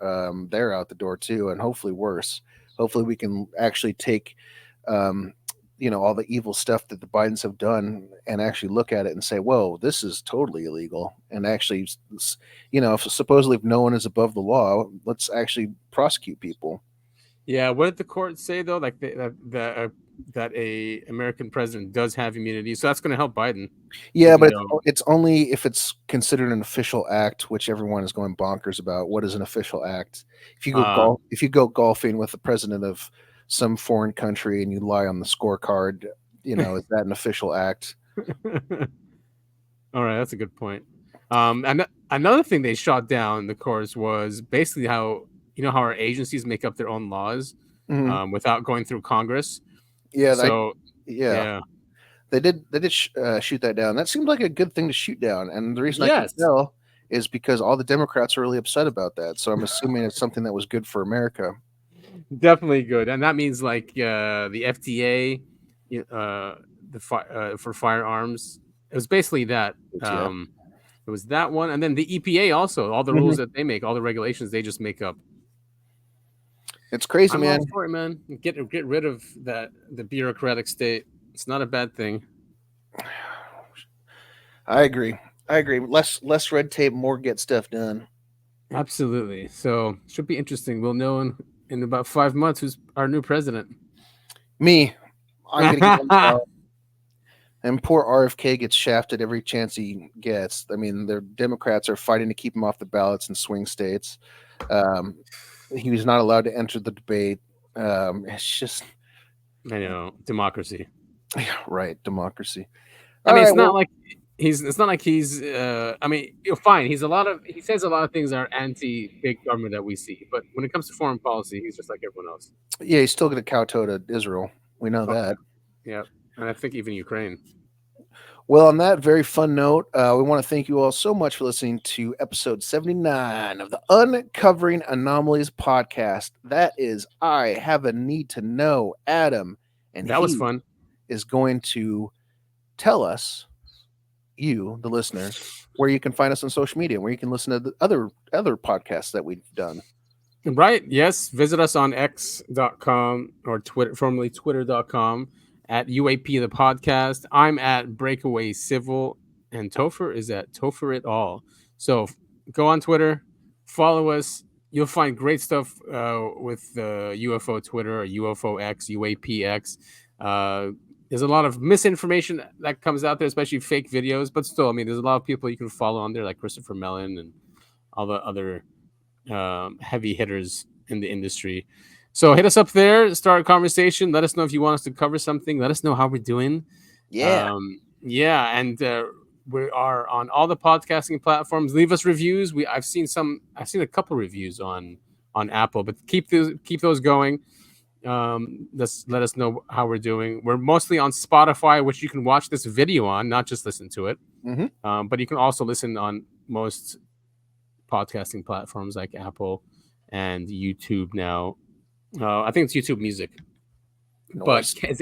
they're out the door too, and hopefully worse. Hopefully we can actually take all the evil stuff that the Bidens have done and actually look at it and say, whoa, this is totally illegal. And actually, if supposedly if no one is above the law, let's actually prosecute people.
Yeah, what did the court say though? Like that a American president does have immunity, so that's going to help Biden.
Yeah, but it's only if it's considered an official act, which everyone is going bonkers about. What is an official act? If you go golfing with the president of some foreign country and you lie on the scorecard, is that an official act?
All right, that's a good point. And another thing they shot down the course was basically how how our agencies make up their own laws without going through Congress.
Yeah.
So
they did shoot that down. That seemed like a good thing to shoot down, and the reason I can tell is because all the Democrats are really upset about that. So I'm assuming it's something that was good for America.
Definitely good, and that means like the FDA, for firearms. It was basically that. It was that one, and then the EPA also. All the rules that they make, all the regulations, they just make up.
It's crazy,
I'm
man.
all for it, man. Get rid of the bureaucratic state. It's not a bad thing.
I agree. Less red tape, more get stuff done.
Absolutely. So should be interesting. We'll know in about 5 months who's our new president.
Me. I'm gonna get and poor RFK gets shafted every chance he gets. I mean, the Democrats are fighting to keep him off the ballots in swing states. He was not allowed to enter the debate. It's just,
I know, democracy.
Right, democracy.
I mean, it's not like he's. I mean, you're fine. He says a lot of things that are anti-big government that we see, but when it comes to foreign policy, he's just like everyone else.
Yeah, he's still going to kowtow to Israel. We know that.
Yeah, and I think even Ukraine.
Well, on that very fun note, we want to thank you all so much for listening to episode 79 of the Uncovering Anomalies podcast. That is I Have a Need to Know, Adam. And
that was fun.
Is going to tell us, you, the listeners, where you can find us on social media, where you can listen to the other podcasts that we've done.
Right. Yes. Visit us on x.com or Twitter, formerly twitter.com. At UAP the podcast. I'm at Breakaway Civil, and Topher is at Topher It All. So go on Twitter, follow us. You'll find great stuff with the UFO Twitter or UFO X, UAP X. There's a lot of misinformation that comes out there, especially fake videos. But still, I mean, there's a lot of people you can follow on there, like Christopher Mellon and all the other heavy hitters in the industry. So hit us up there, start a conversation. Let us know if you want us to cover something. Let us know how we're doing.
Yeah.
And we are on all the podcasting platforms. Leave us reviews. I've seen a couple reviews on Apple, but keep those going. Let us know how we're doing. We're mostly on Spotify, which you can watch this video on, not just listen to it. But you can also listen on most podcasting platforms like Apple and YouTube now. I think it's YouTube Music. But is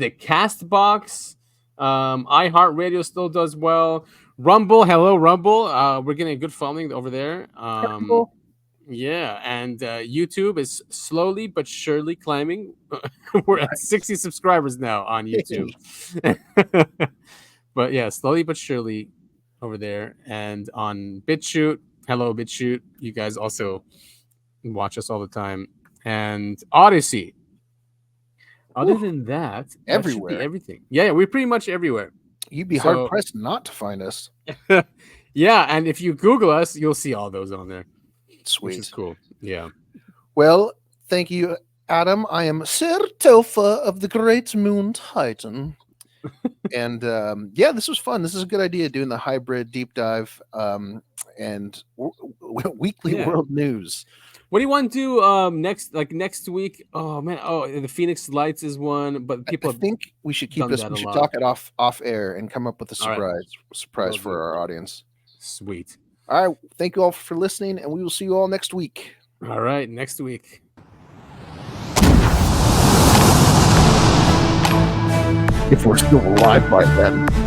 it Castbox? iHeartRadio still does well. Rumble, hello Rumble. We're getting a good following over there. Yeah, and YouTube is slowly but surely climbing. We're at 60 subscribers now on YouTube. But yeah, slowly but surely over there. And on BitChute, hello BitChute. You guys also watch us all the time. And Odyssey. Other than that,
everywhere.
That should be everything. Yeah, we're pretty much everywhere.
You'd be hard pressed not to find us.
Yeah, and if you Google us, you'll see all those on there.
Sweet.
Which is cool. Yeah.
Well, thank you, Adam. I am Sir Topher of the Great Moon Titan. And yeah, this was fun. This is a good idea, doing the hybrid deep dive and weekly world news.
What do you want to do next week? Oh man, the Phoenix Lights is one, but people
I think we should keep this. We should talk it off air and come up with a surprise for our audience.
Sweet.
All right, thank you all for listening, and we will see you all next week.
All right, next week.
If we're still alive by then.